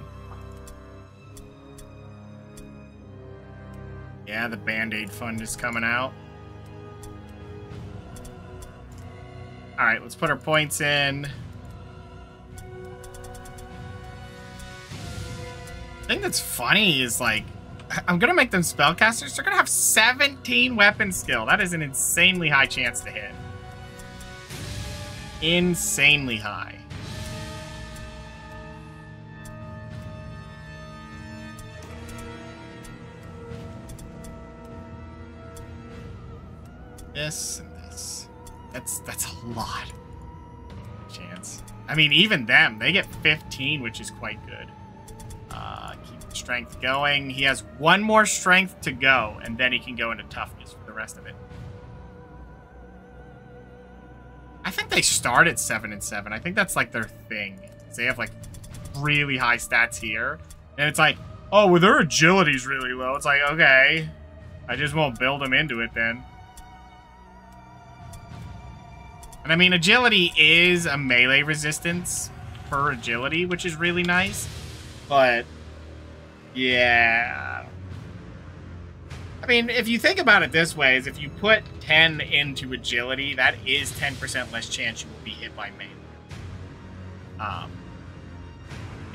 Speaker 1: Yeah, the Band-Aid fund is coming out. Alright, let's put our points in. The thing that's funny is, like, I'm gonna make them spellcasters. They're gonna have 17 weapon skill. That is an insanely high chance to hit. Insanely high. This and this. That's a lot. Chance. I mean, even them, they get 15, which is quite good. Keep the strength going. He has 1 more strength to go, and then he can go into toughness for the rest of it. I think they start at 7 and 7. I think that's like their thing. They have like really high stats here, and it's like, oh, well, their agility's really low. It's like, okay, I just won't build them into it then. And I mean, agility is a melee resistance per agility, which is really nice. But, yeah. I mean, if you think about it this way, is if you put 10 into agility, that is 10% less chance you will be hit by melee.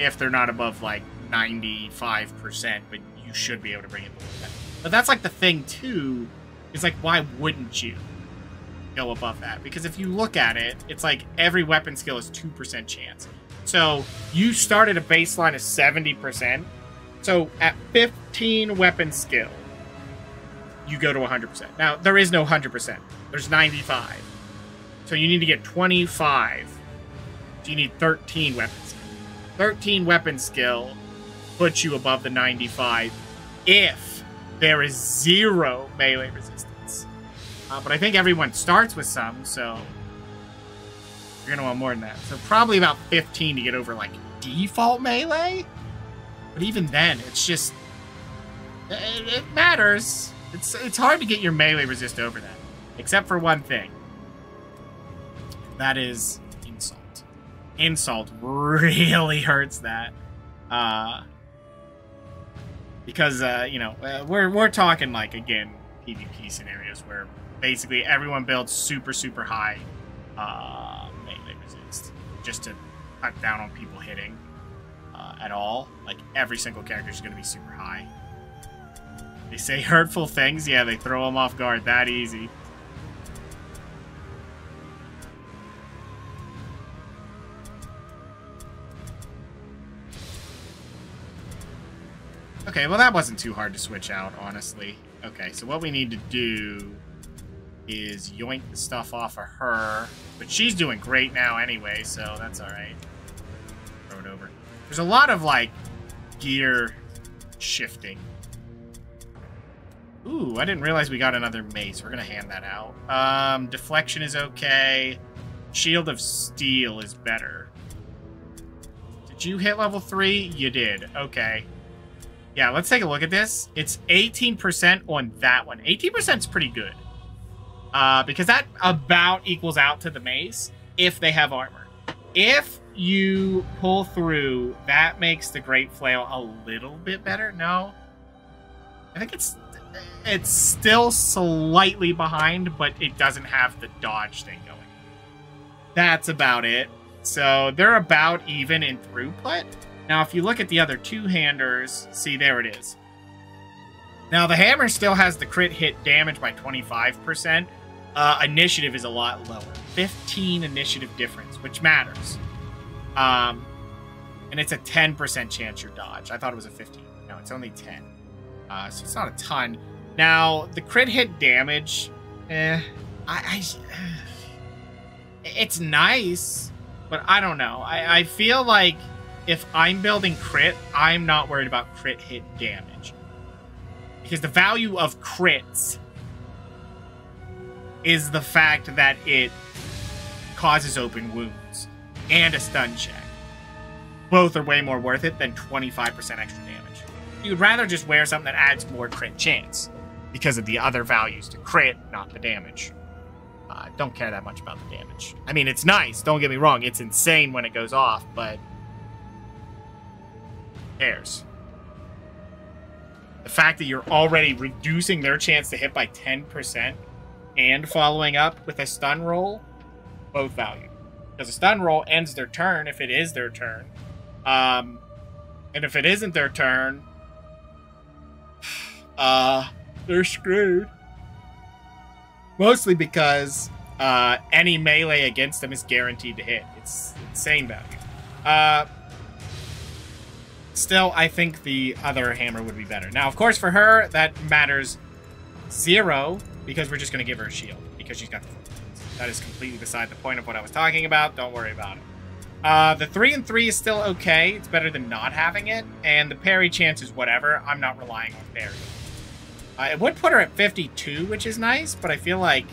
Speaker 1: If they're not above, like, 95%, but you should be able to bring it below that. But that's, like, the thing, too, is, like, why wouldn't you go above that? Because if you look at it, it's like every weapon skill is 2% chance. So you start at a baseline of 70%. So at 15 weapon skill, you go to 100%. Now, there is no 100%. There's 95. So you need to get 25. So you need 13 weapon skill. 13 weapon skill puts you above the 95 if there is 0 melee resistance. But I think everyone starts with some, so you're going to want more than that. So probably about 15 to get over, like, default melee. But even then, it's just... It matters. It's hard to get your melee resist over that. Except for one thing. That is insult. Insult really hurts that. Because, you know, we're talking, like, again, PvP scenarios where basically everyone builds super, super high melee resist. Just to cut down on people hitting at all. Like, every single character is going to be super high. They say hurtful things, yeah, they throw them off guard that easy. Okay, well that wasn't too hard to switch out, honestly. Okay, so what we need to do is yoink the stuff off of her. But she's doing great now anyway, so that's alright. Throw it over. There's a lot of, like, gear shifting. Ooh, I didn't realize we got another mace. We're gonna hand that out. Deflection is okay. Shield of Steel is better. Did you hit level 3? You did. Okay. Yeah, let's take a look at this. It's 18% on that one. 18% is pretty good. Because that about equals out to the mace if they have armor. If you pull through, that makes the Great Flail a little bit better. No? I think it's still slightly behind, but it doesn't have the dodge thing going. That's about it. So they're about even in throughput. Now, if you look at the other two-handers, see, there it is. Now, the hammer still has the crit hit damage by 25%. Initiative is a lot lower. 15 initiative difference, which matters. And it's a 10% chance you dodge. I thought it was a 15. No, it's only 10. So it's not a ton. Now, the crit hit damage, it's nice, but I don't know. I feel like if I'm building crit, I'm not worried about crit hit damage. Because the value of crits is the fact that it causes open wounds and a stun check. Both are way more worth it than 25% extra damage. You'd rather just wear something that adds more crit chance because of the other values to crit, not the damage. Don't care that much about the damage. I mean, it's nice, don't get me wrong. It's insane when it goes off, but who cares? The fact that you're already reducing their chance to hit by 10% and following up with a stun roll, both value. Because a stun roll ends their turn if it is their turn. And if it isn't their turn, they're screwed. Mostly because any melee against them is guaranteed to hit. It's insane value. Still, I think the other hammer would be better. Now, of course, for her, that matters 0, because we're just going to give her a shield, because she's got the 4 points. That is completely beside the point of what I was talking about. Don't worry about it. The 3 and 3 is still okay. It's better than not having it. And the parry chance is whatever. I'm not relying on parry. It would put her at 52, which is nice, but I feel like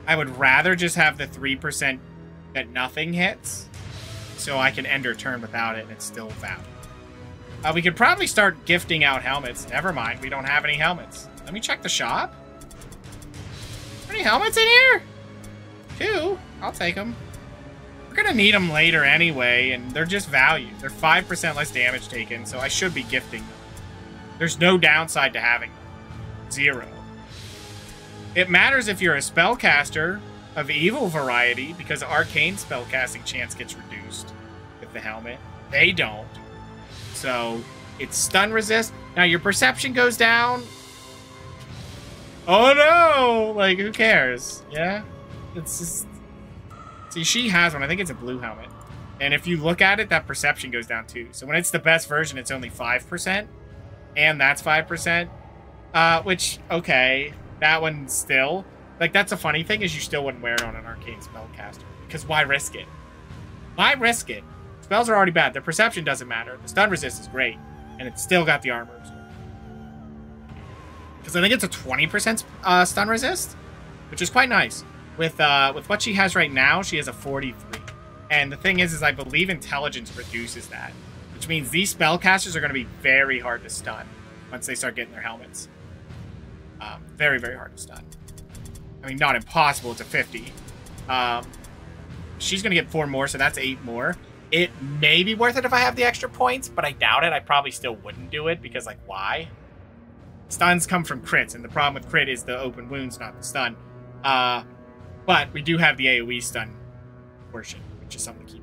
Speaker 1: I would rather just have the 3% that nothing hits, so I can end her turn without it, and it's still valid. We could probably start gifting out helmets. Never mind, we don't have any helmets. Let me check the shop. Are any helmets in here? 2. I'll take them. We're gonna need them later anyway, and they're just value. They're 5% less damage taken, so I should be gifting them. There's no downside to having them. 0. It matters if you're a spellcaster of evil variety, because arcane spellcasting chance gets reduced with the helmet. They don't. So, it's stun resist. Now, your perception goes down. Oh no! Like, who cares? Yeah? It's just... See, she has one. I think it's a blue helmet. And if you look at it, that perception goes down too. So when it's the best version, it's only 5%. And that's 5%. Which, okay. That one still... Like, that's a funny thing, is you still wouldn't wear it on an arcane spellcaster. Because why risk it? Why risk it? Spells are already bad. Their perception doesn't matter. The stun resist is great. And it's still got the armor. Because I think it's a 20% stun resist. Which is quite nice. With what she has right now, she has a 43. And the thing is I believe intelligence reduces that, which means these spellcasters are going to be very hard to stun once they start getting their helmets. Very, very hard to stun. I mean, not impossible. It's a 50. She's going to get 4 more, so that's 8 more. It may be worth it if I have the extra points, but I doubt it. I probably still wouldn't do it because, like, why? Stuns come from crits, and the problem with crit is the open wounds, not the stun. But we do have the AoE stun portion, which is something to keep.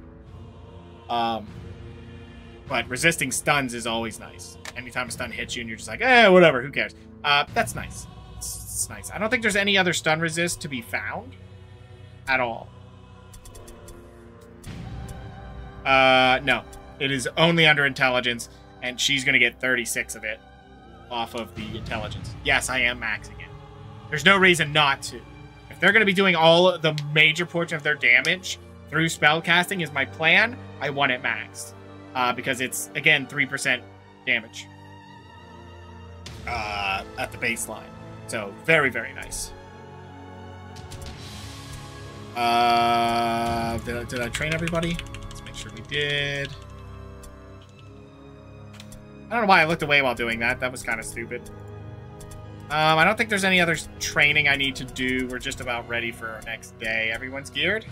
Speaker 1: But resisting stuns is always nice. Anytime a stun hits you and you're just like, whatever, who cares? That's nice. It's nice. I don't think there's any other stun resist to be found at all. No. It is only under intelligence, and she's going to get 36 of it off of the intelligence. Yes, I am maxing it. There's no reason not to. If they're going to be doing all the major portion of their damage through spellcasting is my plan, I want it maxed. Because it's, again, 3% damage at the baseline. So, very, very nice. Did I train everybody? Let's make sure we did. I don't know why I looked away while doing that. That was kind of stupid. I don't think there's any other training I need to do. We're just about ready for our next day. Everyone's geared?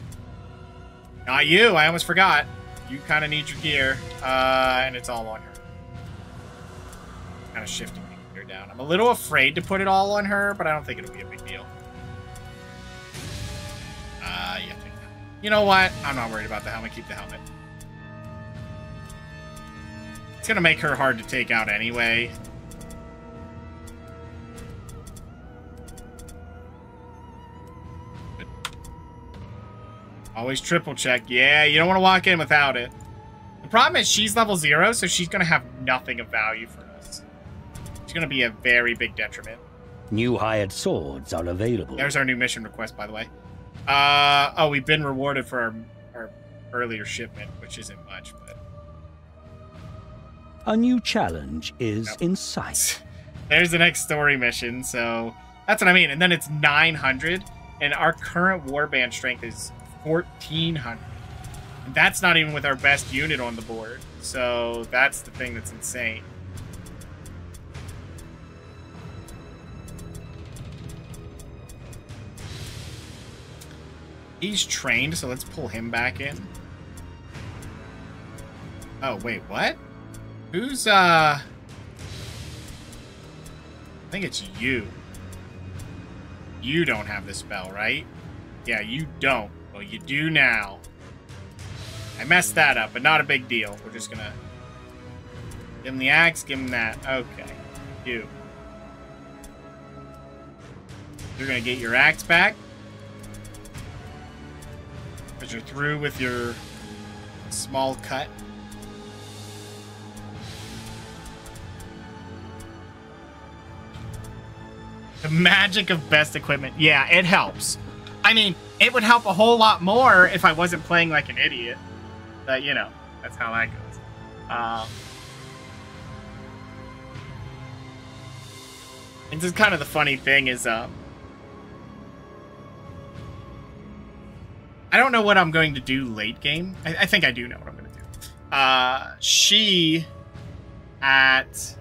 Speaker 1: Not you. I almost forgot. You kind of need your gear. And it's all on her. Kind of shifting the gear down. I'm a little afraid to put it all on her, but I don't think it'll be a big deal. Yeah, take that. You know what? I'm not worried about the helmet. Keep the helmet. It's going to make her hard to take out anyway. But always triple check. Yeah, you don't want to walk in without it. The problem is she's level 0, so she's going to have nothing of value for us. It's going to be a very big detriment.
Speaker 5: New hired swords are available.
Speaker 1: There's our new mission request, by the way. Oh, we've been rewarded for our earlier shipment, which isn't much, but...
Speaker 5: A new challenge is in sight.
Speaker 1: There's the next story mission, so that's what I mean. And then it's 900, and our current warband strength is 1,400. And that's not even with our best unit on the board. So that's the thing that's insane. He's trained, so let's pull him back in. Oh, wait, what? Who's, I think it's you. You don't have the spell, right? Yeah, you don't. Well, you do now. I messed that up, but not a big deal. We're just gonna give him the axe, give him that. Okay. You. You're gonna get your axe back. Because you're through with your small cut. The magic of best equipment. Yeah, it helps. I mean, it would help a whole lot more if I wasn't playing like an idiot. But, you know, that's how that goes. And just kind of the funny thing is, I don't know what I'm going to do late game. I think I do know what I'm going to do. She at...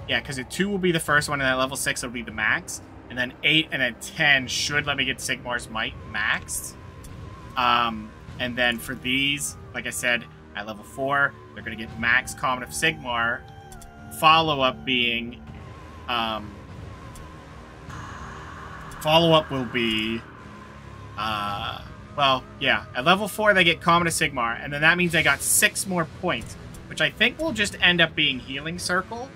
Speaker 1: Yeah, because a 2 will be the first one, and at level 6 will be the max. And then 8 and then 10 should let me get Sigmar's Might maxed. And then for these, like I said, at level 4, they're going to get max Common of Sigmar. Follow-up being... Follow-up will be... well, yeah. At level 4, they get Common of Sigmar. And then that means they got 6 more points. Which I think will just end up being Healing Circle.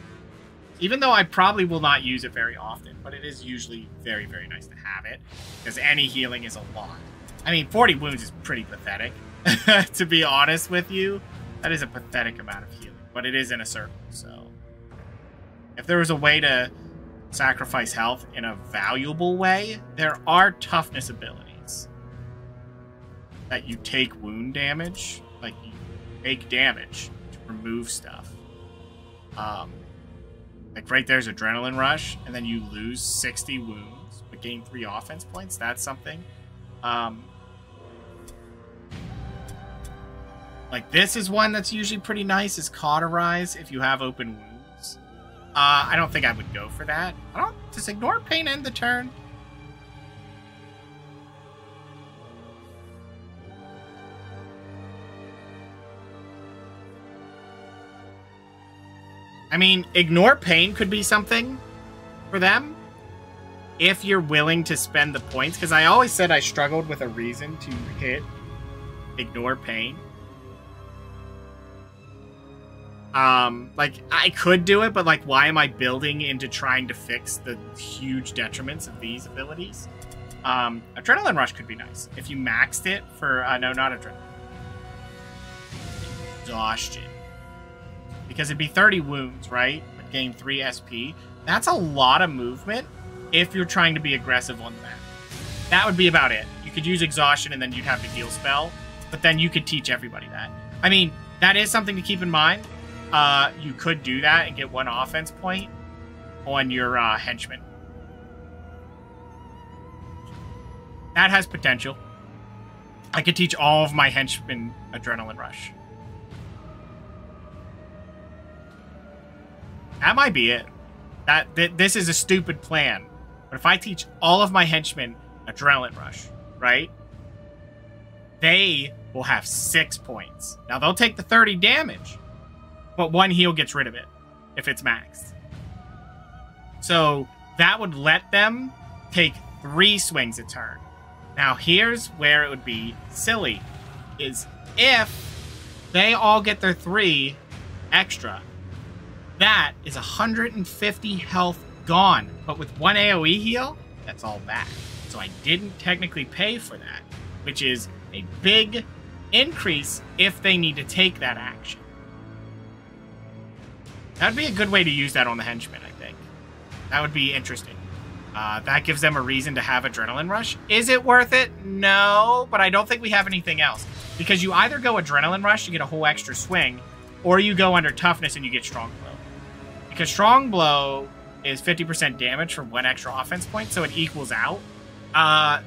Speaker 1: Even though I probably will not use it very often, but it is usually very, very nice to have it. Because any healing is a lot. I mean, 40 wounds is pretty pathetic, to be honest with you. That is a pathetic amount of healing, but it is in a circle, so... If there was a way to sacrifice health in a valuable way, there are toughness abilities. That you take wound damage, like you take damage to remove stuff. Like right there's Adrenaline Rush, and then you lose 60 wounds, but gain 3 offense points. That's something. Like, this is one that's usually pretty nice, is Cauterize if you have open wounds. I don't think I would go for that. Does Ignore Pain end the turn? I mean, Ignore Pain could be something for them if you're willing to spend the points, because I always said I struggled with a reason to hit Ignore Pain. Like, I could do it, but, like, why am I building into trying to fix the huge detriments of these abilities? Adrenaline Rush could be nice. If you maxed it for, no, not Adrenaline. Exhaustion. Because it'd be 30 wounds, right? But gain 3 SP. That's a lot of movement if you're trying to be aggressive on that. That would be about it. You could use Exhaustion and then you'd have the heal spell, but then you could teach everybody that. I mean, that is something to keep in mind. You could do that and get 1 offense point on your henchman. That has potential. I could teach all of my henchmen Adrenaline Rush. That might be it. This is a stupid plan. But if I teach all of my henchmen Adrenaline Rush, right? They will have 6 points. Now, they'll take the 30 damage. But 1 heal gets rid of it if it's maxed. So that would let them take 3 swings a turn. Now, here's where it would be silly. Is if they all get their 3 extra, that is 150 health gone. But with 1 AoE heal, that's all back. So I didn't technically pay for that, which is a big increase if they need to take that action. That'd be a good way to use that on the henchmen, I think. That would be interesting. That gives them a reason to have Adrenaline Rush. Is it worth it? No, but I don't think we have anything else. Because you either go Adrenaline Rush, you get a whole extra swing, or you go under Toughness and you get Strong Blow. Because Strong Blow is 50% damage for 1 extra offense point, so it equals out.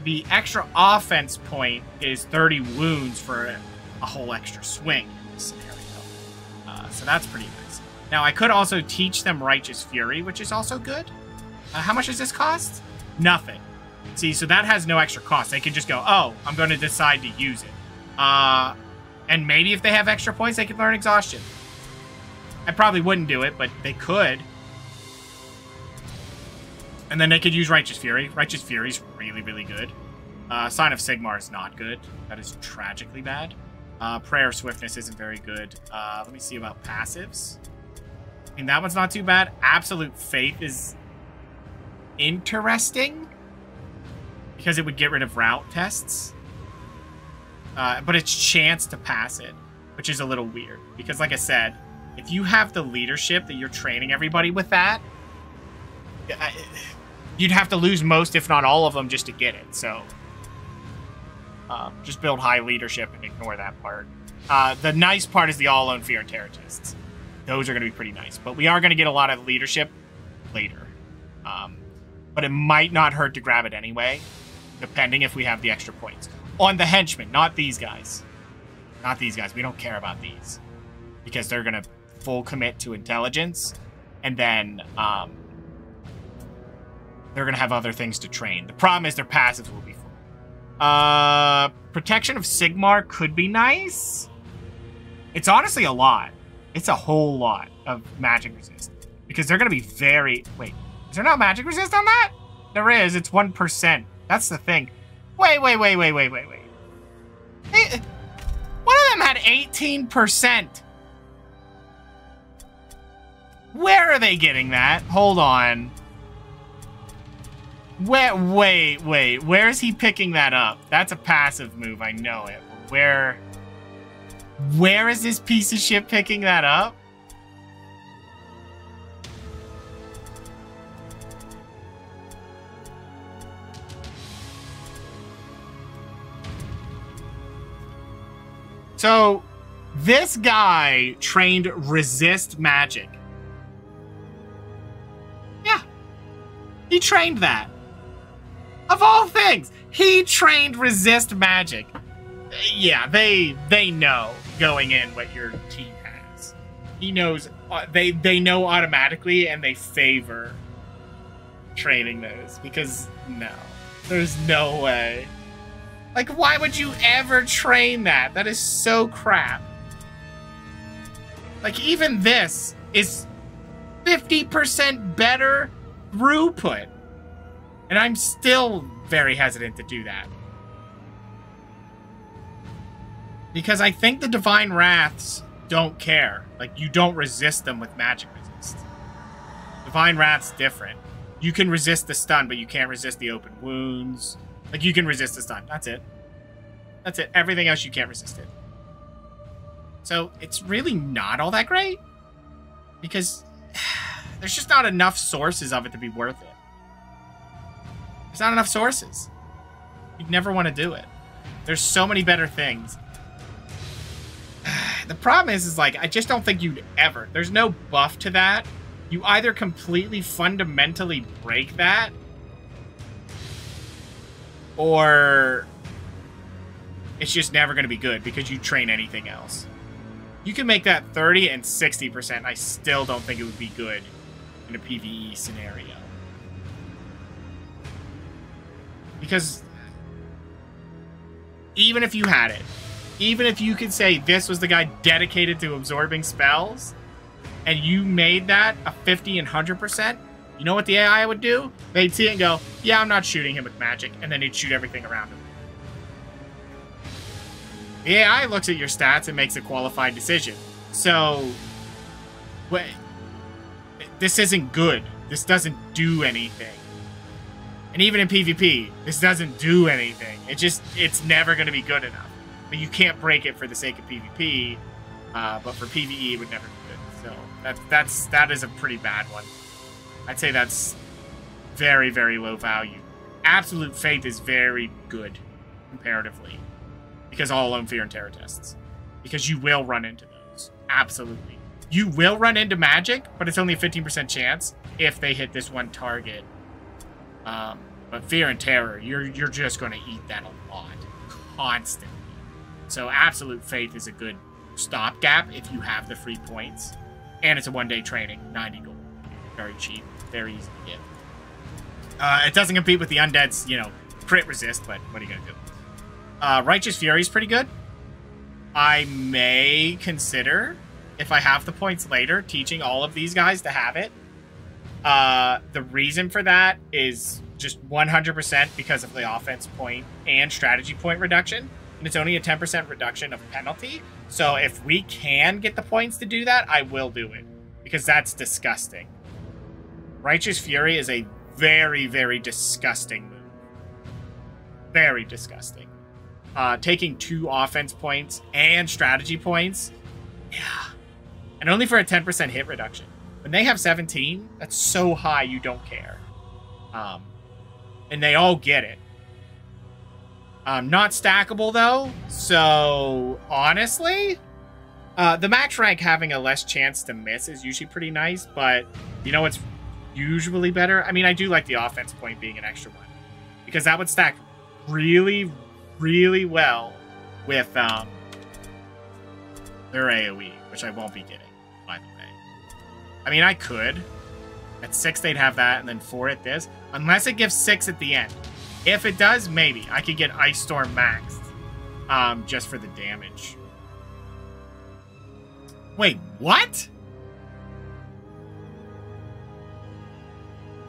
Speaker 1: The extra offense point is 30 wounds for a whole extra swing in this scenario. So that's pretty nice. Now, I could also teach them Righteous Fury, which is also good. How much does this cost? Nothing. See, so that has no extra cost. They can just go, oh, I'm going to decide to use it. And maybe if they have extra points, they could learn Exhaustion. I probably wouldn't do it, but they could. And then they could use Righteous Fury. Righteous Fury is really, really good. Sign of Sigmar is not good. That is tragically bad. Prayer Swiftness isn't very good. Let me see about passives. I mean, that one's not too bad. Absolute Faith is interesting because it would get rid of route tests. But it's chance to pass it, which is a little weird. Because like I said, if you have the leadership that you're training everybody with that, you'd have to lose most, if not all of them, just to get it. So just build high leadership and ignore that part. The nice part is the all-alone fear and terror tests. Those are going to be pretty nice. But we are going to get a lot of leadership later. But it might not hurt to grab it anyway, depending if we have the extra points. On the henchmen, not these guys. Not these guys. We don't care about these. Because they're going to full commit to intelligence. And then they're going to have other things to train. The problem is their passives will be full. Protection of Sigmar could be nice. It's honestly a lot. It's a whole lot of magic resist. Because they're going to be very... Wait, is there not magic resist on that? There is. It's 1%. That's the thing. Wait. Hey, one of them had 18%. Where are they getting that? Hold on. Wait. Where is he picking that up? That's a passive move. I know it. Where is this piece of shit picking that up? So, this guy trained resist magic. Yeah. He trained that. Of all things, he trained resist magic. Yeah, they know. going in what your team has. He knows, they know automatically, and they favor training those, because no, there's no way. Like, why would you ever train that? That is so crap. Like, even this is 50% better throughput. And I'm still very hesitant to do that. Because I think the Divine Wraths don't care. Like, you don't resist them with magic resist. Divine Wrath's different. You can resist the stun, but you can't resist the open wounds. Like, you can resist the stun. That's it. That's it. Everything else, you can't resist it. So, it's really not all that great. Because there's just not enough sources of it to be worth it. There's not enough sources. You'd never want to do it. There's so many better things. The problem is like, I just don't think you'd ever. There's no buff to that. You either completely fundamentally break that, or it's just never going to be good because you train anything else. You can make that 30 and 60%. I still don't think it would be good in a PvE scenario. Because even if you had it, even if you could say this was the guy dedicated to absorbing spells, and you made that a 50 and 100%, you know what the AI would do? They'd see it and go, yeah, I'm not shooting him with magic, and then they'd shoot everything around him. The AI looks at your stats and makes a qualified decision. So, this isn't good. This doesn't do anything. And even in PvP, this doesn't do anything. It's never going to be good enough. But you can't break it for the sake of PvP. But for PvE, it would never be good. So that is a pretty bad one. I'd say that's very, very low value. Absolute Faith is very good comparatively. Because all Alone, Fear, and Terror tests. Because you will run into those. Absolutely. You will run into magic, but it's only a 15% chance if they hit this one target. But Fear and Terror, you're just going to eat that a lot. Constantly. So Absolute Faith is a good stopgap if you have the free points. And it's a one-day training. 90 gold. Very cheap. Very easy to get. It doesn't compete with the Undead's, crit resist, but what are you going to do? Righteous Fury is pretty good. I may consider, if I have the points later, teaching all of these guys to have it. The reason for that is just 100% because of the offense point and strategy point reduction. And it's only a 10% reduction of penalty. So if we can get the points to do that, I will do it. Because that's disgusting. Righteous Fury is a very, very disgusting move. Very disgusting. Taking 2 offense points and strategy points. Yeah. And only for a 10% hit reduction. When they have 17, that's so high you don't care. And they all get it. Not stackable, though. So, honestly, the max rank having a less chance to miss is usually pretty nice. But, you know what's usually better? I mean, I do like the offense point being an extra one. Because that would stack really, really well with their AoE, which I won't be getting, by the way. I mean, I could. At 6, they'd have that, and then 4 at this. Unless it gives 6 at the end. If it does, maybe. I could get Ice Storm maxed. Just for the damage. Wait, what?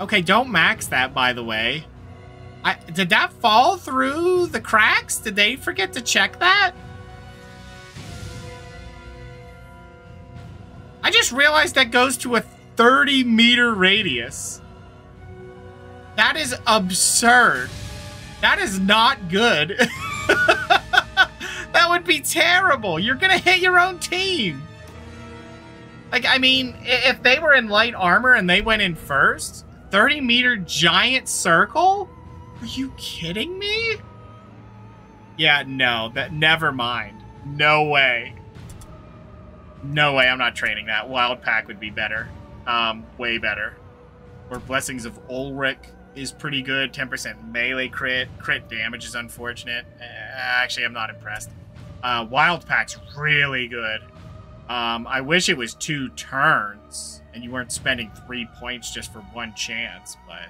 Speaker 1: Okay, don't max that, by the way. Did that fall through the cracks? Did they forget to check that? I just realized that goes to a 30-meter radius. That is absurd. That is not good. That would be terrible. You're gonna hit your own team. Like, I mean, if they were in light armor and they went in first, 30-meter giant circle? Are you kidding me? Yeah, no, never mind. No way. No way, I'm not training that. Wild Pack would be better. Way better. Or Blessings of Ulrich is pretty good. 10% melee crit. Crit damage is unfortunate. Actually, I'm not impressed. Wild Pack's really good. I wish it was 2 turns and you weren't spending 3 points just for 1 chance, but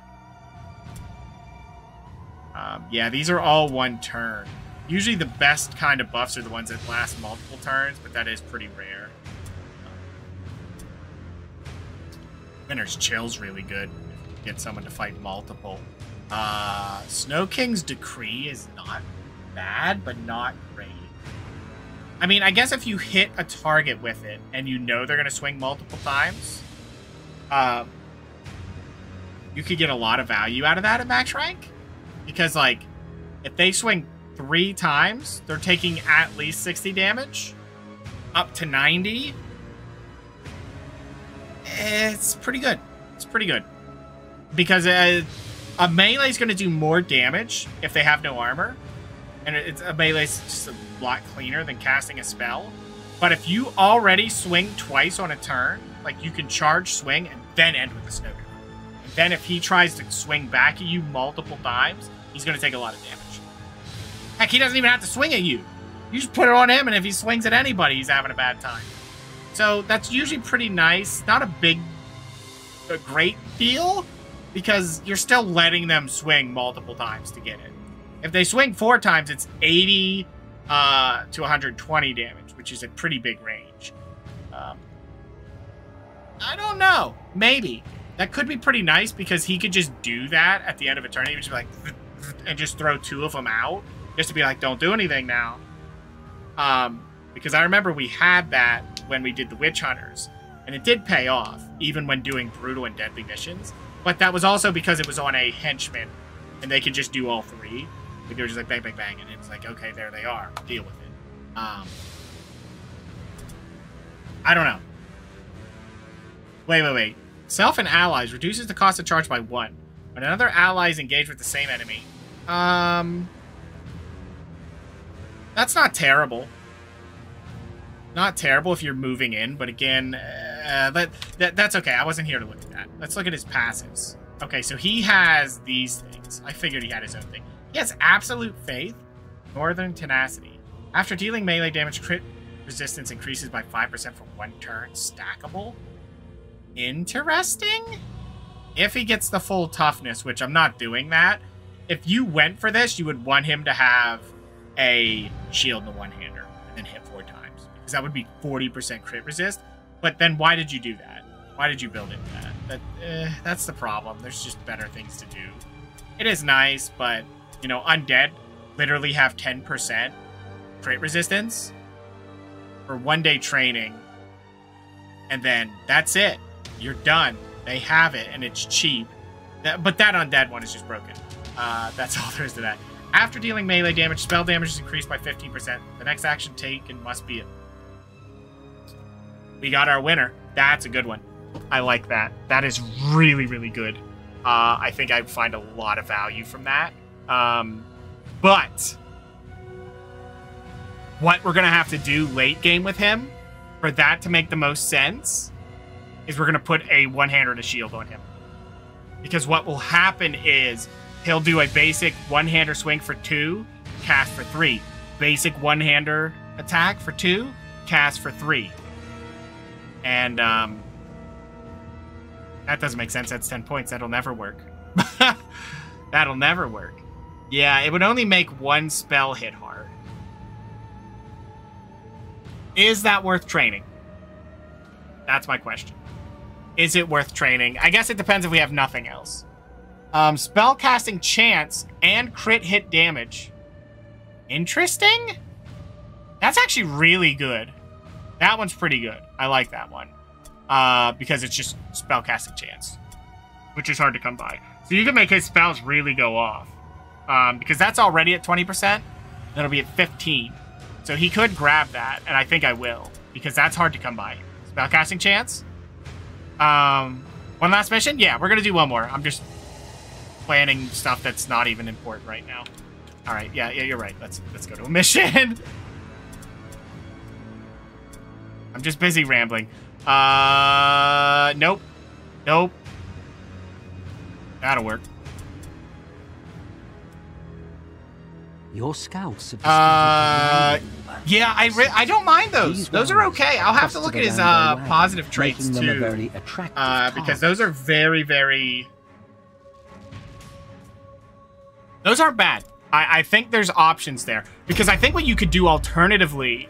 Speaker 1: yeah, these are all 1 turn. Usually the best kind of buffs are the ones that last multiple turns, but that is pretty rare. Winter's Chill's really good. Get someone to fight multiple. Snow King's Decree is not bad, but not great. I mean, I guess if you hit a target with it and you know they're going to swing multiple times, you could get a lot of value out of that at max rank. Because, like, if they swing 3 times, they're taking at least 60 damage, up to 90. It's pretty good. It's pretty good. Because a melee is going to do more damage if they have no armor. And a melee is just a lot cleaner than casting a spell. But if you already swing twice on a turn, like you can charge, swing, and then end with a snow cone. And then if he tries to swing back at you multiple times, he's going to take a lot of damage. Heck, he doesn't even have to swing at you. You just put it on him, and if he swings at anybody, he's having a bad time. So that's usually pretty nice. Not a great deal, because you're still letting them swing multiple times to get it. If they swing 4 times, it's 80 to 120 damage, which is a pretty big range. I don't know. Maybe. That could be pretty nice, because he could just do that at the end of a turn. He would just be like, and just throw 2 of them out, just to be like, don't do anything now. Because I remember we had that when we did the Witch Hunters, and it did pay off, even when doing brutal and deadly missions. But that was also because it was on a henchman, and they could just do all 3. Like, they were just like, bang, bang, bang, and it's like, okay, there they are. Deal with it. I don't know. Wait. Self and allies reduces the cost of charge by 1. When another ally is engaged with the same enemy. That's not terrible. Not terrible if you're moving in, but again, that's okay. I wasn't here to look at that. Let's look at his passives. Okay, so he has these things. I figured he had his own thing. He has Absolute Faith, Northern Tenacity. After dealing melee damage, crit resistance increases by 5% for 1 turn. Stackable. Interesting. If he gets the full toughness, which I'm not doing that. If you went for this, you would want him to have a shield and a one-hander and then hit 4 times. Because that would be 40% crit resist. But then why did you do that? Why did you build into that? That's the problem. There's just better things to do. It is nice, but, you know, Undead literally have 10% crit resistance for 1-day training. And then that's it. You're done. They have it, and it's cheap. But that Undead one is just broken. That's all there is to that. After dealing melee damage, spell damage is increased by 15%. The next action taken must be it. We got our winner. That's a good one. I like that. That is really, really good. I think I'd find a lot of value from that. But what we're going to have to do late game with him, for that to make the most sense, is we're going to put a one-hander and a shield on him. Because what will happen is he'll do a basic one-hander swing for 2, cast for 3. Basic one-hander attack for 2, cast for 3. And that doesn't make sense. That's 10 points. That'll never work. That'll never work. Yeah, it would only make 1 spell hit hard. Is that worth training? That's my question. Is it worth training? I guess it depends if we have nothing else. Spell casting chance and crit hit damage. Interesting? That's actually really good. That one's pretty good. I like that one. Because it's just spell casting chance, which is hard to come by. So you can make his spells really go off. Because that's already at 20%. That'll be at 15. So he could grab that, and I think I will. Because that's hard to come by. Spell casting chance. One last mission? Yeah, we're going to do one more. I'm just planning stuff that's not even important right now. Alright, yeah, you're right. Let's go to a mission. I'm just busy rambling. Nope. Nope. That'll work.
Speaker 5: Your scouts have discovered
Speaker 1: yeah, I don't mind those. Those are okay. I'll have to look at his positive traits
Speaker 5: them
Speaker 1: too,
Speaker 5: a very attractive
Speaker 1: because those are very. Those aren't bad. I think there's options there because I think what you could do alternatively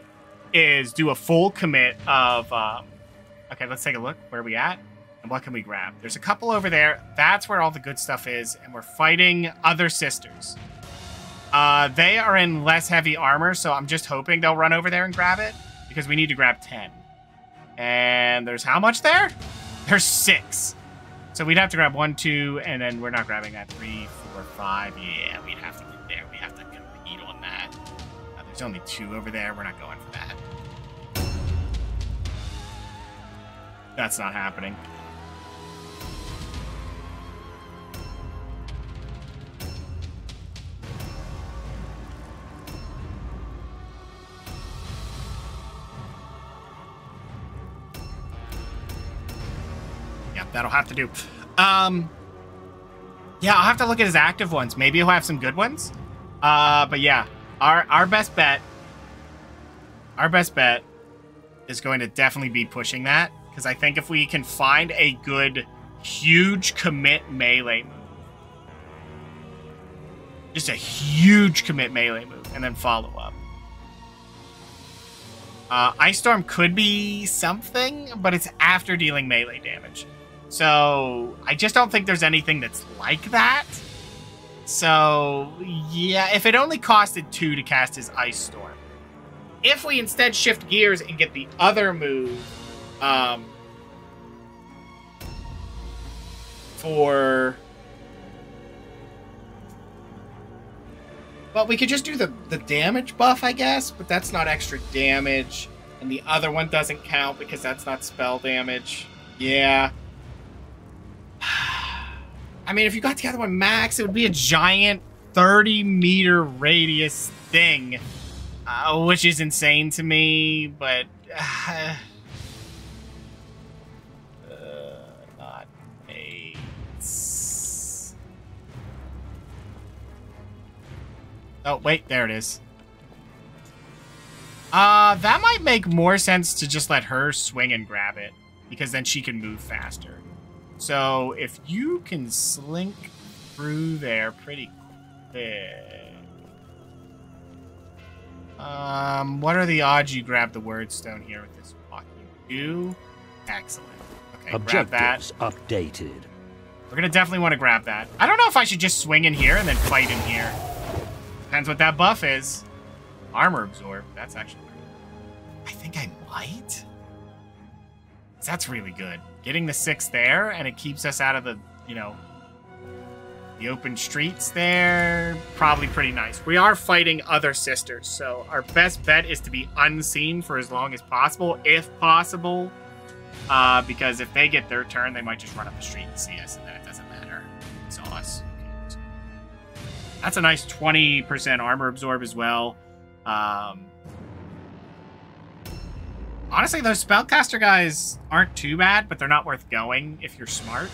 Speaker 1: is do a full commit of. Okay, let's take a look. Where are we at? And what can we grab? There's a couple over there. That's where all the good stuff is, and we're fighting other sisters. They are in less heavy armor, so I'm just hoping they'll run over there and grab it, because we need to grab 10. And there's how much there? There's 6. So we'd have to grab 1, 2, and then we're not grabbing that. 3, 4, 5. Yeah, we'd have to get there. We have to compete on that. There's only 2 over there. We're not going for that. That's not happening. That'll have to do. Yeah, I'll have to look at his active ones. Maybe he'll have some good ones. But yeah, our best bet is going to definitely be pushing that, because I think if we can find a good, huge commit melee move, just a huge commit melee move, and then follow up. Ice Storm could be something, but it's after dealing melee damage. So, I just don't think there's anything that's like that. So, yeah, if it only costed 2 to cast his Ice Storm. If we instead shift gears and get the other move, for... Well, we could just do the damage buff, I guess, but that's not extra damage. And the other one doesn't count because that's not spell damage. Yeah. I mean, if you got the other one max, it would be a giant 30-meter radius thing, which is insane to me, but not a... Oh, wait, there it is. That might make more sense to just let her swing and grab it, because then she can move faster. So, if you can slink through there pretty quick... what are the odds you grab the word stone here with this walk? You do? Excellent. Okay, grab that.
Speaker 5: Updated.
Speaker 1: We're gonna definitely want to grab that. I don't know if I should just swing in here and then fight in here. Depends what that buff is. Armor absorb. That's actually... I think I might. That's really good. Getting the 6 there, and it keeps us out of the, you know, the open streets there. Probably pretty nice. We are fighting other sisters, so our best bet is to be unseen for as long as possible, if possible. Because if they get their turn, they might just run up the street and see us, and then it doesn't matter. It's us. Okay. That's a nice 20% armor absorb as well. Honestly, those spellcaster guys aren't too bad, but they're not worth going if you're smart.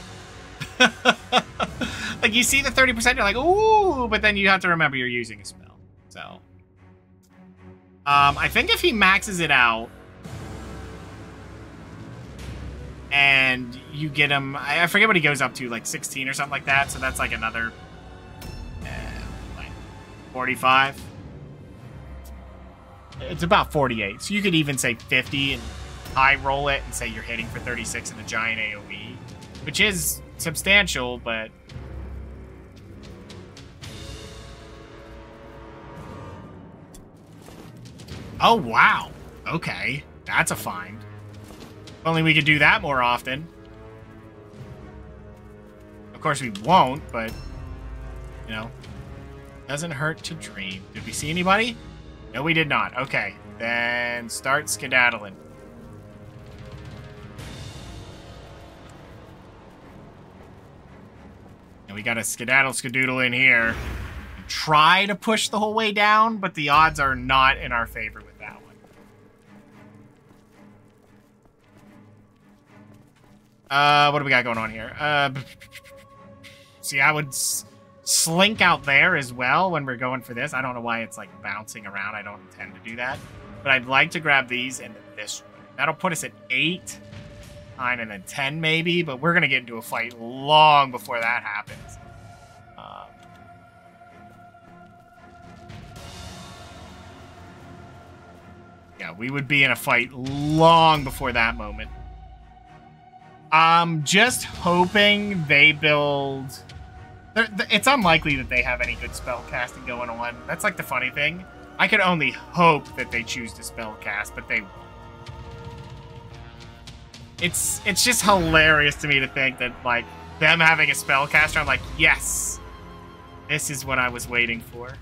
Speaker 1: Like, you see the 30%, you're like, ooh, but then you have to remember you're using a spell. So, I think if he maxes it out, and you get him, I forget what he goes up to, like 16 or something like that, so that's like another, like 45. It's about 48, so you could even say 50 and high roll it and say you're hitting for 36 in the giant AoE, which is substantial, but... Oh, wow. Okay, that's a find. If only we could do that more often. Of course we won't, but, you know, doesn't hurt to dream. Did we see anybody? No, we did not. Okay, then start skedaddling. And we got to skedaddle in here. And try to push the whole way down, but the odds are not in our favor with that one. What do we got going on here? See, I would slink out there as well when we're going for this. I don't know why it's like bouncing around. I don't intend to do that. But I'd like to grab these and this one. That'll put us at 8, 9, and then 10 maybe. But we're going to get into a fight long before that happens. Yeah, we would be in a fight long before that moment. I'm just hoping they build... It's unlikely that they have any good spell casting going on. That's like the funny thing. I could only hope that they choose to spell cast, but they won't. It's just hilarious to me to think that, like, them having a spellcaster, I'm like, yes! This is what I was waiting for.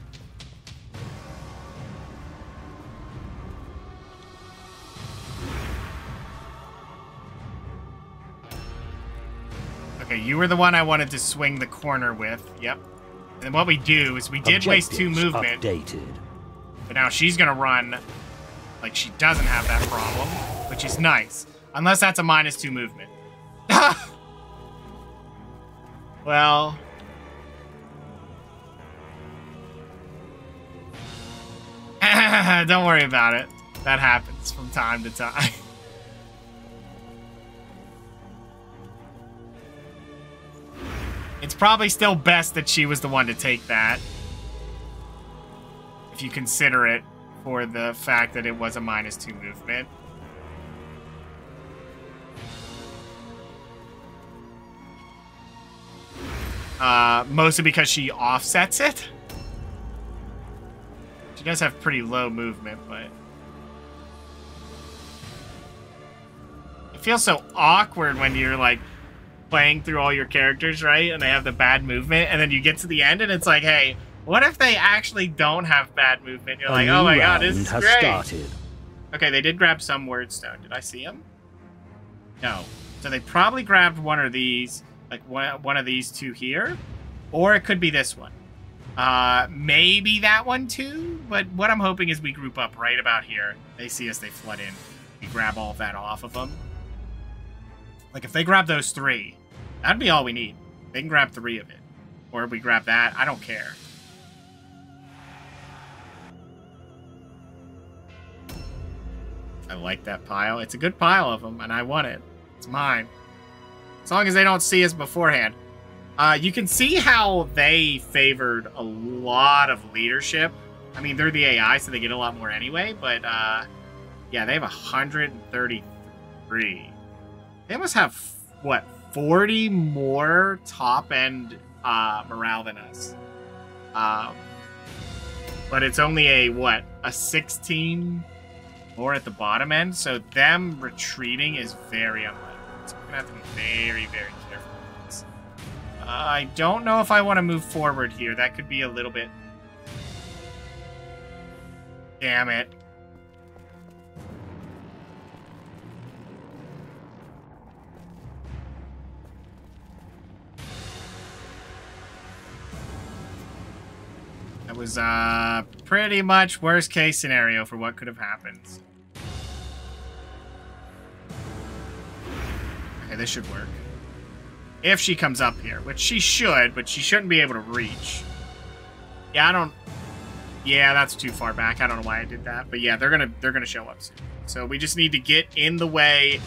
Speaker 1: Okay, you were the one I wanted to swing the corner with. Yep. And then what we do is we did waste 2 movement.
Speaker 5: Updated.
Speaker 1: But now she's gonna run like she doesn't have that problem, which is nice. Unless that's a -2 movement. Well. Don't worry about it. That happens from time to time. It's probably still best that she was the one to take that. If you consider it for the fact that it was a -2 movement. Mostly because she offsets it. She does have pretty low movement, but... It feels so awkward when you're, like, playing through all your characters, right? And they have the bad movement, and then you get to the end, and it's like, hey, what if they actually don't have bad movement? You're like, oh my god, this is great. Started. Okay, they did grab some wordstone. Did I see them? No. So they probably grabbed one of these, like one of these 2 here, or it could be this one. Maybe that one too, but what I'm hoping is we group up right about here. They see us, they flood in. We grab all of that off of them. Like, if they grab those 3, that'd be all we need. They can grab 3 of it. Or if we grab that, I don't care. I like that pile. It's a good pile of them, and I want it. It's mine. As long as they don't see us beforehand. You can see how they favored a lot of leadership. I mean, they're the AI, so they get a lot more anyway, but, yeah, they have 133. They must have, what, 40 more top-end morale than us. But it's only a, what, a 16 more at the bottom end? So them retreating is very unlikely. So we're going to have to be very, very careful with this. I don't know if I want to move forward here. That could be a little bit... Damn it. That was pretty much worst case scenario for what could have happened. Okay, this should work. If she comes up here, which she should, but she shouldn't be able to reach. Yeah, yeah, that's too far back. I don't know why I did that, but yeah, they're gonna show up soon. So we just need to get in the way,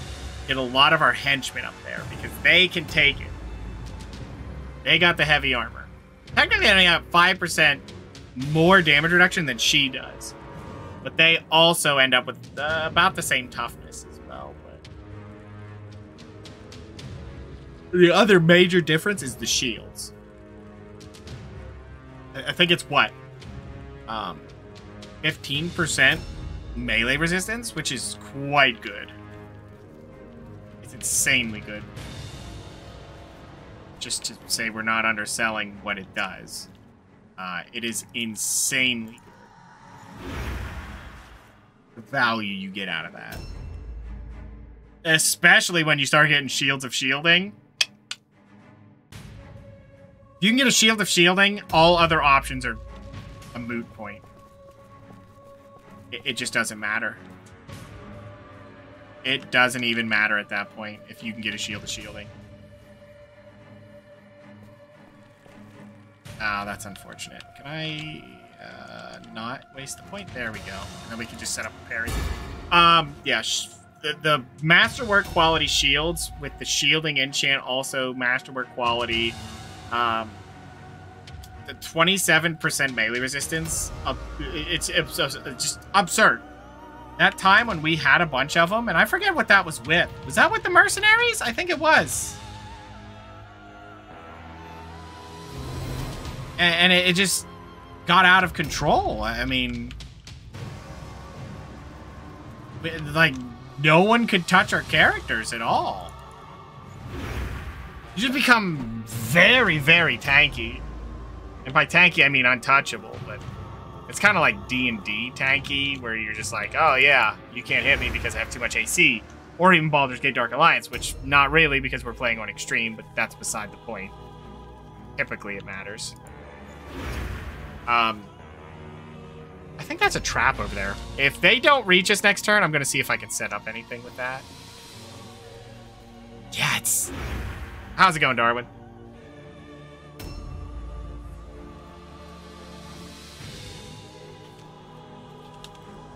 Speaker 1: get a lot of our henchmen up there because they can take it. They got the heavy armor. Technically, they only have 5% more damage reduction than she does, but they also end up with about the same toughness as well. But the other major difference is the shields. I think it's what 15% melee resistance, which is quite good. It's insanely good. Just to say we're not underselling what it does. It is insanely good. The value you get out of that. Especially when you start getting shields of shielding. If you can get a shield of shielding, all other options are a moot point. It just doesn't matter. It doesn't even matter at that point if you can get a shield of shielding. Oh, that's unfortunate. Can I not waste the point? There we go. And then we can just set up a parry. Yeah, the Masterwork quality shields with the shielding enchant, also Masterwork quality. The 27% melee resistance. It's just absurd. That time when we had a bunch of them, and I forget what that was with. Was that with the mercenaries? I think it was. And it just got out of control. I mean, like, no one could touch our characters at all. You just become very, very tanky. And by tanky, I mean untouchable, but it's kind of like D&D tanky, where you're just like, oh yeah, you can't hit me because I have too much AC. Or even Baldur's Gate Dark Alliance, which not really because we're playing on Extreme, but that's beside the point. Typically it matters. I think that's a trap over there. If they don't reach us next turn, I'm going to see if I can set up anything with that. Yeah, it's... How's it going, Darwin?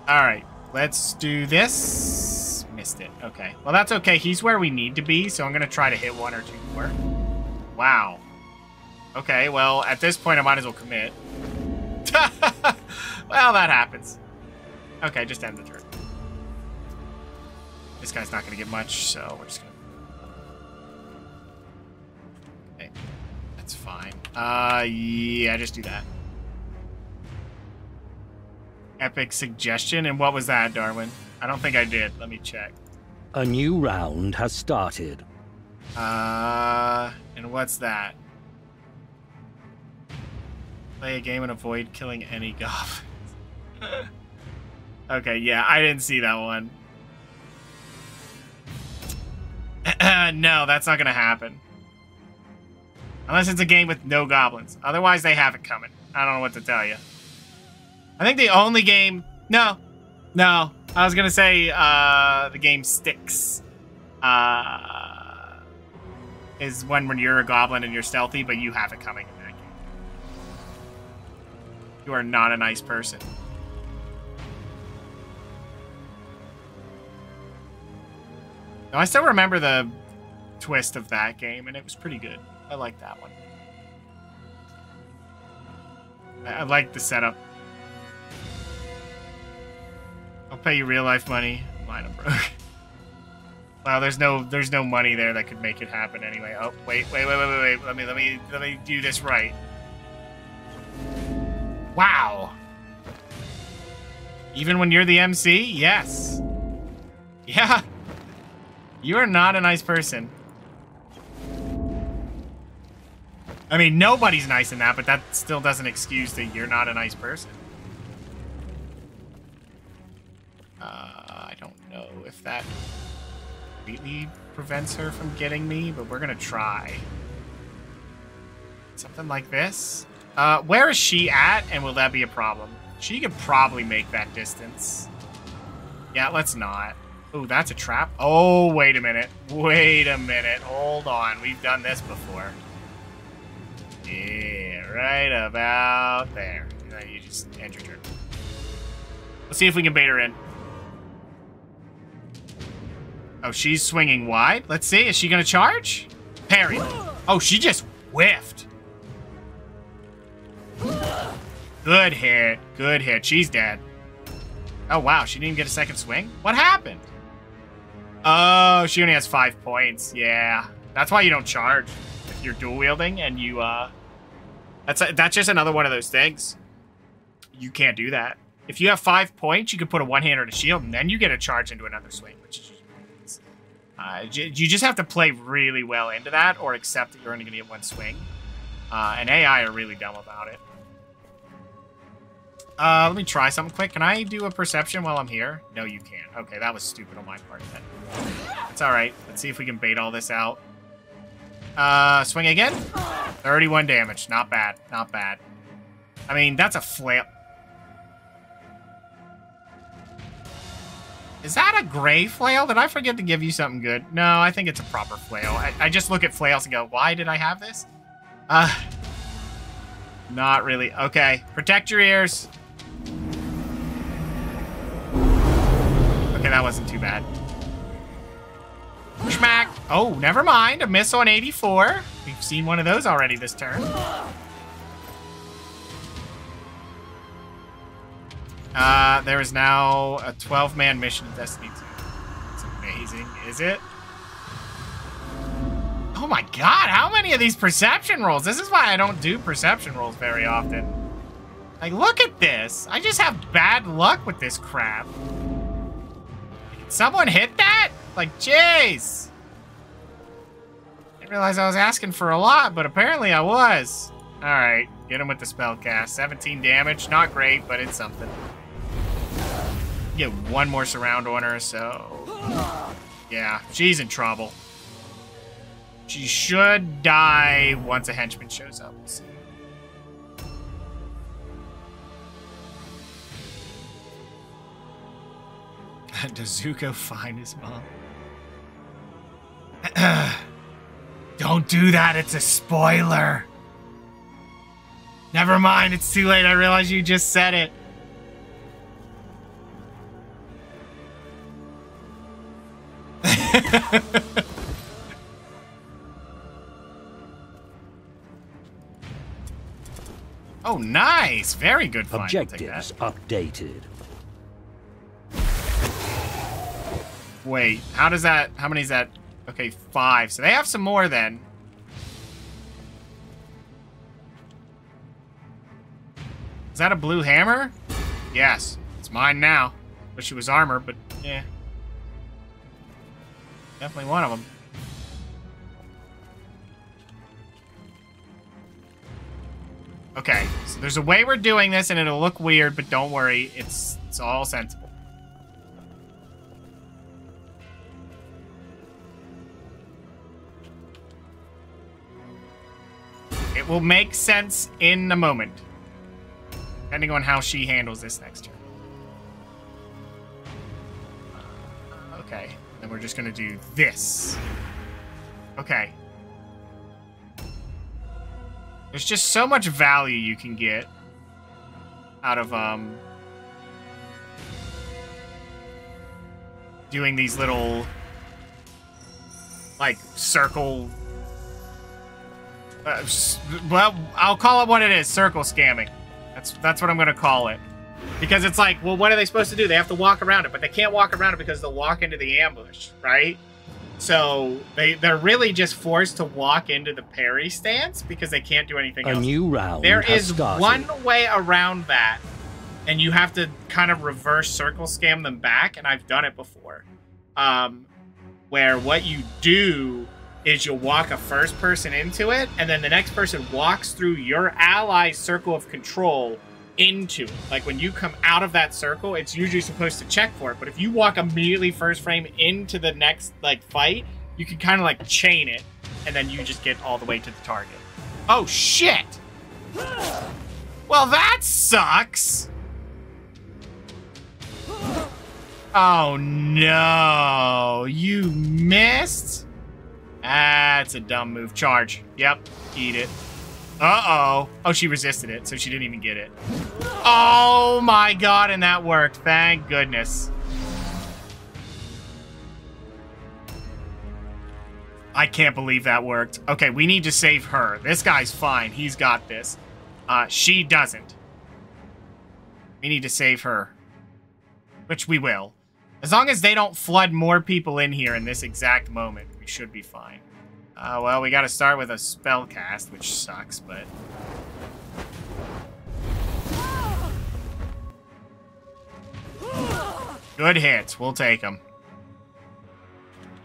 Speaker 1: Alright, let's do this. Missed it. Okay. Well, that's okay. He's where we need to be, so I'm going to try to hit one or two more. Wow. Okay, well, at this point, I might as well commit. Well, that happens. Okay, just end the turn. This guy's not going to get much, so we're just going to... Okay, that's fine. Yeah, just do that. Epic suggestion, and what was that, Darwin? I don't think I did. Let me check.
Speaker 5: A new round has started.
Speaker 1: And what's that? Play a game and avoid killing any goblins. Okay, yeah, I didn't see that one. No, that's not gonna happen. Unless it's a game with no goblins. Otherwise, they have it coming. I don't know what to tell you. I think the only game... No. I was gonna say, the game sticks. Is when you're a goblin and you're stealthy, but you have it coming in that game. You are not a nice person. No, I still remember the twist of that game, and it was pretty good. I like that one. I like the setup. I'll pay you real life money. Mine, I'm broke. Wow, there's no money there that could make it happen anyway. Oh, wait. Let me do this right. Wow. Even when you're the MC? Yes. Yeah. You are not a nice person. I mean, nobody's nice in that, but that still doesn't excuse that you're not a nice person. I don't know if that completely prevents her from getting me, but we're gonna try. Something like this. Where is she at, and will that be a problem? She could probably make that distance. Yeah, let's not. Ooh, that's a trap. Oh, wait a minute. Wait a minute. Hold on. We've done this before. Yeah, right about there. You just end your turn. Let's see if we can bait her in. Oh, she's swinging wide. Let's see. Is she going to charge? Parry. Oh, she just whiffed. Good hit. Good hit. She's dead. Oh, wow. She didn't even get a second swing? What happened? Oh, she only has 5 points. Yeah. That's why you don't charge. If you're dual wielding and you, That's just another one of those things. You can't do that. If you have 5 points, you can put a one-hander to shield, and then you get a charge into another swing, which is you just have to play really well into that, or accept that you're only going to get one swing. And AI are really dumb about it. Let me try something quick. Can I do a perception while I'm here? No, you can't. Okay, that was stupid on my part then. It's alright. Let's see if we can bait all this out. Swing again? 31 damage. Not bad. Not bad. I mean, that's a flail. Is that a gray flail? Did I forget to give you something good? No, I think it's a proper flail. I just look at flails and go, why did I have this? Not really. Okay, protect your ears. Okay, that wasn't too bad. Schmack. Oh, never mind. A miss on 84. We've seen one of those already this turn. There is now a 12-man mission in Destiny 2. It's amazing, is it? Oh my god, how many of these perception rolls? This is why I don't do perception rolls very often. Like, look at this. I just have bad luck with this crap. Did someone hit that? Like, jeez. Didn't realize I was asking for a lot, but apparently I was. Alright, get him with the spell cast. 17 damage, not great, but it's something. Get one more surround on her, so... yeah, she's in trouble. She should die once a henchman shows up. We'll see. Does Zuko find his mom? Don't do that, it's a spoiler. Never mind, it's too late. I realize you just said it. Oh, nice. Very good find.
Speaker 5: Objectives updated.
Speaker 1: Wait, how does that... how many is that? Okay, 5. So they have some more then. Is that a blue hammer? Yes. It's mine now. Wish it was armor, but yeah. Definitely one of them. Okay, so there's a way we're doing this and it'll look weird, but don't worry, it's all sensible. It will make sense in a moment, depending on how she handles this next turn. Okay, then we're just gonna do this. Okay. There's just so much value you can get out of, doing these little, like, circle... well, I'll call it what it is, circle scamming. That's what I'm gonna call it. Because it's like, well, what are they supposed to do? They have to walk around it, but they can't walk around it because they'll walk into the ambush, right? So they're really just forced to walk into the parry stance because they can't do anything else.
Speaker 5: A new round
Speaker 1: There
Speaker 5: has
Speaker 1: is
Speaker 5: started.
Speaker 1: one way around that, and you have to kind of reverse circle scam them back, and I've done it before. Where what you do is you'll walk a first person into it, and then the next person walks through your ally's circle of control into it. Like when you come out of that circle, it's usually supposed to check for it, but if you walk immediately first frame into the next like fight, you can kind of like chain it, and then you just get all the way to the target. Oh shit! Well, that sucks! Oh no, you missed? That's a dumb move. Charge. Yep, eat it. Uh-oh. Oh, she resisted it, so she didn't even get it. Oh my god, and that worked. Thank goodness. I can't believe that worked. Okay, we need to save her. This guy's fine. He's got this. She doesn't. We need to save her. Which we will. As long as they don't flood more people in here in this exact moment, we should be fine. Well, we gotta start with a spell cast, which sucks, but... good hits. We'll take them.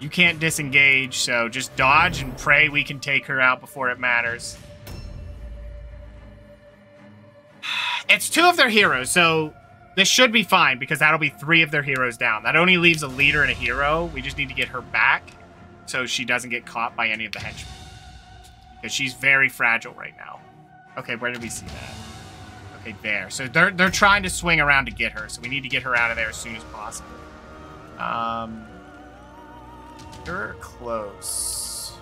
Speaker 1: You can't disengage, so just dodge and pray we can take her out before it matters. It's 2 of their heroes, so this should be fine, because that'll be 3 of their heroes down. That only leaves a leader and a hero. We just need to get her back, so she doesn't get caught by any of the henchmen. Because she's very fragile right now. Okay, where did we see that? Okay, there. So they're trying to swing around to get her, so we need to get her out of there as soon as possible. You're close.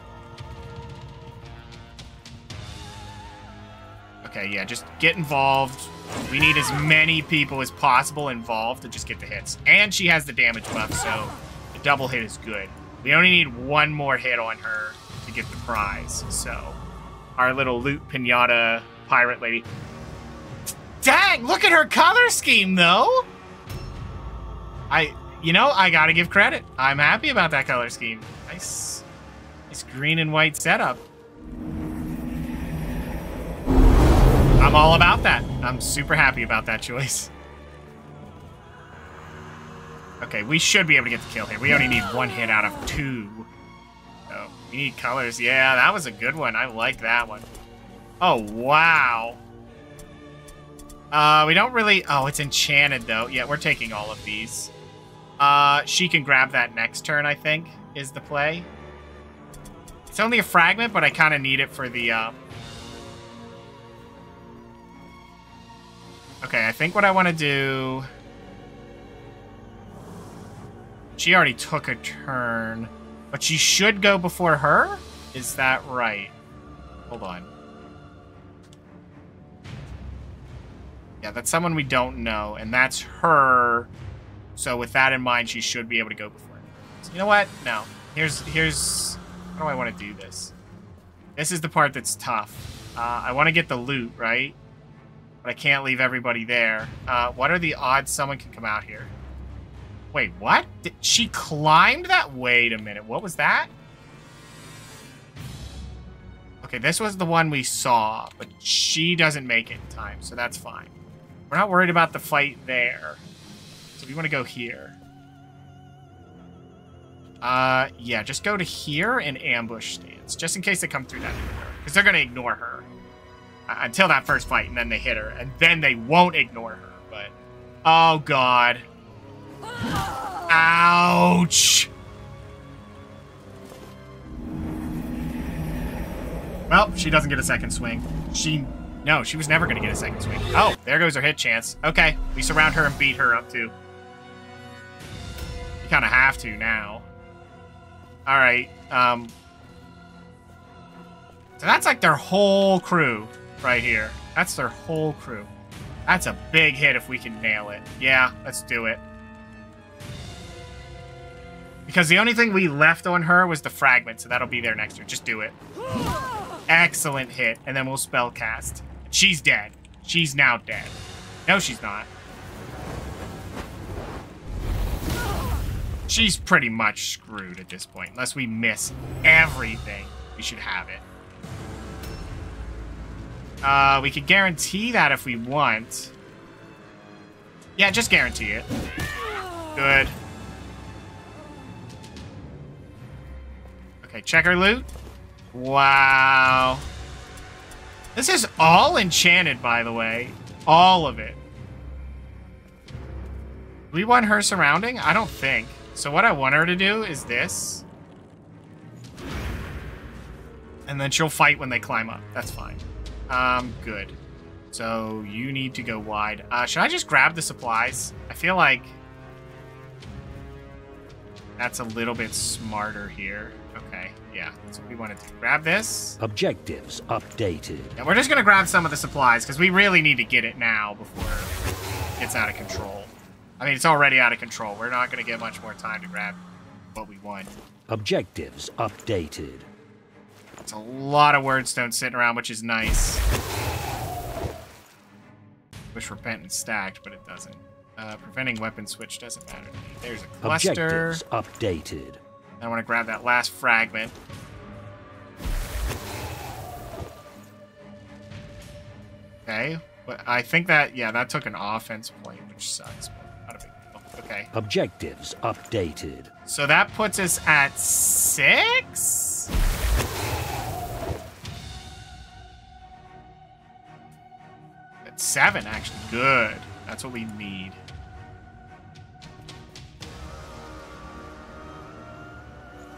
Speaker 1: Okay, yeah, just get involved. We need as many people as possible involved to just get the hits. And she has the damage buff, so the double hit is good. We only need one more hit on her to get the prize. So, our little loot pinata pirate lady. Dang, look at her color scheme, though. You know, I gotta give credit. I'm happy about that color scheme. Nice green and white setup. I'm all about that. I'm super happy about that choice. Okay, we should be able to get the kill here. We only need one hit out of 2. So, we need colors. Yeah, that was a good one. I like that one. Oh, wow. We don't really... Oh, it's enchanted, though. Yeah, we're taking all of these. She can grab that next turn, I think, is the play. It's only a fragment, but I kind of need it for the... Okay, I think what I want to do... She already took a turn, but she should go before her? Is that right? Hold on. Yeah, that's someone we don't know, and that's her. So with that in mind, she should be able to go before her. So you know what? No. Here's... How do I want to do this? This is the part that's tough. I want to get the loot, right? But I can't leave everybody there. What are the odds someone can come out here? Wait, what? She climbed that? Wait a minute. What was that? Okay, this was the one we saw, but she doesn't make it in time, so that's fine. We're not worried about the fight there. So we want to go here. Yeah, just go to here and ambush stance, just in case they come through that door. Because they're going to ignore her. Until that first fight, and then they hit her. And then they won't ignore her, but... Oh, God. Ouch! Well, she doesn't get a second swing. No, she was never going to get a second swing. Oh, there goes her hit chance. Okay, we surround her and beat her up, too. You kind of have to now. Alright, so that's like their whole crew right here. That's their whole crew. That's a big hit if we can nail it. Yeah, let's do it. Because the only thing we left on her was the fragment, so that'll be there next turn. Just do it. Excellent hit, and then we'll spell cast. She's dead. She's now dead. No, she's not. She's pretty much screwed at this point. Unless we miss everything, we should have it. We could guarantee that if we want. Yeah, just guarantee it. Good. Okay, check our loot. Wow. This is all enchanted, by the way. All of it. Do we want her surrounding? I don't think. So what I want her to do is this. And then she'll fight when they climb up. That's fine. Good. So you need to go wide. Should I just grab the supplies? I feel like that's a little bit smarter here. Okay, yeah, that's what we want to do. Grab this.
Speaker 5: Objectives updated.
Speaker 1: And we're just going to grab some of the supplies, because we really need to get it now before it gets out of control. I mean, it's already out of control. We're not going to get much more time to grab what we want.
Speaker 5: Objectives updated.
Speaker 1: It's a lot of wordstone sitting around, which is nice. Wish Repentant stacked, but it doesn't. Preventing weapon switch doesn't matter to me. There's a cluster.
Speaker 5: Objectives updated.
Speaker 1: I want to grab that last fragment. Okay. But I think that, yeah, that took an offense point, which sucks. But not a big deal. Okay.
Speaker 5: Objectives updated.
Speaker 1: So that puts us at 6? At 7, actually. Good. That's what we need.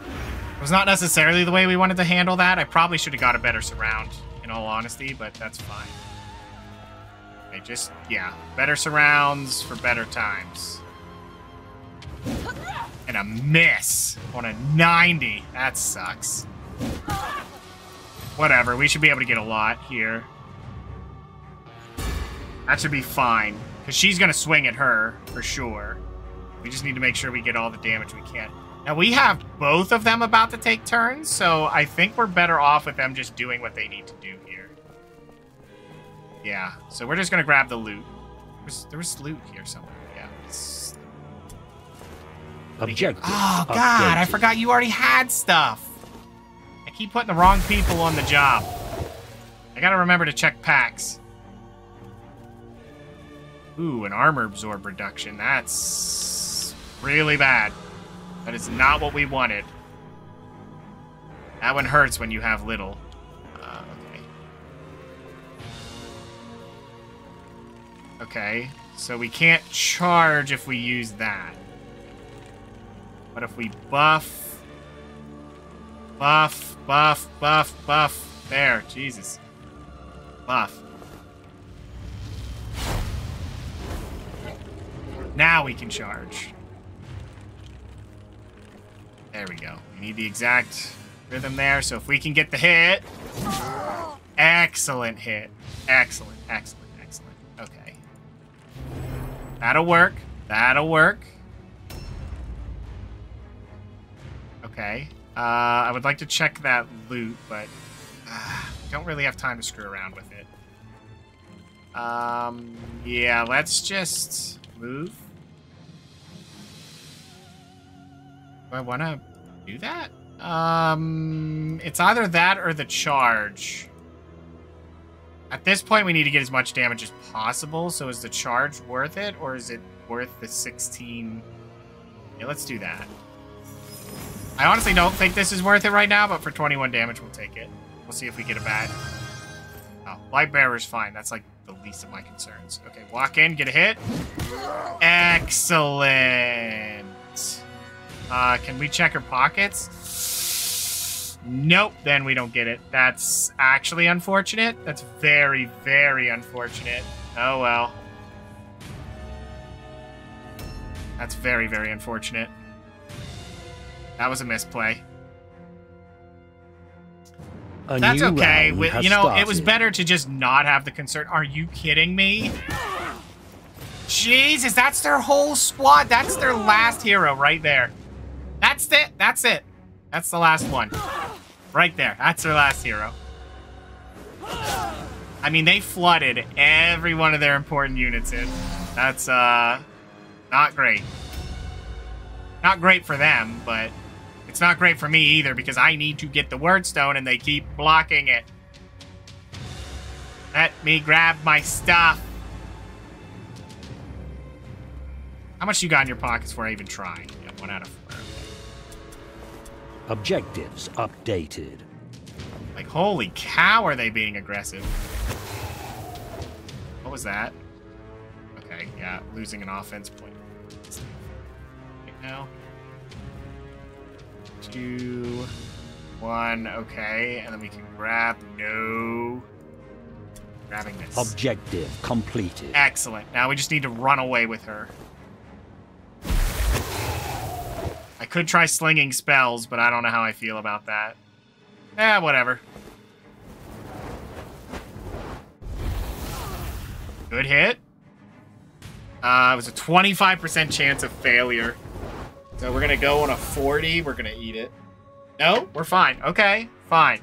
Speaker 1: It was not necessarily the way we wanted to handle that. I probably should have got a better surround, in all honesty, but that's fine. Okay, just, yeah, better surrounds for better times. And a miss on a 90. That sucks. Whatever, we should be able to get a lot here. That should be fine. Because she's going to swing at her, for sure. We just need to make sure we get all the damage we can. Now, we have both of them about to take turns, so I think we're better off with them just doing what they need to do here. Yeah, so we're just going to grab the loot. There was loot here somewhere. Yeah.
Speaker 5: Objective.
Speaker 1: Oh, God, I forgot you already had stuff. I keep putting the wrong people on the job. I got to remember to check packs. Ooh, an armor absorb reduction. That's really bad. That is not what we wanted. That one hurts when you have little. Okay. Okay, so we can't charge if we use that. But if we buff... Buff. There, Jesus. Buff. Now we can charge. There we go. We need the exact rhythm there, so if we can get the hit... Excellent hit. Excellent. Okay. That'll work. Okay. I would like to check that loot, but... don't really have time to screw around with it. Yeah, let's just move. Do I want to do that? It's either that or the charge. At this point, we need to get as much damage as possible, so is the charge worth it, or is it worth the 16? Yeah, let's do that. I honestly don't think this is worth it right now, but for 21 damage, we'll take it. We'll see if we get a bad... Oh, Light Bearer's fine. That's like the least of my concerns. Okay, walk in, get a hit. Excellent. Can we check her pockets? Nope, then we don't get it. That's actually unfortunate. That's very, very unfortunate. Oh, well. That's very, very unfortunate. That was a misplay. That's okay. You know, it was better to just not have the concern. Are you kidding me? Jesus, that's their whole squad. That's their last hero right there. That's it. That's it. That's the last one. Right there. That's their last hero. I mean, they flooded every one of their important units in. That's, not great. Not great for them, but it's not great for me either because I need to get the word stone and they keep blocking it. Let me grab my stuff. How much you got in your pockets before I even try? Yeah, 1 out of 4.
Speaker 5: Objectives updated.
Speaker 1: Like, holy cow, are they being aggressive? What was that? Okay, yeah, losing an offense point. Right now. 2, 1, okay, and then we can grab, no. Grabbing this.
Speaker 5: Objective completed.
Speaker 1: Excellent. Now we just need to run away with her. I could try slinging spells, but I don't know how I feel about that. Whatever. Good hit. It was a 25% chance of failure. So we're going to go on a 40. We're going to eat it. No, we're fine. Okay, fine.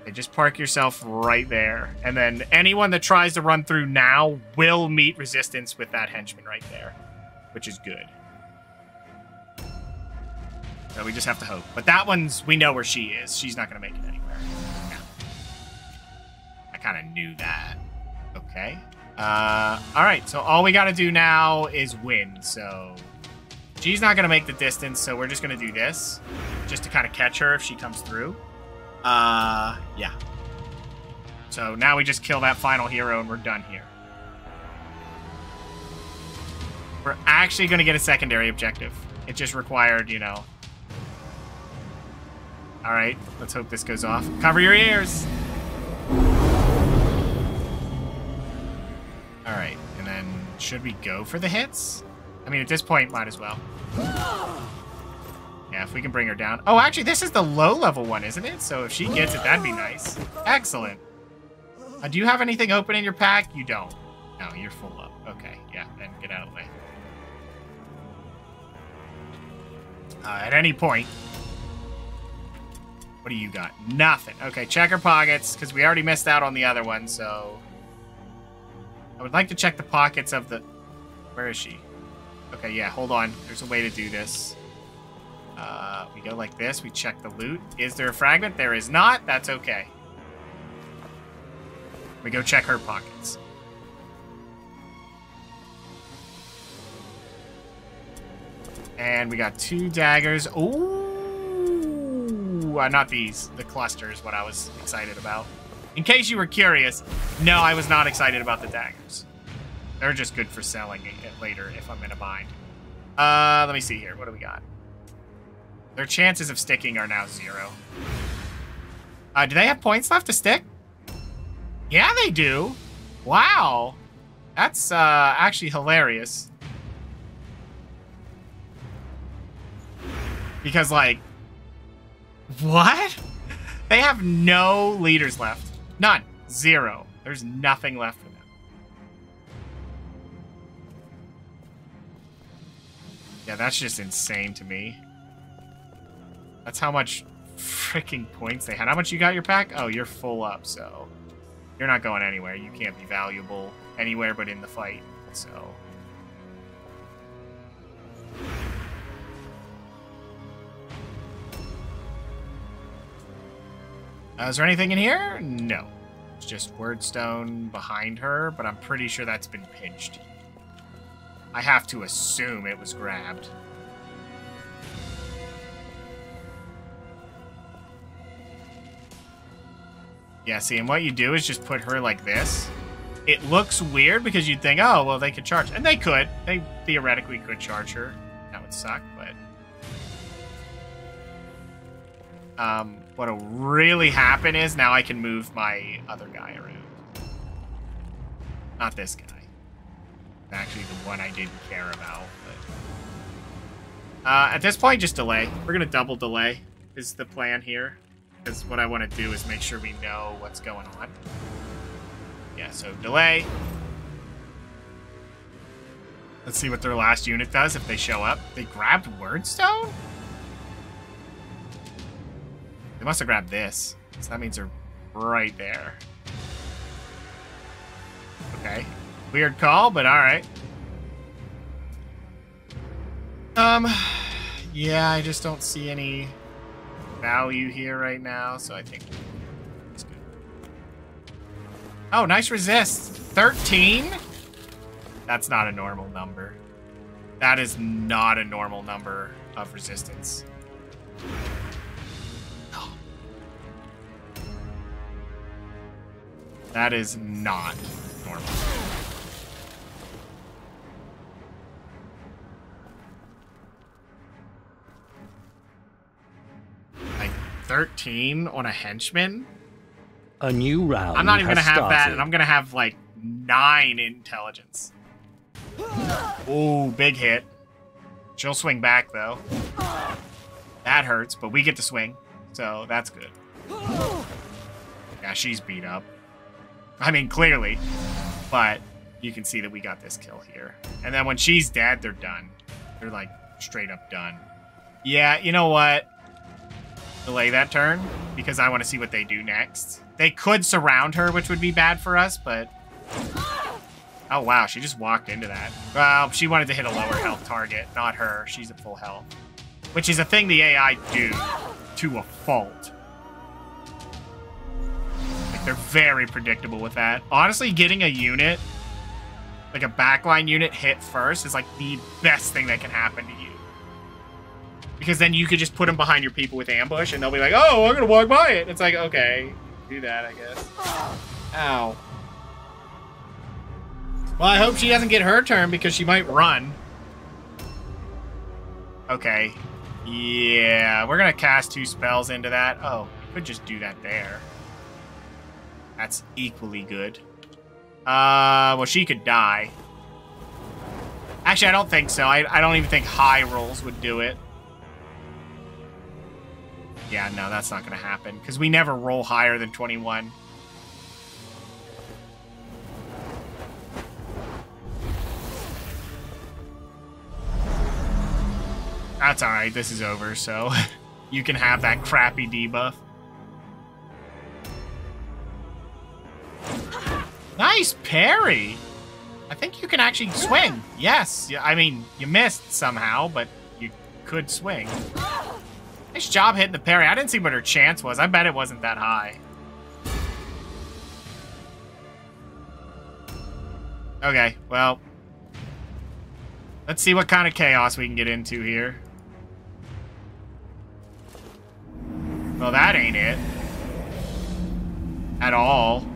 Speaker 1: Okay, just park yourself right there. And then anyone that tries to run through now will meet resistance with that henchman right there, which is good. So we just have to hope. But that one's, we know where she is. She's not going to make it anywhere. Yeah. I kind of knew that. Okay. Alright, so all we got to do now is win. So she's not going to make the distance, so we're just going to do this. Just to kind of catch her if she comes through. Yeah. So now we just kill that final hero and we're done here. We're actually going to get a secondary objective. It just required, you know... Alright, let's hope this goes off. Cover your ears! Alright, and then should we go for the hits? I mean, at this point, might as well. Yeah, if we can bring her down. Oh, actually, this is the low-level one, isn't it? So if she gets it, that'd be nice. Excellent. Do you have anything open in your pack? You don't. No, you're full up. Okay, yeah, then get out of the way. At any point... What do you got? Nothing. Okay, check her pockets, because we already missed out on the other one, so... I would like to check the pockets of the... Where is she? Okay, yeah, hold on. There's a way to do this. We go like this. We check the loot. Is there a fragment? There is not. That's okay. We go check her pockets. And we got 2 daggers. Ooh, not these. The cluster is what I was excited about. In case you were curious, no, I was not excited about the daggers. They're just good for selling it later if I'm in a bind. Let me see here. What do we got? Their chances of sticking are now 0. Do they have points left to stick? Yeah, they do. Wow. That's actually hilarious. Because, like, what? They have no leaders left. None. 0. There's nothing left for them. Yeah, that's just insane to me. That's how much freaking points they had. How much you got your pack? Oh, you're full up, so you're not going anywhere. You can't be valuable anywhere but in the fight, so... Is there anything in here? No. It's just wordstone behind her, but I'm pretty sure that's been pinched. I have to assume it was grabbed. Yeah, see, and what you do is just put her like this. It looks weird because you'd think, oh, well, they could charge. And they could. They theoretically could charge her. That would suck, but... what'll really happen is now I can move my other guy around. Not this guy. Actually, the one I didn't care about. But... at this point, just delay. We're going to double delay is the plan here. Because what I want to do is make sure we know what's going on. Yeah, so delay. Let's see what their last unit does if they show up. They grabbed Wordstone? They must have grabbed this. So that means they're right there. Okay. Weird call, but alright. Yeah, I just don't see any value here right now, so I think it's good. Oh, nice resist. 13? That's not a normal number. That is not a normal number of resistance. No. That is not normal. Like 13 on a henchman?
Speaker 5: A new round.
Speaker 1: I'm not even gonna have
Speaker 5: started.
Speaker 1: that, and I'm gonna have like 9 intelligence. Ooh, big hit. She'll swing back though. That hurts, but we get to swing, so that's good. Yeah, she's beat up. I mean, clearly, but you can see that we got this kill here. And then when she's dead, they're done. They're like straight up done. Yeah, you know what? Delay that turn because I want to see what they do next. They could surround her, which would be bad for us, but... Oh, wow, she just walked into that. Well, she wanted to hit a lower health target, not her. She's at full health. Which is a thing the AI do to a fault. Like, they're very predictable with that. Honestly, getting a unit, like a backline unit hit first is like the best thing that can happen to you. Because then you could just put them behind your people with ambush, and they'll be like, oh, I'm gonna walk by it. It's like, okay, do that, I guess. Ow. Well, I hope she doesn't get her turn because she might run. Okay. Yeah, we're gonna cast 2 spells into that. Oh, we could just do that there. That's equally good. Well, she could die. Actually, I don't think so. I don't even think high rolls would do it. Yeah, no, that's not gonna happen because we never roll higher than 21. That's alright, this is over, so you can have that crappy debuff. Nice parry! I think you can actually swing. Yes, I mean, you missed somehow, but you could swing. Nice job hitting the parry. I didn't see what her chance was. I bet it wasn't that high. Okay, well. Let's see what kind of chaos we can get into here. Well, that ain't it. At all.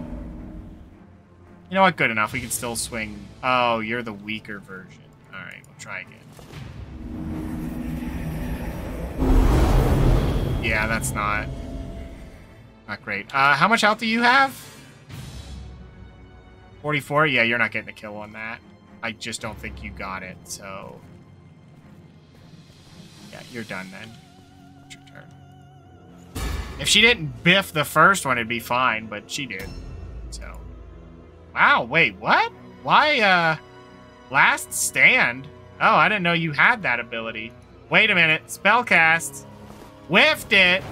Speaker 1: You know what? Good enough. We can still swing. Oh, you're the weaker version. Alright, we'll try again. Yeah, that's not great. How much health do you have? 44? Yeah, you're not getting a kill on that. I just don't think you got it, so... Yeah, you're done then. It's your turn. If she didn't biff the first one, it'd be fine, but she did. So... Wow, wait, what? Why, Last Stand? Oh, I didn't know you had that ability. Wait a minute. Spellcast. Whiffed it.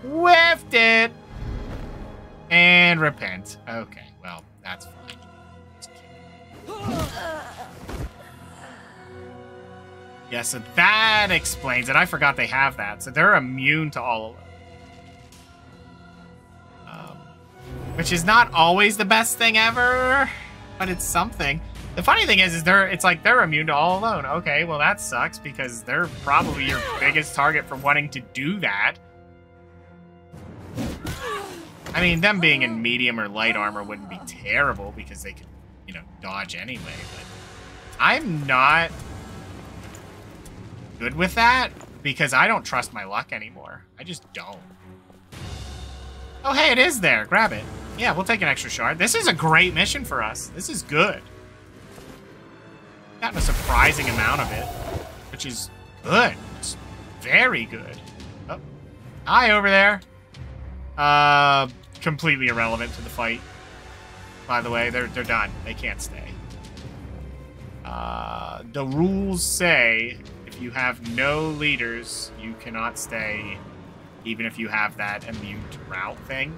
Speaker 1: Whiffed it. And repent. Okay, well, that's fine. Yeah, so that explains it. I forgot they have that. So they're immune to all of them. Which is not always the best thing ever, but it's something. The funny thing is it's like they're immune to all alone. Okay, well that sucks because they're probably your biggest target for wanting to do that. I mean, them being in medium or light armor wouldn't be terrible because they could, you know, dodge anyway, but I'm not good with that because I don't trust my luck anymore. I just don't. Oh, hey, it is there. Grab it. Yeah, we'll take an extra shard. This is a great mission for us. This is good. Gotten a surprising amount of it, which is good. It's very good. Oh, hi over there. Completely irrelevant to the fight. By the way, they're done. They can't stay. The rules say if you have no leaders, you cannot stay. Even if you have that immune to route thing,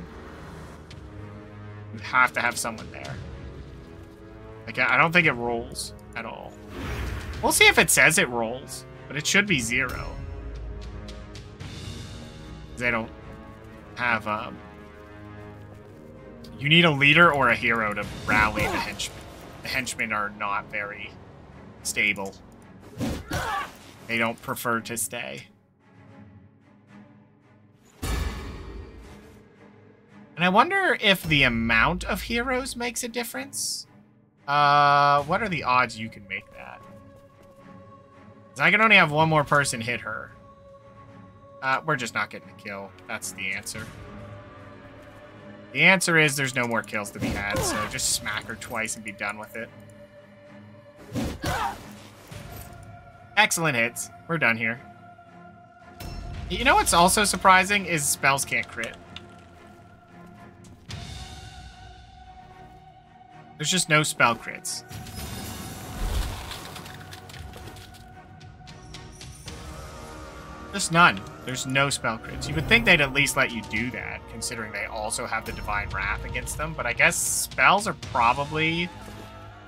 Speaker 1: you have to have someone there. Like, I don't think it rolls at all. We'll see if it says it rolls, but it should be 0. They don't have, you need a leader or a hero to rally the henchmen. The henchmen are not very stable. They don't prefer to stay. And I wonder if the amount of heroes makes a difference. What are the odds you can make that? 'Cause I can only have one more person hit her. We're just not getting a kill. That's the answer. The answer is there's no more kills to be had, so just smack her twice and be done with it. Excellent hits. We're done here. You know what's also surprising is spells can't crit. There's just no spell crits. Just none. There's no spell crits. You would think they'd at least let you do that, considering they also have the Divine Wrath against them, but I guess spells are probably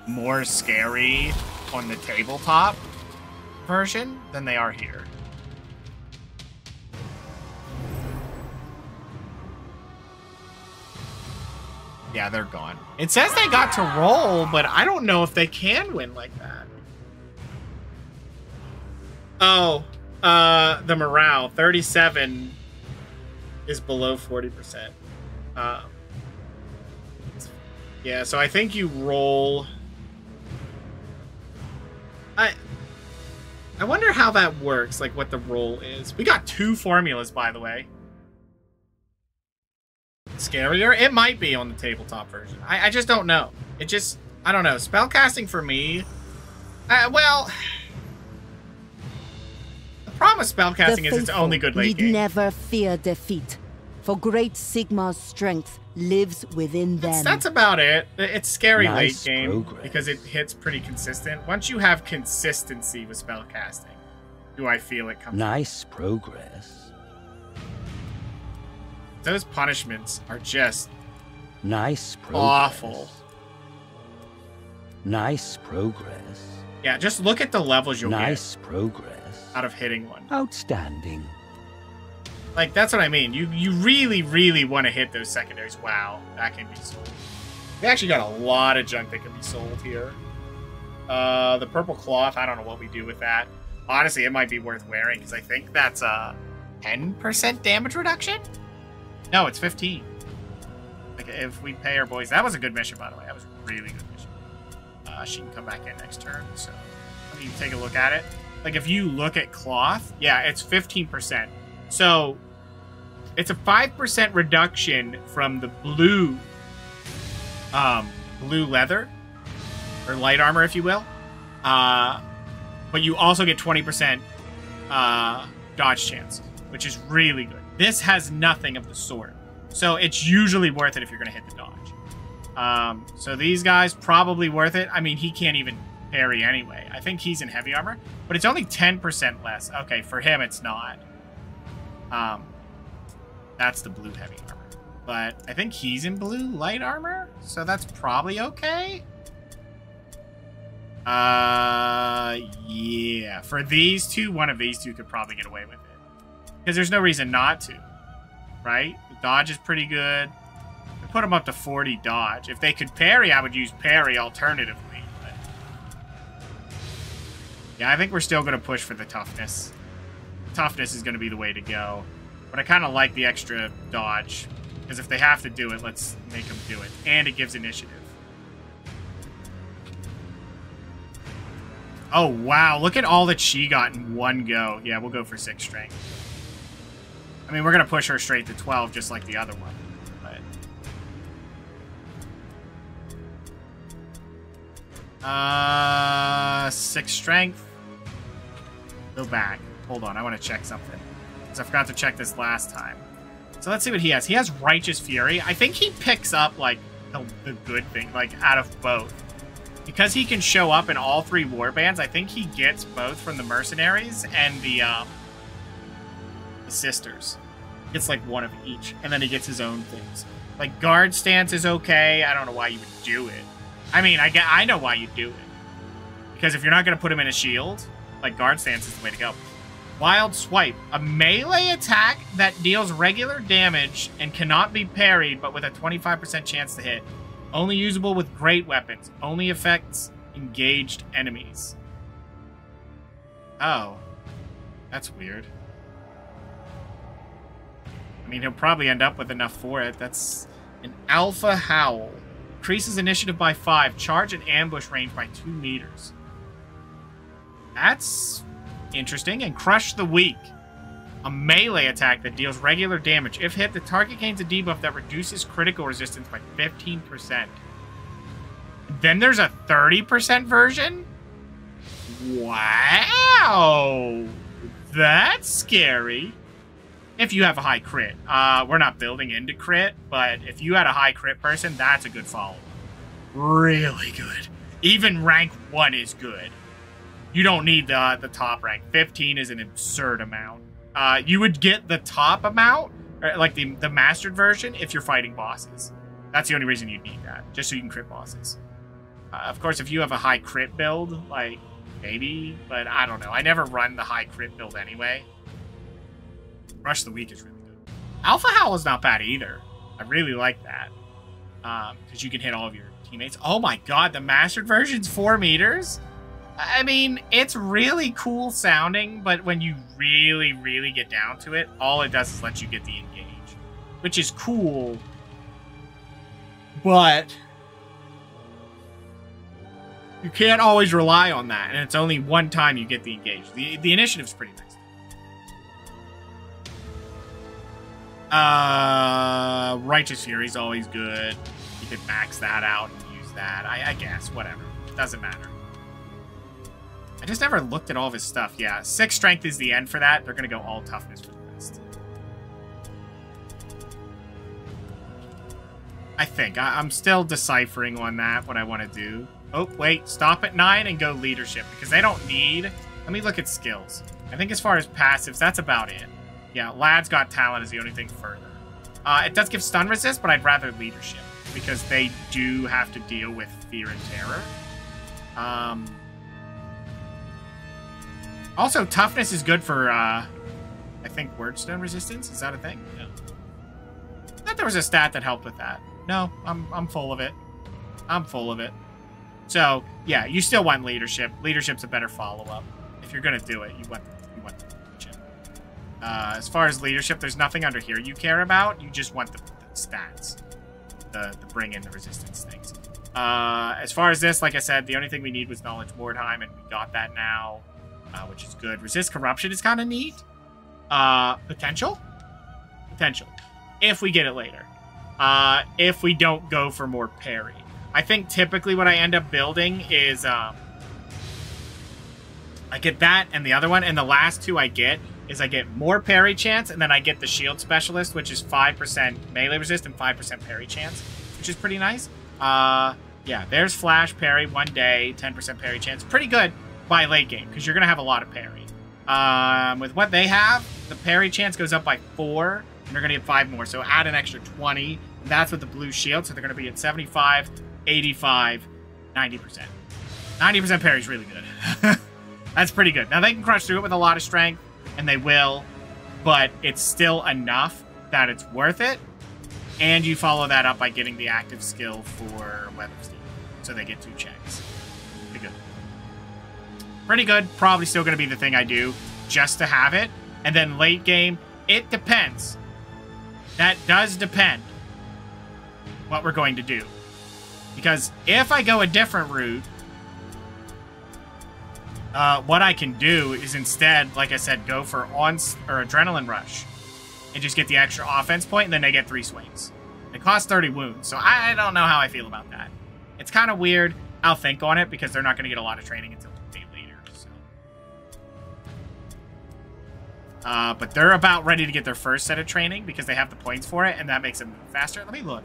Speaker 1: more scary on the tabletop version than they are here. Yeah, they're gone. It says they got to roll, but I don't know if they can win like that. Oh, the morale, 37 is below 40%. Yeah, so I think you roll... I wonder how that works, like what the roll is. We got 2 formulas, by the way. Scarier? It might be on the tabletop version. I just don't know. It just... I don't know. Spellcasting for me... well... The problem with spellcasting is it's only good late game.
Speaker 4: Need never fear defeat. For great Sigmar's strength lives within them.
Speaker 1: That's about it. It's scary
Speaker 5: Nice
Speaker 1: late game
Speaker 5: progress.
Speaker 1: because it hits pretty consistent. Once you have consistency with spellcasting, do I feel it comes?
Speaker 5: Nice progress.
Speaker 1: Those punishments are just
Speaker 5: Nice progress.
Speaker 1: awful.
Speaker 5: Nice progress.
Speaker 1: Yeah, just look at the levels you'll
Speaker 5: Nice progress.
Speaker 1: get out of hitting one.
Speaker 5: Outstanding.
Speaker 1: Like, that's what I mean. You really, really want to hit those secondaries. Wow, that can be sold. We actually got a lot of junk that can be sold here. The purple cloth, I don't know what we do with that. Honestly, it might be worth wearing, because I think that's a 10% damage reduction? No, it's 15. Like, if we pay our boys... That was a good mission, by the way. That was a really good mission. She can come back in next turn, so... Let me take a look at it. Like, if you look at cloth, yeah, it's 15%. So... It's a 5% reduction from the blue leather, or light armor, if you will. But you also get 20% dodge chance, which is really good. This has nothing of the sort. So it's usually worth it if you're going to hit the dodge. So these guys, probably worth it. I mean, he can't even parry anyway. I think he's in heavy armor, but it's only 10% less. Okay, for him, it's not. That's the blue heavy armor. But I think he's in blue light armor, so that's probably okay. Yeah. For these two, one of these two could probably get away with it. Because there's no reason not to, right? The dodge is pretty good. We put them up to 40 dodge. If they could parry, I would use parry alternatively. But... yeah, I think we're still going to push for the toughness. Toughness is going to be the way to go. But I kind of like the extra dodge. Because if they have to do it, let's make them do it. And it gives initiative. Oh, wow. Look at all that she got in one go. Yeah, we'll go for 6 strength. I mean, we're going to push her straight to 12, just like the other one. But... 6 strength. Go back. Hold on, I want to check something. Because I forgot to check this last time. So let's see what he has. He has Righteous Fury. I think he picks up, like, the good thing, like, out of both. Because he can show up in all 3 warbands, I think he gets both from the Mercenaries and the Sisters. He gets, like, one of each. And then he gets his own things. Like, Guard Stance is okay. I don't know why you would do it. I mean, I know why you do it. Because if you're not going to put him in a shield, like, Guard Stance is the way to go. Wild Swipe. A melee attack that deals regular damage and cannot be parried, but with a 25% chance to hit. Only usable with great weapons. Only affects engaged enemies. Oh. That's weird. I mean, he'll probably end up with enough for it. That's an Alpha Howl. Increases initiative by 5. Charge and ambush range by 2 meters. That's... interesting. And Crush the Weak. A melee attack that deals regular damage. If hit, the target gains a debuff that reduces critical resistance by 15%. Then there's a 30% version? Wow! That's scary. If you have a high crit. We're not building into crit, but if you had a high crit person, that's a good follow-up. Really good. Even rank 1 is good. You don't need the top rank. 15 is an absurd amount. You would get the top amount, or like the mastered version, if you're fighting bosses. That's the only reason you need that, just so you can crit bosses. Of course, if you have a high crit build, like, maybe, but I don't know. I never run the high crit build anyway. Rush the Weak is really good. Alpha Howl is not bad either. I really like that. Because you can hit all of your teammates. Oh my god, the mastered version's 4 meters? I mean, it's really cool sounding, but when you really, really get down to it, all it does is let you get the engage. Which is cool. But you can't always rely on that, and it's only one time you get the engage. The initiative's pretty nice. Righteous Fury is always good. You could max that out and use that. I guess, whatever. It doesn't matter. I just never looked at all of his stuff. Yeah, 6 strength is the end for that. They're going to go all toughness for the rest. I think. I'm still deciphering on that, what I want to do. Oh, wait. Stop at 9 and go leadership, because they don't need... Let me look at skills. I think as far as passives, that's about it. Yeah, Lad's Got Talent is the only thing further. It does give stun resist, but I'd rather leadership, because they do have to deal with fear and terror. Also, toughness is good for, I think, word stone resistance. Is that a thing? Yeah. I thought there was a stat that helped with that. No, I'm full of it. I'm full of it. So, yeah, you still want leadership. Leadership's a better follow-up. If you're going to do it, you want leadership. As far as leadership, there's nothing under here you care about. You just want the stats. The bring in the resistance things. As far as this, like I said, the only thing we need was Knowledge Mordheim, and we got that now, which is good. Resist Corruption is kind of neat. Potential? Potential. If we get it later. If we don't go for more parry. I think typically what I end up building is, I get that and the other one, and the last two I get is I get more parry chance, and then I get the Shield Specialist, which is 5% melee resist and 5% parry chance, which is pretty nice. Yeah, there's Flash Parry, 1 day, 10% parry chance. Pretty good by late game, because you're going to have a lot of parry. With what they have, the parry chance goes up by 4, and they're going to get 5 more, so add an extra 20. And that's with the blue shield, so they're going to be at 75, 85, 90%. 90% parry is really good. That's pretty good. Now, they can crush through it with a lot of strength, and they will, but it's still enough that it's worth it. And you follow that up by getting the active skill for Weather Steel. So they get 2 checks. Pretty good. Pretty good. Probably still going to be the thing I do just to have it. And then late game, it depends. That does depend what we're going to do. Because if I go a different route, what I can do is instead, like I said, go for Adrenaline Rush. And just get the extra offense point, and then they get 3 swings. It costs 30 wounds, so I don't know how I feel about that. It's kind of weird. I'll think on it, because they're not going to get a lot of training until a day later. So. But they're about ready to get their first set of training, because they have the points for it, and that makes them move faster. Let me look.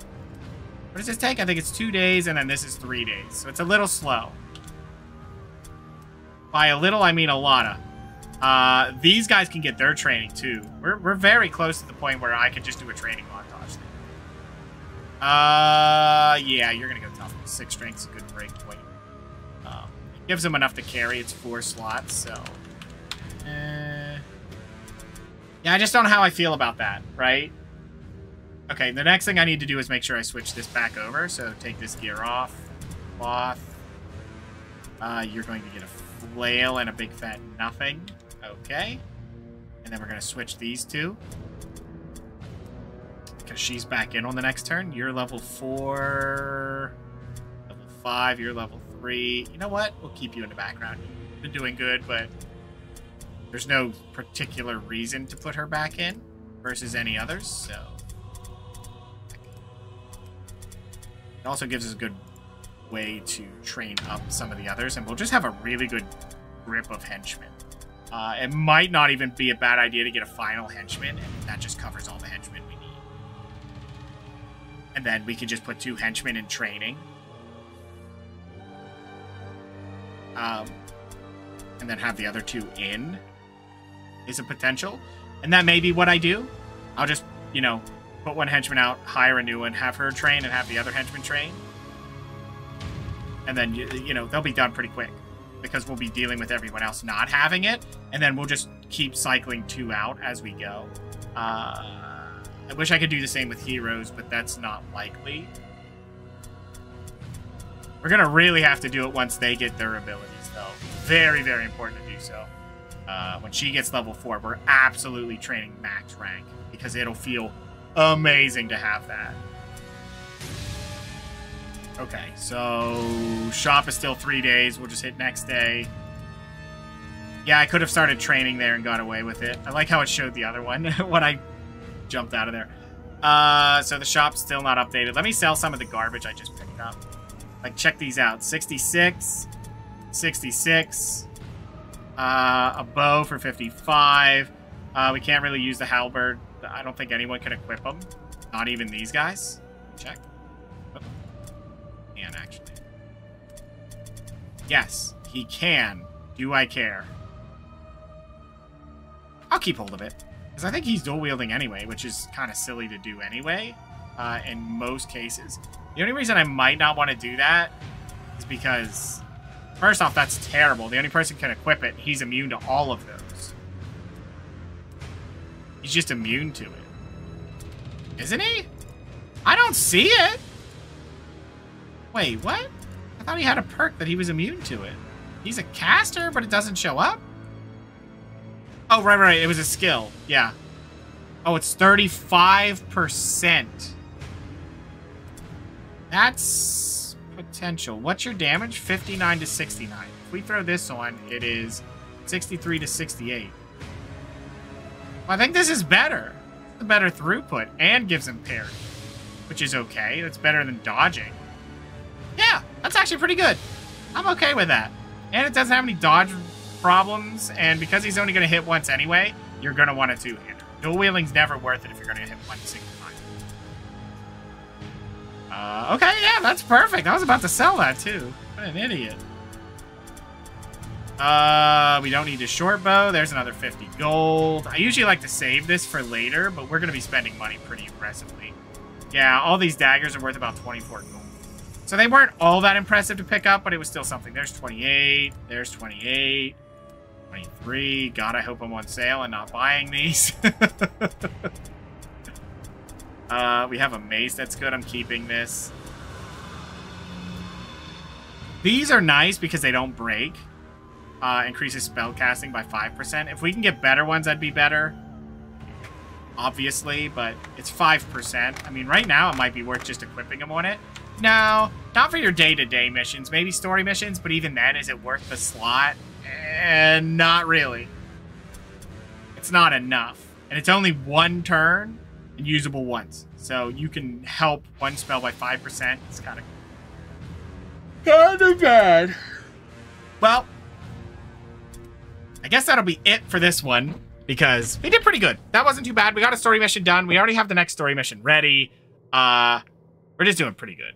Speaker 1: What does this take? I think it's 2 days, and then this is 3 days. So it's a little slow. By a little, I mean a lot of. These guys can get their training too. We're very close to the point where I could just do a training montage thing. Yeah, you're gonna go tough. 6 strength's a good break point. It gives them enough to carry. It's 4 slots, so. Yeah, I just don't know how I feel about that, right? Okay, the next thing I need to do is make sure I switch this back over. So take this gear off. Cloth. You're going to get a flail and a big fat nothing. Okay. And then we're going to switch these two. Because she's back in on the next turn. You're level 4. Level 5. You're level 3. You know what? We'll keep you in the background. You've been doing good, but there's no particular reason to put her back in versus any others, so. It also gives us a good way to train up some of the others, and we'll just have a really good grip of henchmen. It might not even be a bad idea to get a final henchman, and that just covers all the henchmen we need. And then we can just put 2 henchmen in training. And then have the other 2 in is a potential. And that may be what I do. I'll just, you know, put 1 henchman out, hire a new one, have her train, and have the other henchman train. And then, you know, they'll be done pretty quick. Because we'll be dealing with everyone else not having it. And then we'll just keep cycling 2 out as we go. I wish I could do the same with heroes, but that's not likely. We're going to really have to do it once they get their abilities, though. Very, very important to do so. When she gets level 4, we're absolutely training max rank. Because it'll feel amazing to have that. Okay, so shop is still 3 days. We'll just hit next day. Yeah, I could have started training there and got away with it. I like how it showed the other one when I jumped out of there. So the shop's still not updated. Let me sell some of the garbage I just picked up. Like, check these out. 66. 66. A bow for 55. We can't really use the halberd. I don't think anyone can equip them. Not even these guys. Check. can, actually. Yes, he can. Do I care? I'll keep hold of it. Because I think he's dual-wielding anyway, which is kind of silly to do anyway, in most cases. The only reason I might not want to do that is because, first off, that's terrible. The only person who can equip it, he's immune to all of those. He's just immune to it. Isn't he? I don't see it. Wait, what? I thought he had a perk that he was immune to it. He's a caster, but it doesn't show up? Oh, right. It was a skill. Yeah. Oh, it's 35%. That's potential. What's your damage? 59 to 69. If we throw this on, it is 63 to 68. Well, I think this is better. The better throughput and gives him parry, which is okay. That's better than dodging. Yeah, that's actually pretty good. I'm okay with that. And it doesn't have any dodge problems, and because he's only going to hit once anyway, you're going to want a two-hander. Dual wielding's never worth it if you're going to hit one single time. Okay, yeah, that's perfect. I was about to sell that too. What an idiot. We don't need a short bow. There's another 50 gold. I usually like to save this for later, but we're going to be spending money pretty aggressively. Yeah, all these daggers are worth about 24 gold. So they weren't all that impressive to pick up, but it was still something. There's 28. There's 28. 23. God, I hope I'm on sale and not buying these. We have a mace. That's good. I'm keeping this. These are nice because they don't break. Increases spell casting by 5%. If we can get better ones, that'd be better. Obviously, but it's 5%. I mean, right now, it might be worth just equipping them on it. No, not for your day-to-day missions. Maybe story missions, but even then, is it worth the slot? Not really. It's not enough. And it's only one turn and usable once. So you can help one spell by 5%. It's kind of bad. Well, I guess that'll be it for this one, because we did pretty good. That wasn't too bad. We got a story mission done. We already have the next story mission ready. We're just doing pretty good.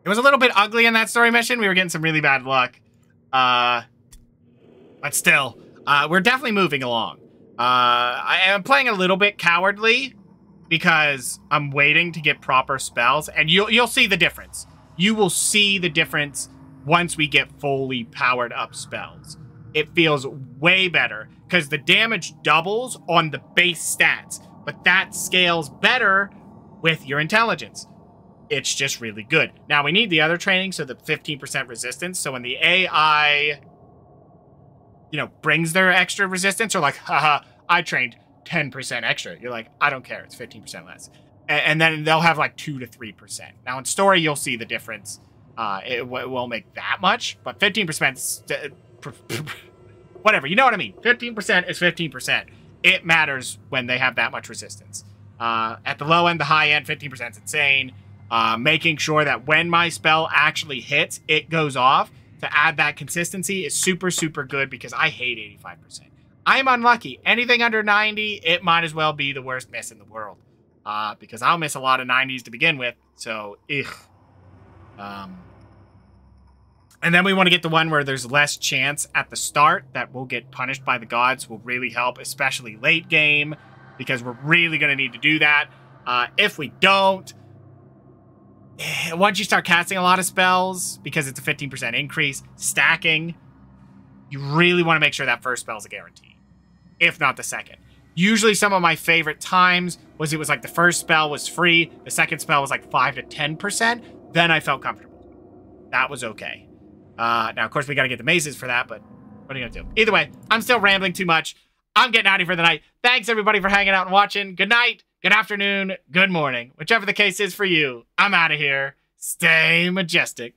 Speaker 1: It was a little bit ugly in that story mission. We were getting some really bad luck. But still, we're definitely moving along. I am playing a little bit cowardly because I'm waiting to get proper spells, and you'll see the difference. You will see the difference once we get fully powered up spells. It feels way better because the damage doubles on the base stats, but that scales better with your intelligence. It's just really good. Now, we need the other training, so the 15% resistance. So when the AI, brings their extra resistance, or like, haha, I trained 10% extra. You're like, I don't care. It's 15% less. And then they'll have like 2 to 3%. Now, in story, you'll see the difference. It won't make that much, but 15%, whatever. You know what I mean? 15% is 15%. It matters when they have that much resistance. At the low end, the high end, 15% is insane. Making sure that when my spell actually hits, it goes off. To add that consistency is super, super good because I hate 85%. I'm unlucky. Anything under 90, it might as well be the worst miss in the world. Because I'll miss a lot of 90s to begin with. So, and then we want to get the one where there's less chance at the start that we'll get punished by the gods. Will really help, especially late game, because we're really going to need to do that. If we don't, once you start casting a lot of spells, because it's a 15% increase, stacking, you really want to make sure that first spell is a guarantee, if not the second. Usually some of my favorite times was it was like the first spell was free, the second spell was like 5 to 10%, then I felt comfortable. That was okay. Now, of course, we got to get the mazes for that, but what are you going to do? Either way, I'm still rambling too much. I'm getting out of here for the night. Thanks, everybody, for hanging out and watching. Good night, good afternoon, good morning. Whichever the case is for you, I'm out of here. Stay majestic.